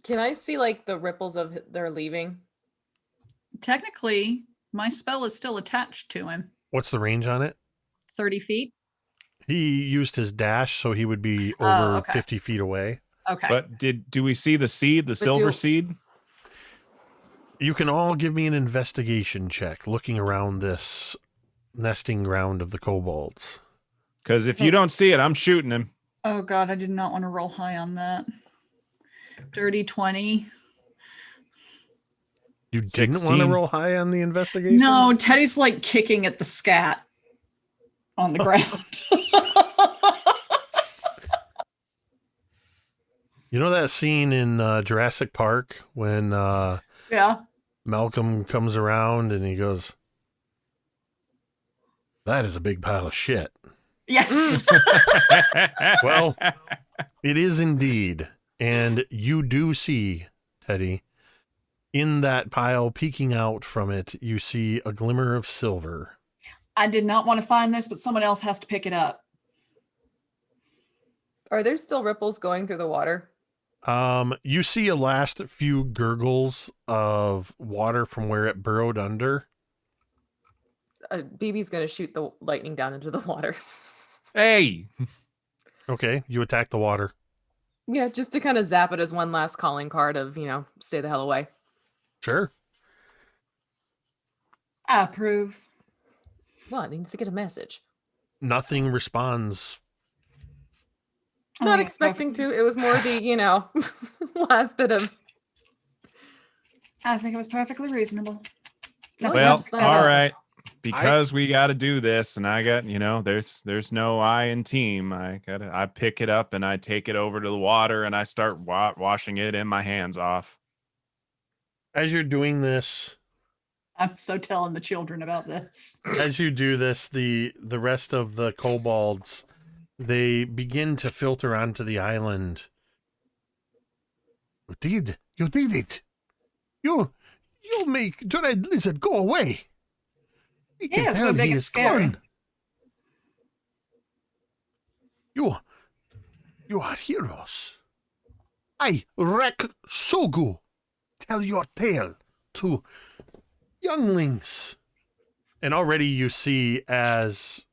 D: Can I see like the ripples of their leaving?
B: Technically, my spell is still attached to him.
A: What's the range on it?
B: 30 feet.
A: He used his dash, so he would be over
B: okay.
A: 50 feet away.
B: Okay.
C: But do we see the seed, the silver seed?
A: You can all give me an investigation check looking around this nesting ground of the kobolds.
C: Because if you don't see it, I'm shooting him.
B: Oh god, I did not want to roll high on that. Dirty 20.
A: You didn't
C: 16.
A: want to roll high on the investigation?
B: No, Teddy's like kicking at the scat on the ground.
A: You know that scene in Jurassic Park when
B: Yeah.
A: Malcolm comes around and he goes, "That is a big pile of shit."
B: Yes.
A: Well, it is indeed. And you do see, Teddy, in that pile, peeking out from it, you see a glimmer of silver.
B: I did not want to find this, but someone else has to pick it up.
D: Are there still ripples going through the water?
A: You see a last few gurgles of water from where it burrowed under.
D: BB's gonna shoot the lightning down into the water.
C: Hey!
A: Okay, you attack the water.
D: Yeah, just to kind of zap it as one last calling card of, stay the hell away.
A: Sure.
B: I approve.
D: Well, it needs to get a message.
A: Nothing responds.
D: Not expecting to. It was more the, last bit of.
B: I think it was perfectly reasonable.
D: No,
C: Well,
D: just not
C: all
D: awesome.
C: right. because we got to do this, and I got, there's no I in team. I pick it up and I take it over to the water and I start washing it and my hands off.
A: As you're doing this,
B: I'm so telling the children about this.
A: as you do this, the rest of the kobolds, they begin to filter onto the island.
F: You did it. You make Dread Lizard go away. We can
B: Yes,
F: tell
B: but they
F: he
B: get
F: is
B: scary.
F: gone. You are heroes. I, Rek Sogu, tell your tale to younglings.
A: And already you see, as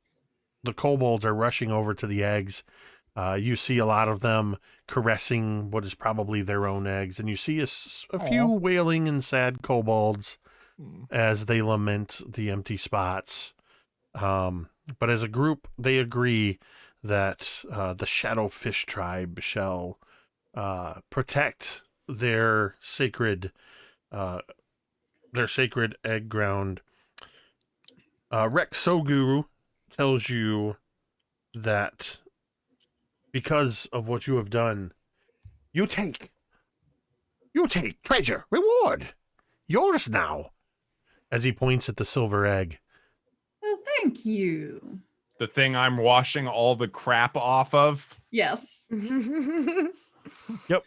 A: the kobolds are rushing over to the eggs, you see a lot of them caressing what is probably their own eggs. And you see a few wailing and sad kobolds as they lament the empty spots. But as a group, they agree that the Shadowfish tribe shall protect their sacred egg ground. Rex Sogu tells you that because of what you have done,
F: You take treasure, reward. Yours now.
A: as he points at the silver egg.
B: Well, thank you.
C: The thing I'm washing all the crap off of.
B: Yes.
A: Yep.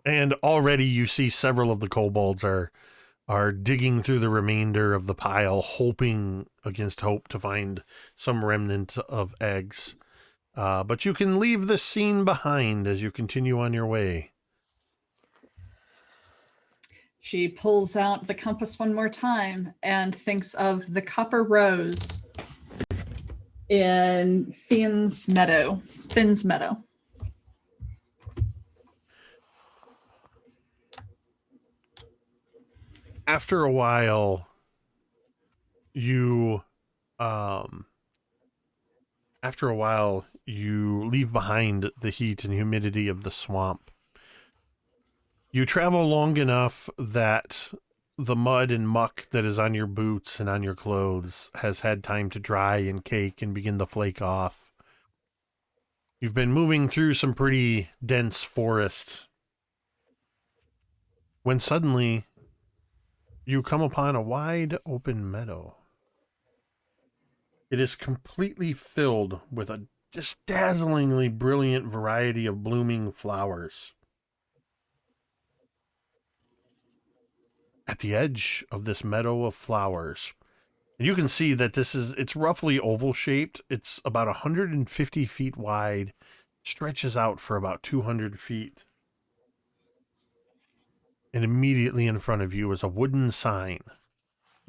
A: And already you see several of the kobolds are digging through the remainder of the pile, hoping against hope to find some remnant of eggs. But you can leave this scene behind as you continue on your way.
B: She pulls out the compass one more time and thinks of the copper rose in Finn's Meadow.
A: After a while, you leave behind the heat and humidity of the swamp. You travel long enough that the mud and muck that is on your boots and on your clothes has had time to dry and cake and begin to flake off. You've been moving through some pretty dense forest when suddenly you come upon a wide open meadow. It is completely filled with a just dazzlingly brilliant variety of blooming flowers. At the edge of this meadow of flowers, and you can see that it's roughly oval shaped. It's about 150 feet wide, stretches out for about 200 feet. And immediately in front of you is a wooden sign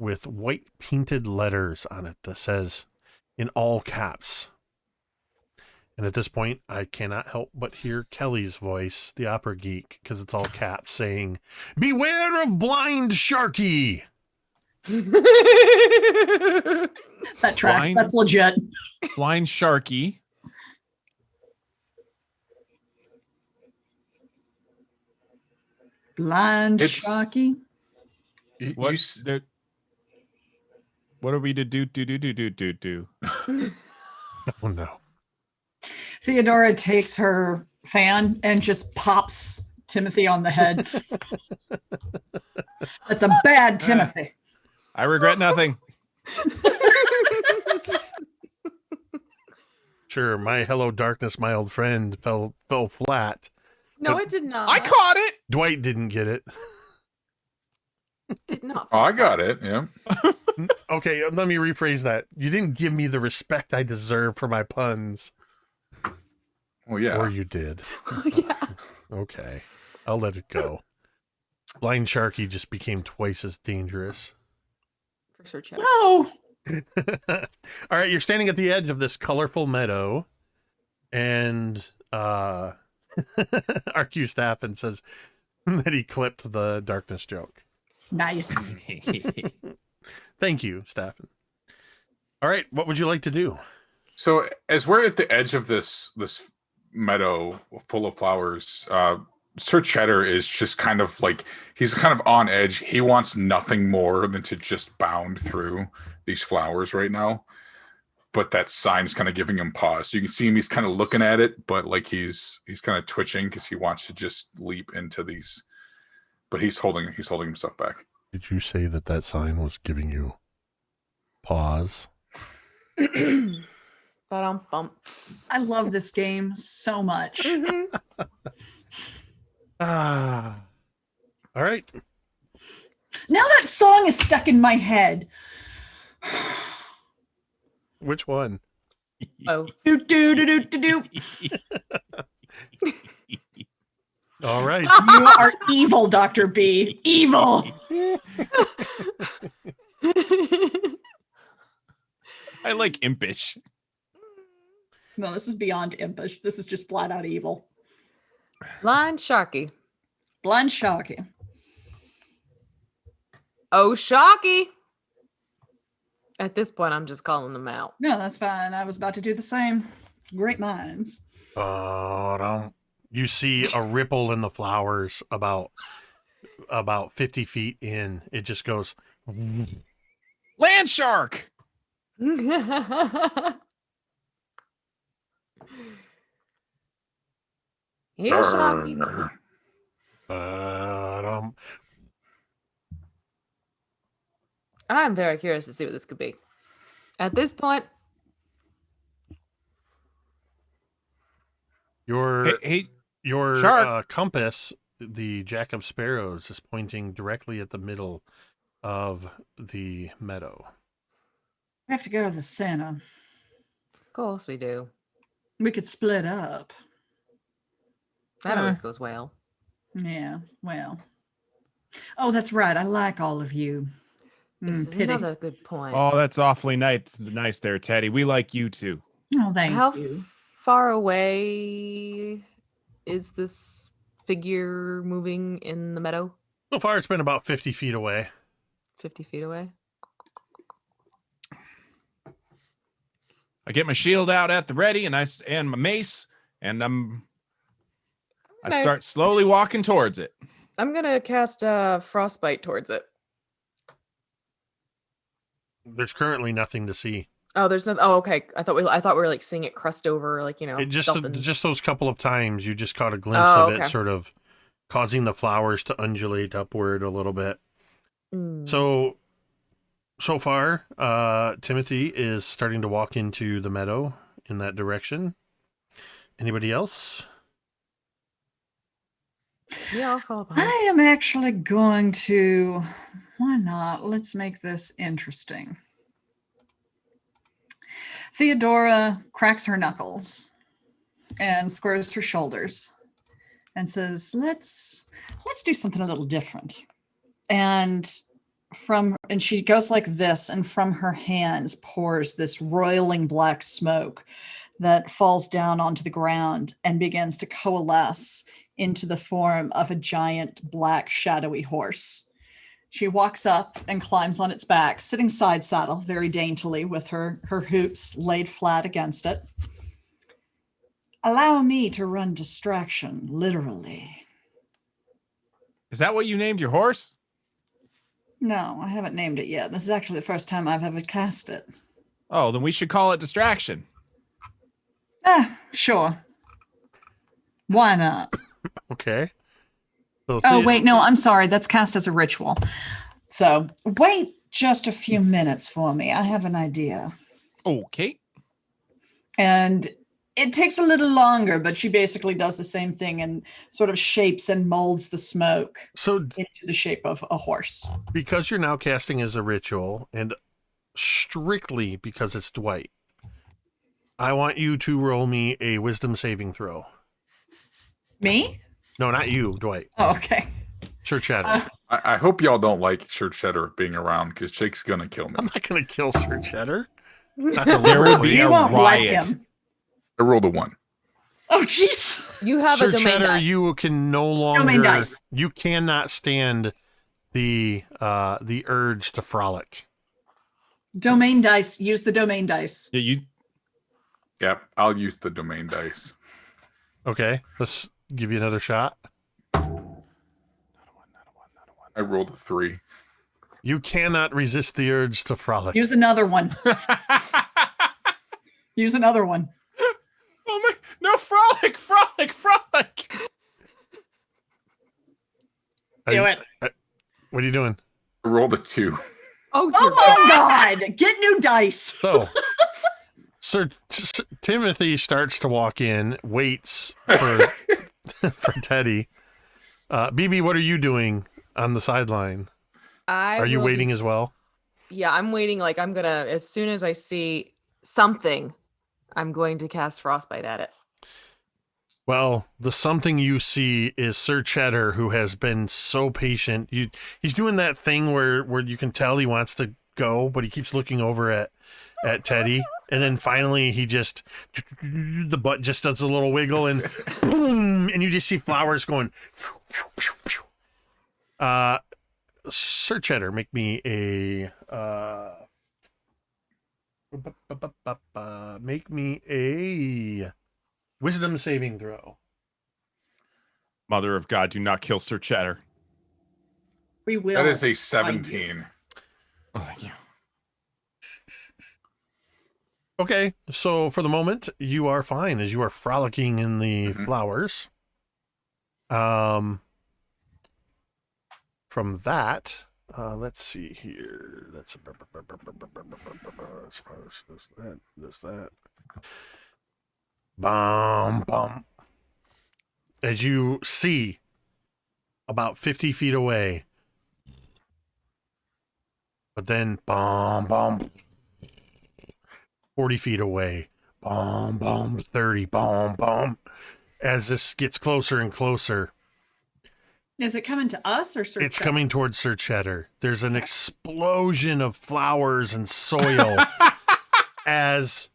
A: with white painted letters on it that says in all caps. And at this point, I cannot help but hear Kelly's voice, the opera geek, because it's all caps, saying, "Beware of blind Sharky!"
B: That track,
C: Blind-
B: that's legit.
C: Blind Sharky.
B: Blind
E: It's-
B: Sharky.
C: What are we to do?
A: Oh no.
B: Theodora takes her fan and just pops Timothy on the head. That's a bad Timothy.
C: I regret nothing.
A: Sure, my hello darkness, my old friend fell flat.
D: No, it did not.
C: I caught it.
A: Dwight didn't get it.
D: Did not.
E: Oh, I got it. Yeah.
A: Okay, let me rephrase that. You didn't give me the respect I deserve for my puns.
E: Well, yeah.
A: Or you did.
D: Yeah.
A: Okay, I'll let it go. Blind Sharky just became twice as dangerous.
D: For sure, Chad.
B: No.
A: All right, you're standing at the edge of this colorful meadow, and RQ Staffen says that he clipped the darkness joke.
B: Nice.
A: Thank you, Staffen. All right, what would you like to do?
E: So as we're at the edge of this meadow full of flowers, Sir Cheddar is just kind of like, he's kind of on edge. He wants nothing more than to just bound through these flowers right now. But that sign's kind of giving him pause. So you can see him, he's kind of looking at it, but like he's kind of twitching because he wants to just leap into these. But he's holding himself back.
A: Did you say that sign was giving you pause?
D: Ba-dum-bumps.
B: I love this game so much.
A: All right.
B: Now that song is stuck in my head.
A: Which one?
D: Oh,
B: Do do do do do do.
A: All right.
B: You are evil, Dr. B. Evil.
C: I like impish.
B: No, this is beyond impish. This is just flat out evil.
D: Blind Sharky.
B: Blind Sharky.
D: Oh, Sharky. At this point, I'm just calling them out.
B: No, that's fine. I was about to do the same. Great minds.
A: You see a ripple in the flowers about 50 feet in. It just goes.
C: Land shark.
D: Here, Sharky. I'm very curious to see what this could be. At this point,
A: Your
C: Hey,
A: Your compass, the Jack of Sparrows, is pointing directly at the middle of the meadow.
B: We have to go to the center.
D: of course we do.
B: We could split up.
D: That always goes well.
B: Yeah, well. Oh, that's right. I like all of you.
D: This is
B: Pity.
D: another good point.
C: oh, that's awfully nice there, Teddy. We like you too.
B: Oh, thank
D: How
B: you.
D: far away is this figure moving in the meadow?
A: So far, it's been about 50 feet away.
D: 50 feet away?
C: I get my shield out at the ready, and my mace, and I
D: Okay.
C: start slowly walking towards it.
D: I'm going to cast Frostbite towards it.
A: There's currently nothing to see.
D: Oh, there's no. Oh, okay. I thought we were like seeing it crust over, like, you know.
A: It just
D: dolphins.
A: those couple of times you just caught a glimpse
D: Oh,
A: of it,
D: okay.
A: sort of causing the flowers to undulate upward a little bit.
D: Mm.
A: So far, Timothy is starting to walk into the meadow in that direction. Anybody else?
D: Yeah, I'll follow behind.
B: I am actually going to. Why not? Let's make this interesting. Theodora cracks her knuckles and squares her shoulders and says, let's do something a little different. And she goes like this, and from her hands pours this roiling black smoke that falls down onto the ground and begins to coalesce into the form of a giant black shadowy horse. She walks up and climbs on its back, sitting side saddle very daintily with her hoops laid flat against it. Allow me to run distraction, literally.
C: Is that what you named your horse?
B: No, I haven't named it yet. This is actually the first time I've ever cast it.
C: Oh, then we should call it distraction.
B: Sure. Why not?
A: Okay. So
B: Oh, wait, no, I'm sorry. That's cast as a ritual. So wait just a few minutes for me. I have an idea.
C: Okay.
B: And it takes a little longer, but she basically does the same thing and sort of shapes and molds the smoke
A: So
B: into the shape of a horse.
A: because you're now casting as a ritual, and strictly because it's Dwight, I want you to roll me a wisdom saving throw.
B: Me?
A: No, not you, Dwight.
B: Oh, okay.
A: Sir Cheddar.
E: I hope y'all don't like Sir Cheddar being around because Jake's gonna kill me.
A: I'm not going to kill Sir Cheddar. Not
C: There will
A: deliberately.
C: be
B: You
C: a
B: won't like
C: riot.
B: him.
E: I rolled a 1.
B: Oh, jeez.
D: You have
A: Sir
D: a domain
A: Cheddar,
D: die.
A: you can no
B: Domain
A: longer.
B: dice.
A: You cannot stand the urge to frolic.
B: Domain dice. Use the domain dice.
C: Yeah,
E: Yep, I'll use the domain dice.
A: Okay, let's give you another shot.
E: I rolled a 3.
A: You cannot resist the urge to frolic.
B: Use another one. Use another one.
C: Oh my! No, frolic!
B: Do it.
A: What are you doing?
E: I rolled a 2.
D: Oh,
B: Oh
D: dear
B: my
D: God.
B: God! Get new dice.
A: So, Sir Timothy starts to walk in, waits for for Teddy. BB, what are you doing on the sideline? Are you waiting as well?
D: Yeah, I'm waiting. Like, I'm gonna, as soon as I see something, I'm going to cast Frostbite at it.
A: Well, the something you see is Sir Cheddar, who has been so patient. He's doing that thing where you can tell he wants to go, but he keeps looking over at Teddy, and then finally he just, the butt just does a little wiggle, and boom, and you just see flowers going. Sir Cheddar, make me a wisdom saving throw.
C: Mother of God, do not kill Sir Cheddar.
B: We will.
E: That is a
B: find you.
E: 17.
C: Oh, thank you.
A: Okay, so for the moment, you are fine as you are frolicking in the flowers. From that, let's see here. That's that. Bum. As you see, about 50 feet away, but then bum. 40 feet away, bum, 30, bum. As this gets closer and closer,
B: Is it coming to us or Sir
A: it's
B: Cheddar?
A: coming towards Sir Cheddar. There's an explosion of flowers and soil as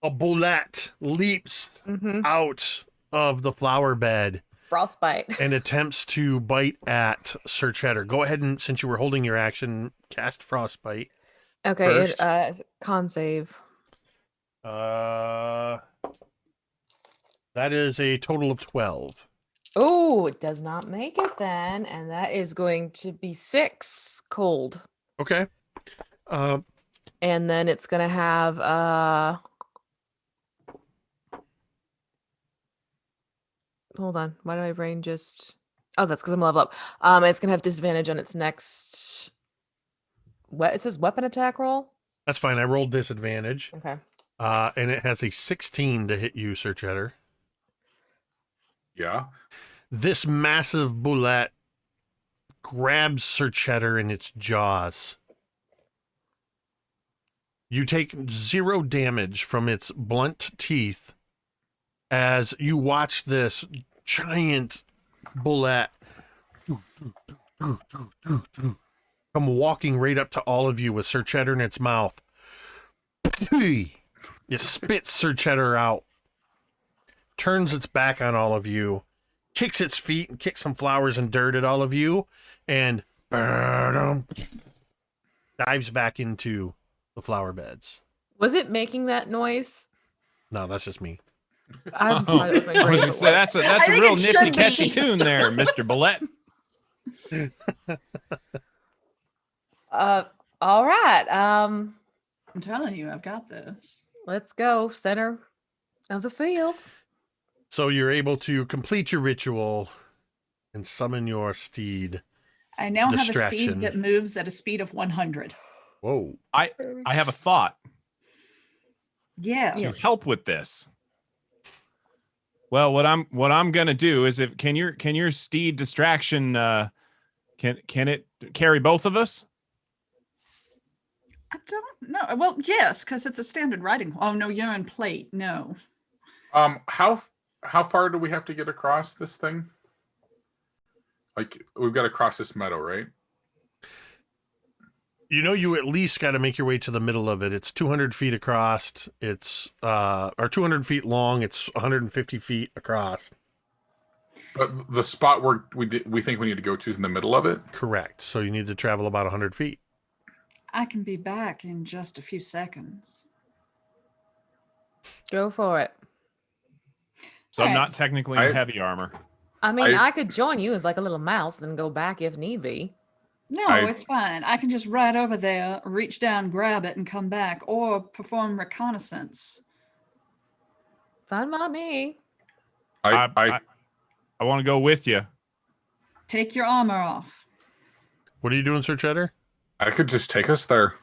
A: a bullet leaps out of the flower bed
D: Frostbite.
A: and attempts to bite at Sir Cheddar. Go ahead and, since you were holding your action, cast Frostbite.
D: Okay,
A: First.
D: it's a con save.
A: That is a total of 12.
D: Oh, it does not make it then, and that is going to be 6 cold.
A: Okay.
D: And then it's gonna have hold on, why did my brain just that's because I'm level up. It's gonna have disadvantage on its next it says weapon attack roll.
A: That's fine. I rolled disadvantage.
D: Okay.
A: And it has a 16 to hit you, Sir Cheddar.
E: Yeah.
A: This massive bullet grabs Sir Cheddar in its jaws. You take 0 damage from its blunt teeth as you watch this giant bullet come walking right up to all of you with Sir Cheddar in its mouth. It spits Sir Cheddar out, turns its back on all of you, kicks its feet and kicks some flowers and dirt at all of you, and dives back into the flower beds.
D: Was it making that noise?
A: No, that's just me.
D: I'm sorry. with my
C: I was
D: brain,
C: gonna
D: but
C: say that's a
B: I think
C: real
B: it should
C: nifty,
B: be.
C: catchy tune there, Mr. Bullet.
D: all right.
B: I'm telling you, I've got this.
D: Let's go center of the field.
A: So you're able to complete your ritual and summon your steed.
B: I now have a
A: Distraction.
B: steed that moves at a speed of 100.
A: Whoa.
C: I have a thought
B: Yeah.
C: to help with this. Well, what I'm gonna do is, if can your steed distraction can it carry both of us?
B: I don't know. Well, yes, because it's a standard riding. Oh no, you're on plate. No.
E: How far do we have to get across this thing? Like, we've got to cross this meadow, right?
A: You know, you at least got to make your way to the middle of it. It's 200 feet across. It's or 200 feet long. It's 150 feet across.
E: But the spot where we think we need to go to is in the middle of it.
A: Correct. So you need to travel about 100 feet.
B: I can be back in just a few seconds.
D: Go for it.
C: So I'm
B: Alright.
C: not technically in
E: I-
C: heavy armor.
D: I mean, I could join you as like a little mouse, then go back if need be.
B: No, it's fine. I can just ride over there, reach down, grab it, and come back, or perform reconnaissance.
D: Fine by me.
C: I want to go with you.
B: Take your armor off.
A: What are you doing, Sir Cheddar?
E: I could just take us there,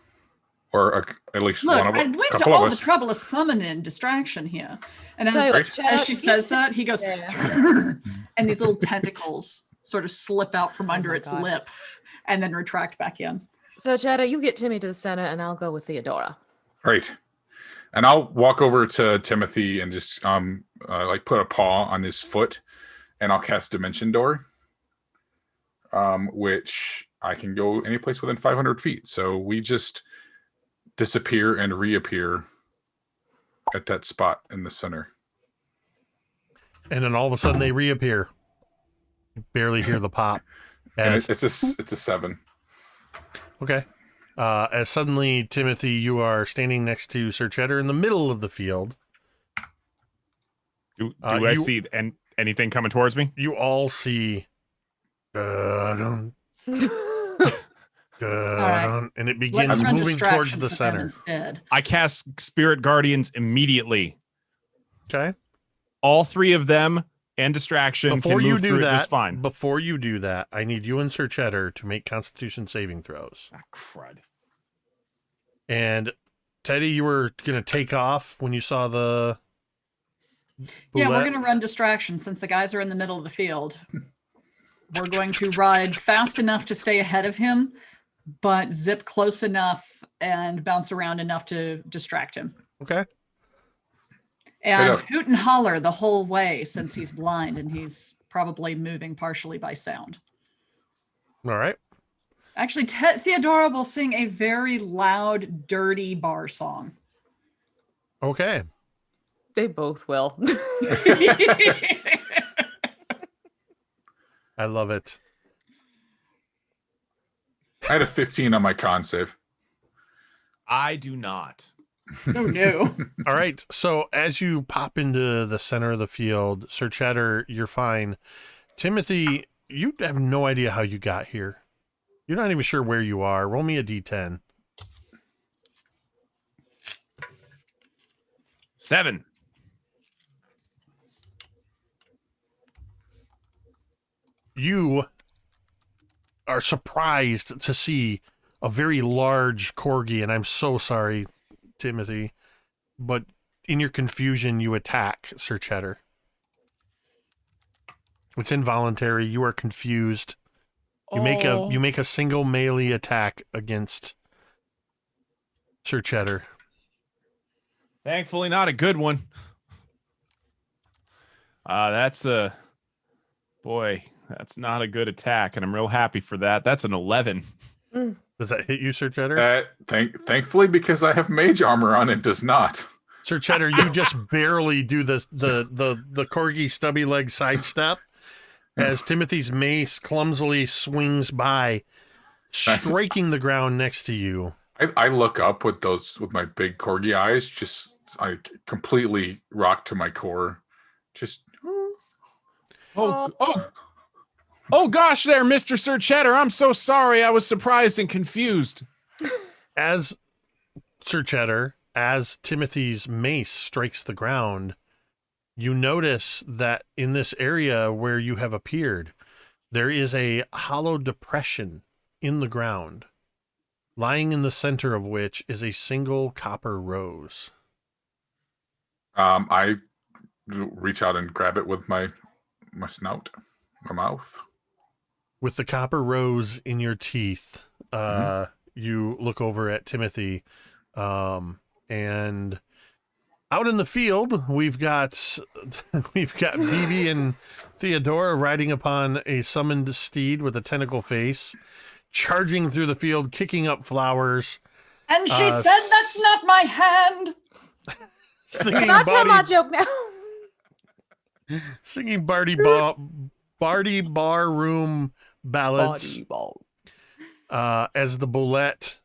E: or at least
B: Look,
E: one of
B: I
E: us.
B: went to all the trouble of summoning distraction here. And as she says that, he goes, and these little tentacles sort of slip out from under its lip and then retract back in.
D: So, Cheddar, you get Timmy to the center, and I'll go with Theodora.
E: Right. And I'll walk over to Timothy and just like put a paw on his foot, and I'll cast Dimension Door, which I can go any place within 500 feet. So we just disappear and reappear at that spot in the center.
A: And then all of a sudden they reappear. You barely hear the pop.
E: And it's a 7.
A: Okay. As suddenly, Timothy, you are standing next to Sir Cheddar in the middle of the field.
C: Do I see anything coming towards me?
A: You all see, and it begins moving towards the center.
B: Instead.
C: I cast Spirit Guardians immediately.
A: Okay.
C: All 3 of them and distraction
A: Before
C: can
A: you
C: move
A: do
C: through it
A: that,
C: just fine.
A: Before you do that, I need you and Sir Cheddar to make Constitution saving throws.
C: Ah, crud.
A: And Teddy, you were gonna take off when you saw the.
B: Yeah, we're gonna run distraction since the guys are in the middle of the field. We're going to ride fast enough to stay ahead of him, but zip close enough and bounce around enough to distract him.
A: Okay.
B: And hoot and holler the whole way since he's blind and he's probably moving partially by sound.
A: All right.
B: Actually, Theodora will sing a very loud, dirty bar song.
A: Okay.
D: They both will.
A: I love it.
E: I had a 15 on my con save.
C: I do not.
B: Oh, no.
A: All right. So as you pop into the center of the field, Sir Cheddar, you're fine. Timothy, you have no idea how you got here. You're not even sure where you are. Roll me a d10.
C: 7.
A: You are surprised to see a very large corgi, and I'm so sorry, Timothy, but in your confusion, you attack Sir Cheddar. It's involuntary. You are confused. You make a single melee attack against Sir Cheddar.
C: Thankfully, not a good one. That's not a good attack, and I'm real happy for that. That's an 11.
A: Does that hit you, Sir Cheddar?
E: Thankfully, because I have mage armor on, it does not.
A: Sir Cheddar, you just barely do the corgi stubby leg sidestep as Timothy's mace clumsily swings by, striking the ground next to you.
E: I look up with my big corgi eyes, just I completely rocked to my core. Just
C: Oh gosh, there, Mr. Sir Cheddar. I'm so sorry. I was surprised and confused.
A: As Sir Cheddar, as Timothy's mace strikes the ground, you notice that in this area where you have appeared, there is a hollow depression in the ground, lying in the center of which is a single copper rose.
E: I reach out and grab it with my snout, my mouth.
A: With the copper rose in your teeth, you look over at Timothy, and out in the field, we've got BB and Theodora riding upon a summoned steed with a tentacle face, charging through the field, kicking up flowers.
B: And she said, "That's not my hand."
A: Singing
D: Not tell my joke now.
A: Singing Barty Bar Room ballads. As the boulette,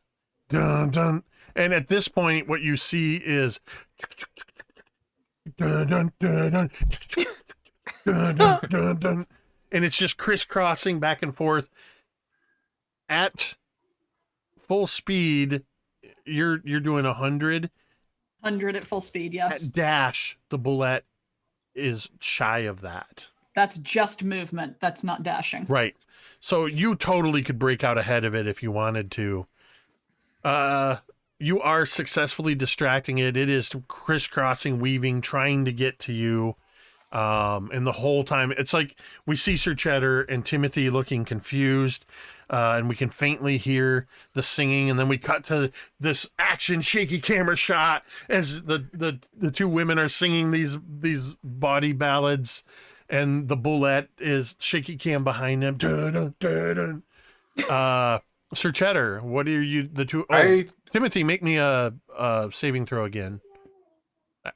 A: dun dun. And at this point, what you see is dun dun dun dun dun dun dun. and it's just crisscrossing back and forth at full speed. You're doing 100.
B: 100 at full speed, yes.
A: At dash, the bullet is shy of that.
B: That's just movement. That's not dashing.
A: Right. So you totally could break out ahead of it if you wanted to. You are successfully distracting it. It is crisscrossing, weaving, trying to get to you. And the whole time, it's like we see Sir Cheddar and Timothy looking confused, and we can faintly hear the singing, and then we cut to this action shaky camera shot as the two women are singing these body ballads, and the bullet is shaky cam behind them. Dun, dun, dun, dun. Sir Cheddar, what are you the two? Oh, Timothy, make me a saving throw again.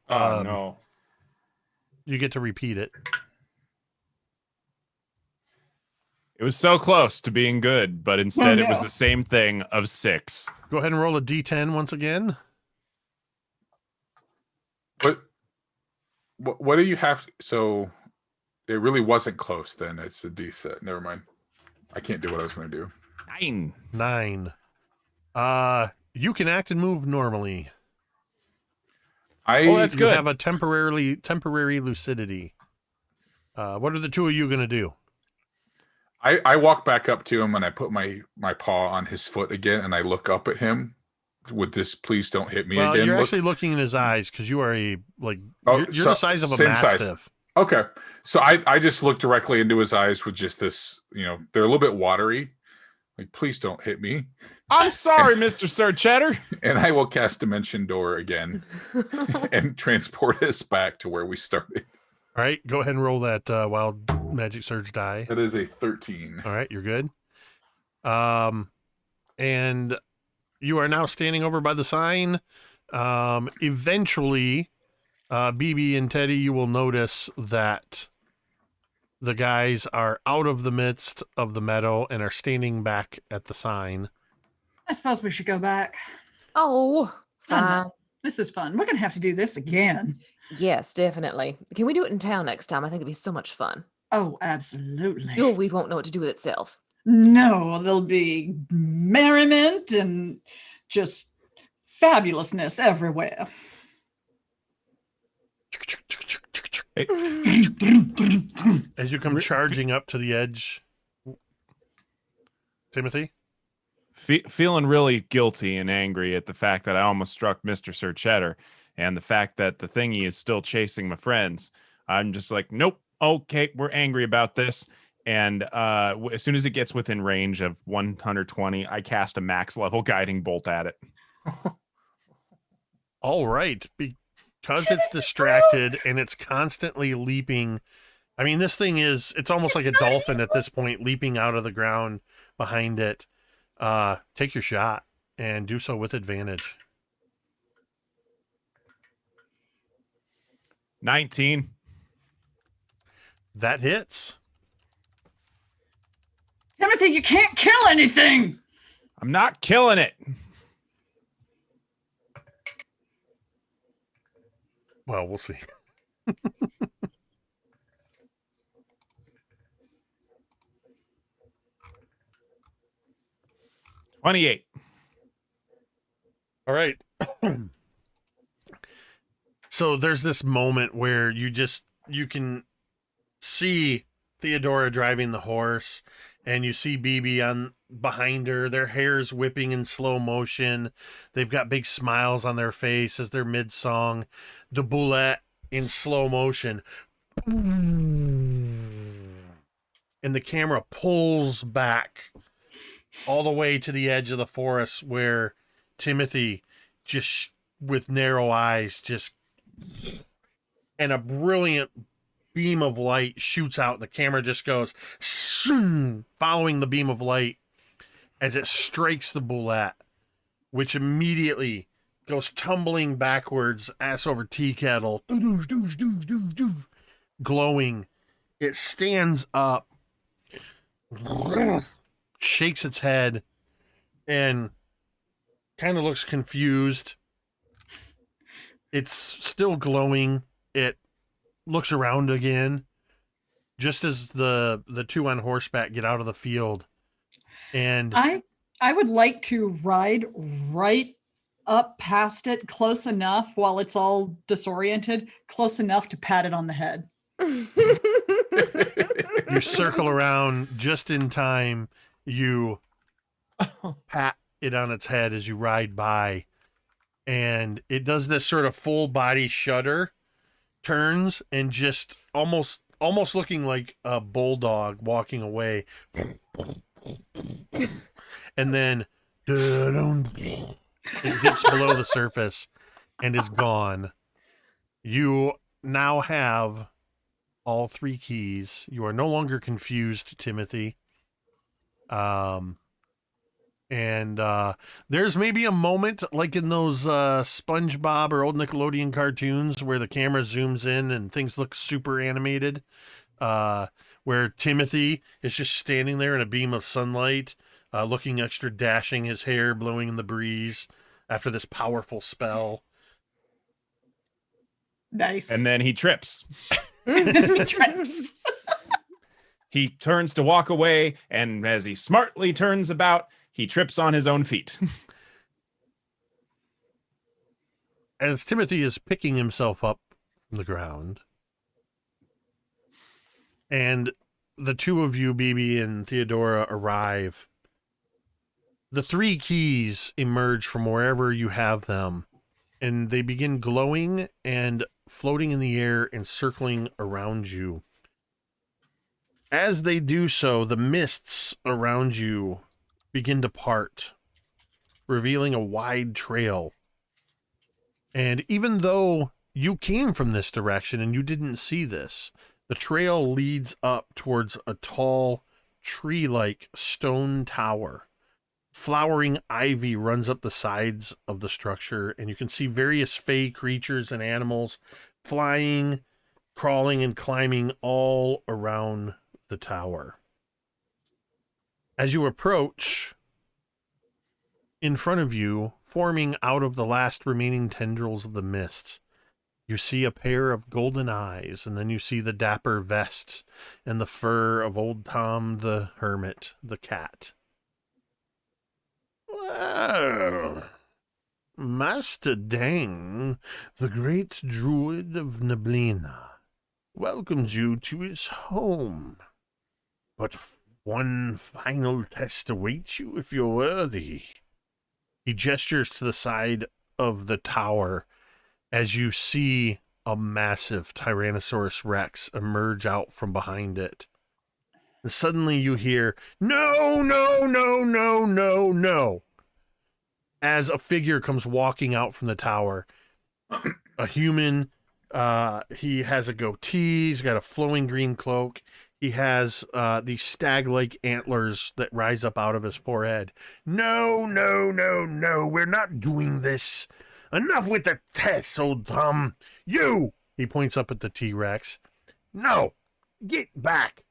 C: Oh no.
A: You get to repeat it.
C: It was so close to being good, but instead it was the same thing of 6.
A: Go ahead and roll a d10 once again.
E: What do you have? So it really wasn't close then. It's a D set. Never mind. I can't do what I was going to do.
C: 9.
A: You can act and move normally.
C: That's
A: You
C: good.
A: have a temporary lucidity. What are the two of you going to do?
E: I walk back up to him and I put my paw on his foot again and I look up at him with this "please don't hit me again."
A: You're actually looking in his eyes because you are you're
E: so,
A: the size of a
E: same
A: mastiff.
E: size. Okay, so I just look directly into his eyes with just this, they're a little bit watery. Like, please don't hit me.
C: I'm sorry, Mr. Sir Cheddar.
E: And I will cast Dimension Door again and transport us back to where we started.
A: All right, go ahead and roll that wild magic surge die.
E: That is a 13.
A: All right, you're good. And you are now standing over by the sign. Eventually, BB and Teddy, you will notice that the guys are out of the midst of the meadow and are standing back at the sign.
B: I suppose we should go back.
D: Oh,
B: This is fun. We're going to have to do this again.
D: yes, definitely. Can we do it in town next time? I think it'd be so much fun.
B: Oh, absolutely.
D: Fuel weed won't know what to do with itself.
B: No, there'll be merriment and just fabulousness everywhere.
A: As you come charging up to the edge, Timothy?
C: Feeling really guilty and angry at the fact that I almost struck Mr. Sir Cheddar and the fact that the thingy is still chasing my friends. I'm just like, nope. Okay, we're angry about this. And as soon as it gets within range of 120, I cast a max level guiding bolt at it.
A: All right. Because it's distracted and it's constantly leaping. I mean, this thing it's almost like a dolphin at this point, leaping out of the ground behind it. Take your shot and do so with advantage.
C: 19.
A: That hits.
B: Timothy, you can't kill anything.
C: I'm not killing it.
A: Well, we'll see.
C: 28.
A: All right. So there's this moment where you can see Theodora driving the horse, and you see BB on behind her. Their hair's whipping in slow motion. They've got big smiles on their face as they're mid-song. The bullet in slow motion. And the camera pulls back all the way to the edge of the forest where Timothy, just with narrow eyes, and a brilliant beam of light shoots out. The camera just goes following the beam of light as it strikes the bullet, which immediately goes tumbling backwards, ass over tea kettle, glowing. It stands up, shakes its head, and kind of looks confused. It's still glowing. It looks around again, just as the two on horseback get out of the field. And
B: I would like to ride right up past it close enough while it's all disoriented, close enough to pat it on the head.
A: you circle around just in time. You pat it on its head as you ride by, and it does this sort of full body shudder, turns, and just almost looking like a bulldog walking away. And then it dips below the surface and is gone. You now have all 3 keys. You are no longer confused, Timothy. And there's maybe a moment like in those SpongeBob or old Nickelodeon cartoons where the camera zooms in and things look super animated, where Timothy is just standing there in a beam of sunlight, looking extra dashing, his hair blowing in the breeze after this powerful spell.
B: Nice.
C: And then he trips.
B: He trips.
C: He turns to walk away, and as he smartly turns about, he trips on his own feet.
A: As Timothy is picking himself up from the ground, and the two of you, BB and Theodora, arrive, the 3 keys emerge from wherever you have them, and they begin glowing and floating in the air and circling around you. As they do so, the mists around you begin to part, revealing a wide trail. And even though you came from this direction and you didn't see this, the trail leads up towards a tall, tree-like stone tower. Flowering ivy runs up the sides of the structure, and you can see various fey creatures and animals flying, crawling, and climbing all around the tower. As you approach, in front of you, forming out of the last remaining tendrils of the mist, you see a pair of golden eyes, and then you see the dapper vest and the fur of old Tom the Hermit, the cat. Well, Master Dang, the great druid of Neblina, welcomes you to his home. But one final test awaits you if you're worthy. He gestures to the side of the tower as you see a massive Tyrannosaurus Rex emerge out from behind it. And suddenly you hear, "No, no, no, no, no, no," as a figure comes walking out from the tower. A human, he has a goatee, he's got a flowing green cloak. He has these stag-like antlers that rise up out of his forehead. "No, no, no, no, we're not doing this. Enough with the tests, old Tom. You," he points up at the T-Rex. "No, get back."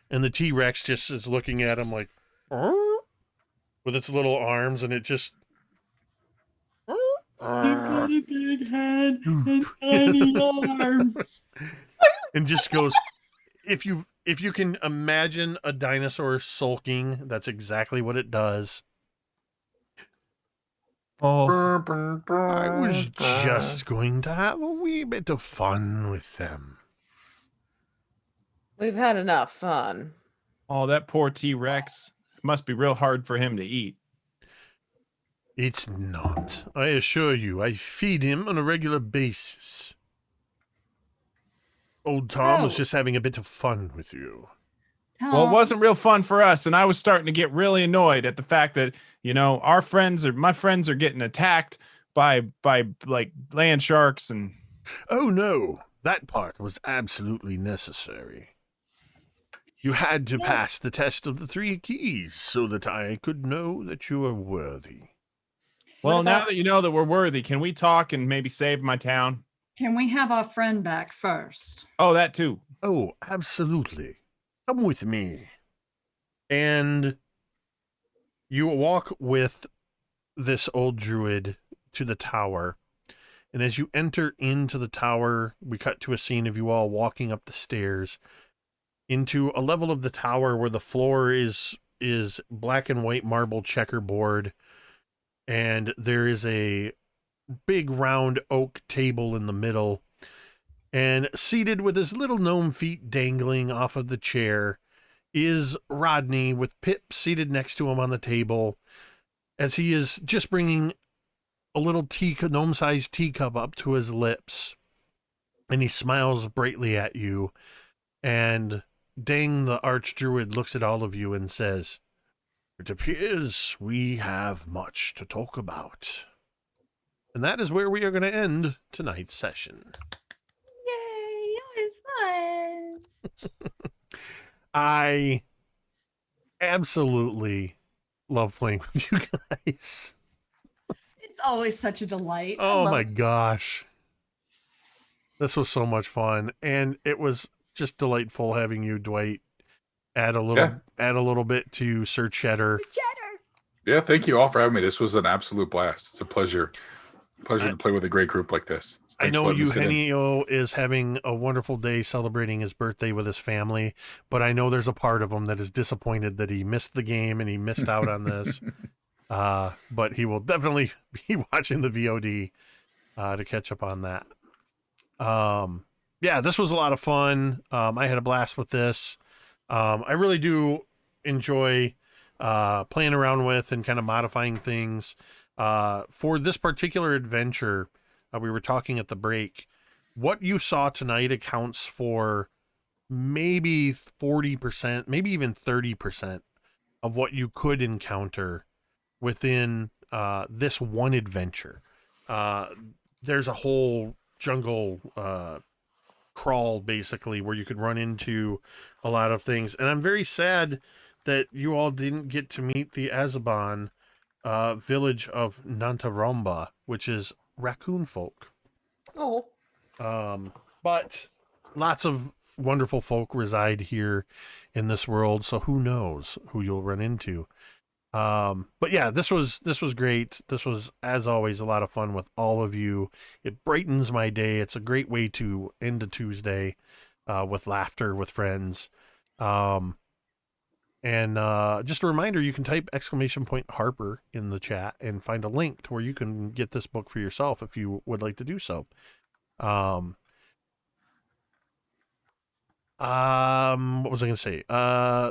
A: And the T-Rex just is looking at him like, with its little arms, and it just...
B: You've got a big head and tiny arms.
A: And just goes, if you can imagine a dinosaur sulking, that's exactly what it does.
C: Oh,
A: I was just going to have a wee bit of fun with them.
D: We've had enough fun.
C: oh, that poor T-Rex. It must be real hard for him to eat.
A: It's not. I assure you, I feed him on a regular basis. Old Tom was
B: So-
A: just having a bit of fun with you.
C: Well, it
B: Tom,
C: wasn't real fun for us, and I was starting to get really annoyed at the fact that, you know, my friends are getting attacked by like land sharks and
A: Oh no, that part was absolutely necessary. You had to pass the test of the 3 keys so that I could know that you are worthy.
C: well,
B: What
C: now
B: about-
C: that you know that we're worthy, can we talk and maybe save my town?
B: Can we have our friend back first?
C: Oh, that too.
A: Oh, absolutely. Come with me. And you walk with this old druid to the tower. And as you enter into the tower, we cut to a scene of you all walking up the stairs. into a level of the tower where the floor is black and white marble checkerboard, and there is a big round oak table in the middle, and seated with his little gnome feet dangling off of the chair is Rodney, with Pip seated next to him on the table, as he is just bringing a little gnome-sized teacup up to his lips, and he smiles brightly at you, and Dang the Archdruid looks at all of you and says, "It appears we have much to talk about." And that is where we are going to end tonight's session.
G: Yay! It was fun.
A: I absolutely love playing with you guys.
B: It's always such a delight. I
A: Oh
B: love
A: my
B: it.
A: gosh. This was so much fun. And it was just delightful having you, Dwight, add a little bit to Sir Cheddar.
G: Cheddar.
E: Yeah, thank you all for having me. This was an absolute blast. It's a pleasure to play with a great group like this.
A: I
E: Thanks for
A: know
E: letting me sit in.
A: Eugenio is having a wonderful day celebrating his birthday with his family, but I know there's a part of him that is disappointed that he missed the game and he missed out on this. But he will definitely be watching the VOD to catch up on that. Yeah, this was a lot of fun. I had a blast with this. I really do enjoy playing around with and kind of modifying things. For this particular adventure, we were talking at the break, what you saw tonight accounts for maybe 40%, maybe even 30% of what you could encounter within this one adventure. There's a whole jungle crawl, basically, where you could run into a lot of things. And I'm very sad that you all didn't get to meet the Azaban village of Nantaromba, which is raccoon folk.
D: Oh.
A: But lots of wonderful folk reside here in this world, so who knows who you'll run into. But yeah, this was great. This was, as always, a lot of fun with all of you. It brightens my day. It's a great way to end a Tuesday with laughter with friends. And just a reminder, you can type !Harper in the chat and find a link to where you can get this book for yourself if you would like to do so. What was I going to say?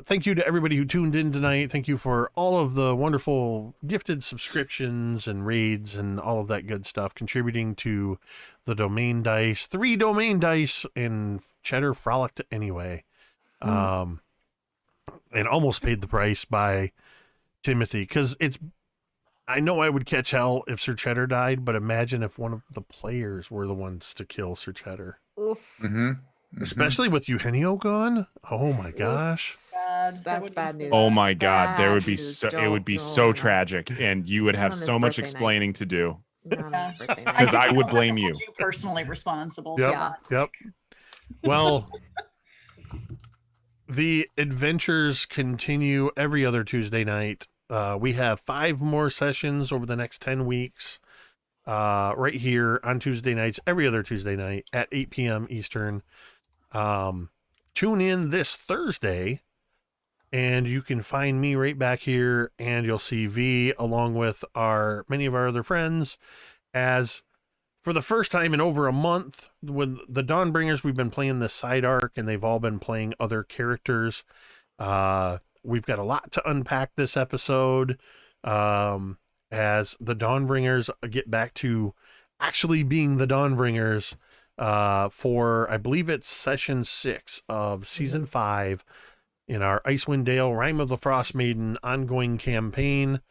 A: Thank you to everybody who tuned in tonight. Thank you for all of the wonderful gifted subscriptions and raids and all of that good stuff, contributing to the domain dice. 3 domain dice, and Cheddar frolicked anyway. And almost paid the price by Timothy, because I know I would catch hell if Sir Cheddar died, but imagine if one of the players were the ones to kill Sir Cheddar.
D: Oof.
E: Mm-hmm.
A: Especially with Eugenio gone. Oh my gosh.
B: God, that
D: That's
B: would be
D: bad
B: so
D: news.
C: Oh my God, there
D: Bad
C: would be
D: news.
C: so it
D: Don't-
C: would be
D: no,
C: so
D: no.
C: tragic, and you would
D: Not
C: have
D: on
C: so
D: his
C: much
D: birthday night.
C: explaining to do.
D: Not on
B: Yeah.
D: his birthday night.
C: 'Cause I
B: think
C: would
B: I'll have
C: blame
B: to
C: you.
B: hold personally responsible.
A: Yep.
B: for that.
A: Yep. Well, the adventures continue every other Tuesday night. We have 5 more sessions over the next 10 weeks, right here on Tuesday nights, every other Tuesday night at 8 p.m. Eastern. Tune in this Thursday, and you can find me right back here, and you'll see V along with many of our other friends, as for the first time in over a month, with the Dawnbringers, we've been playing this side arc, and they've all been playing other characters. We've got a lot to unpack this episode, as the Dawnbringers get back to actually being the Dawnbringers, for, I believe it's session 6 of season 5 in our Icewind Dale Rime of the Frost Maiden ongoing campaign.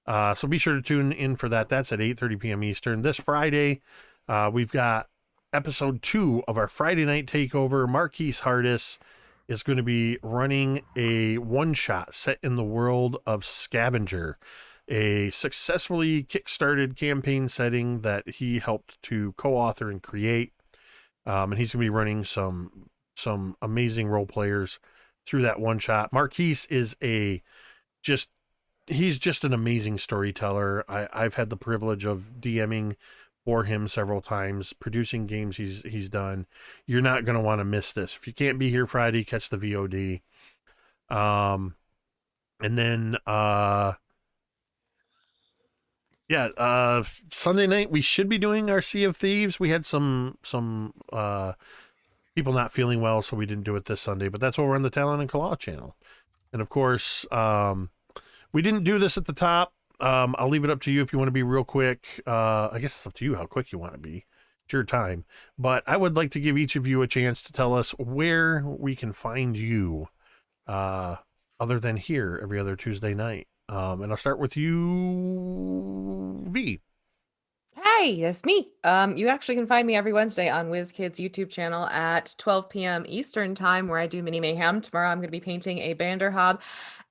A: So be sure to tune in for that. That's at 8:30 p.m. Eastern. This Friday, we've got episode 2 of our Friday night takeover. Marquis Hardis is going to be running a one-shot set in the world of Scavenger, a successfully kickstarted campaign setting that he helped to co-author and create. And he's going to be running some amazing role players through that one-shot. Marquis is he's just an amazing storyteller. I've had the privilege of DMing for him several times, producing games he's done. You're not going to want to miss this. If you can't be here Friday, catch the VOD. And then Sunday night we should be doing our Sea of Thieves. We had some people not feeling well, so we didn't do it this Sunday, but that's over on the Talon and Kalal channel. And of course, we didn't do this at the top. I'll leave it up to you if you want to be real quick. I guess it's up to you how quick you want to be. It's your time. But I would like to give each of you a chance to tell us where we can find you, other than here every other Tuesday night. And I'll start with you, V.
D: Hey, that's me. You actually can find me every Wednesday on WizKids YouTube channel at 12 p.m. Eastern time, where I do mini mayhem. Tomorrow I'm going to be painting a Banderhob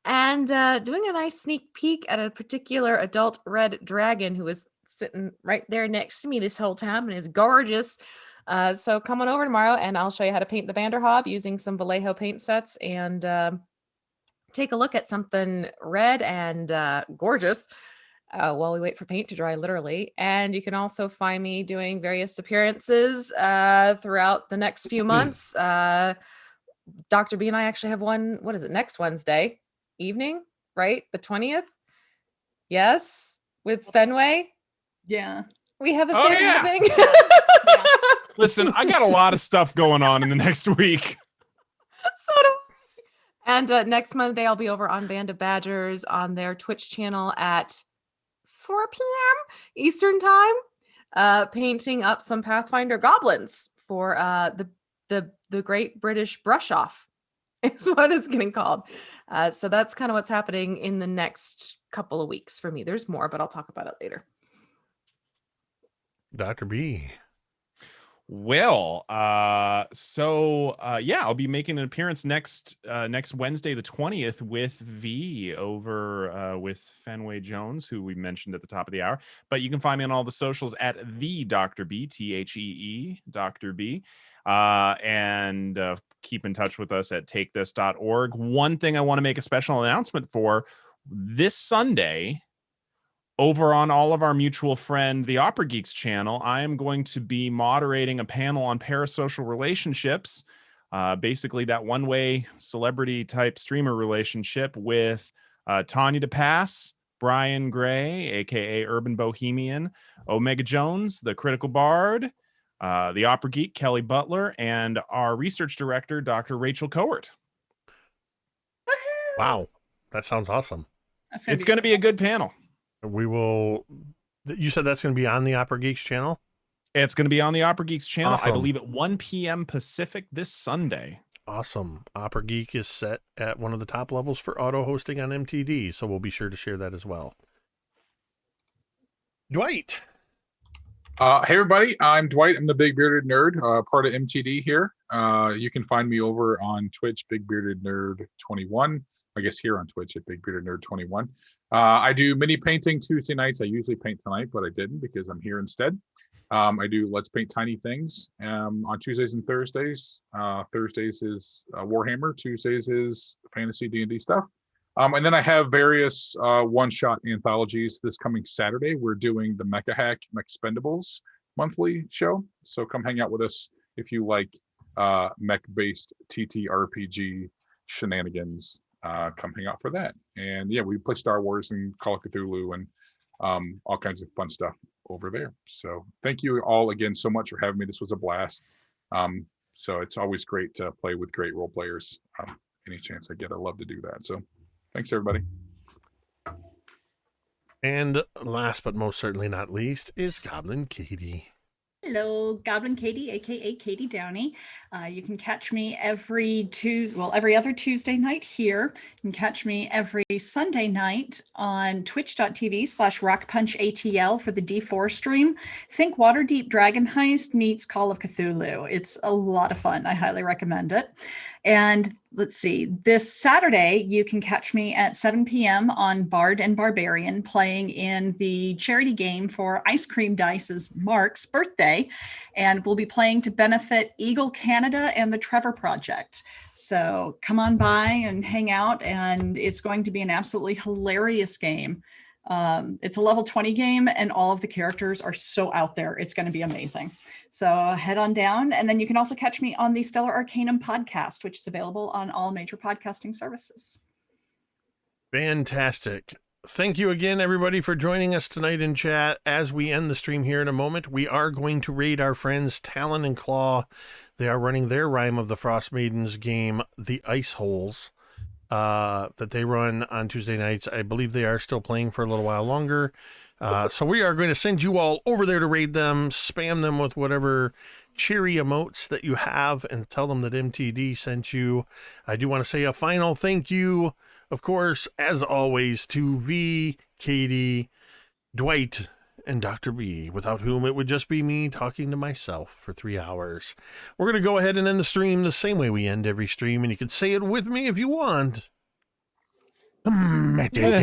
D: and doing a nice sneak peek at a particular adult red dragon who is sitting right there next to me this whole time and is gorgeous. So come on over tomorrow and I'll show you how to paint the Banderhob using some Vallejo paint sets and take a look at something red and gorgeous while we wait for paint to dry, literally. And you can also find me doing various appearances throughout the next few months. Dr. B and I actually have one, what is it, next Wednesday evening, right? The 20th? Yes, with Fenway.
B: Yeah.
D: We have a
C: Oh,
D: thing
C: yeah.
D: happening.
C: Listen, I got a lot of stuff going on in the next week.
D: So do I. And next Monday, I'll be over on Band of Badgers on their Twitch channel at 4 p.m. Eastern time, painting up some Pathfinder goblins for the Great British Brush Off is what it's getting called. So that's kind of what's happening in the next couple of weeks for me. There's more, but I'll talk about it later.
A: Dr. B.
C: Well, yeah, I'll be making an appearance next Wednesday, the 20th, with V over with Fenway Jones, who we mentioned at the top of the hour. But you can find me on all the socials at the Dr. B, THEE, Dr. B. And keep in touch with us at takethis.org. One thing I want to make a special announcement for this Sunday, over on all of our mutual friend, the Opera Geeks channel, I am going to be moderating a panel on parasocial relationships, basically that one-way celebrity type streamer relationship with Tanya DePass, Brian Gray, aka Urban Bohemian, Omega Jones, the Critical Bard, the Opera Geek, Kelly Butler, and our research director, Dr. Rachel Cowart.
A: Wow, that sounds awesome.
C: It's going to be a good panel.
A: We will. You said that's going to be on the Opera Geeks channel?
C: It's going to be on the Opera Geeks channel,
A: Awesome.
C: I believe, at 1 p.m. Pacific this Sunday.
A: Awesome. Opera Geek is set at one of the top levels for auto hosting on MTD, so we'll be sure to share that as well. Dwight.
E: Hey everybody, I'm Dwight. I'm the Big Bearded Nerd, part of MTD here. You can find me over on Twitch, Big Bearded Nerd 21. I guess here on Twitch at Big Bearded Nerd 21. I do mini painting Tuesday nights. I usually paint tonight, but I didn't because I'm here instead. I do Let's Paint Tiny Things on Tuesdays and Thursdays. Thursdays is Warhammer. Tuesdays is fantasy D&D stuff. And then I have various one-shot anthologies. This coming Saturday, we're doing the Mecha Hack Mexpendables monthly show. So come hang out with us if you like mech-based TTRPG shenanigans. Come hang out for that. And yeah, we play Star Wars and Call of Cthulhu and all kinds of fun stuff over there. So thank you all again so much for having me. This was a blast. So it's always great to play with great role players. Any chance I get, I love to do that. So thanks everybody.
A: And last but most certainly not least is GoblinKatie.
B: Hello, GoblinKatie, aka Katie Downey. You can catch me every other Tuesday night here. You can catch me every Sunday night on twitch.tv/rockpunchatl for the D4 stream. Think Waterdeep Dragon Heist meets Call of Cthulhu. It's a lot of fun. I highly recommend it. And let's see, this Saturday, you can catch me at 7 p.m. on Bard and Barbarian playing in the charity game for Ice Cream Dice's Mark's birthday. And we'll be playing to benefit Eagle Canada and the Trevor Project. So come on by and hang out. And it's going to be an absolutely hilarious game. It's a level 20 game, and all of the characters are so out there. It's going to be amazing. So head on down. And then you can also catch me on the Stellar Arcanum podcast, which is available on all major podcasting services.
A: Fantastic. Thank you again, everybody, for joining us tonight in chat. As we end the stream here in a moment, we are going to raid our friends Talon and Claw. They are running their Rime of the Frost Maidens game, The Ice Holes, that they run on Tuesday nights. I believe they are still playing for a little while longer. So we are going to send you all over there to raid them, spam them with whatever cheery emotes that you have, and tell them that MTD sent you. I do want to say a final thank you, of course, as always, to V, Katie, Dwight, and Dr. B, without whom it would just be me talking to myself for 3 hours. We're going to go ahead and end the stream the same way we end every stream, and you can say it with me if you want.
F: Matilda.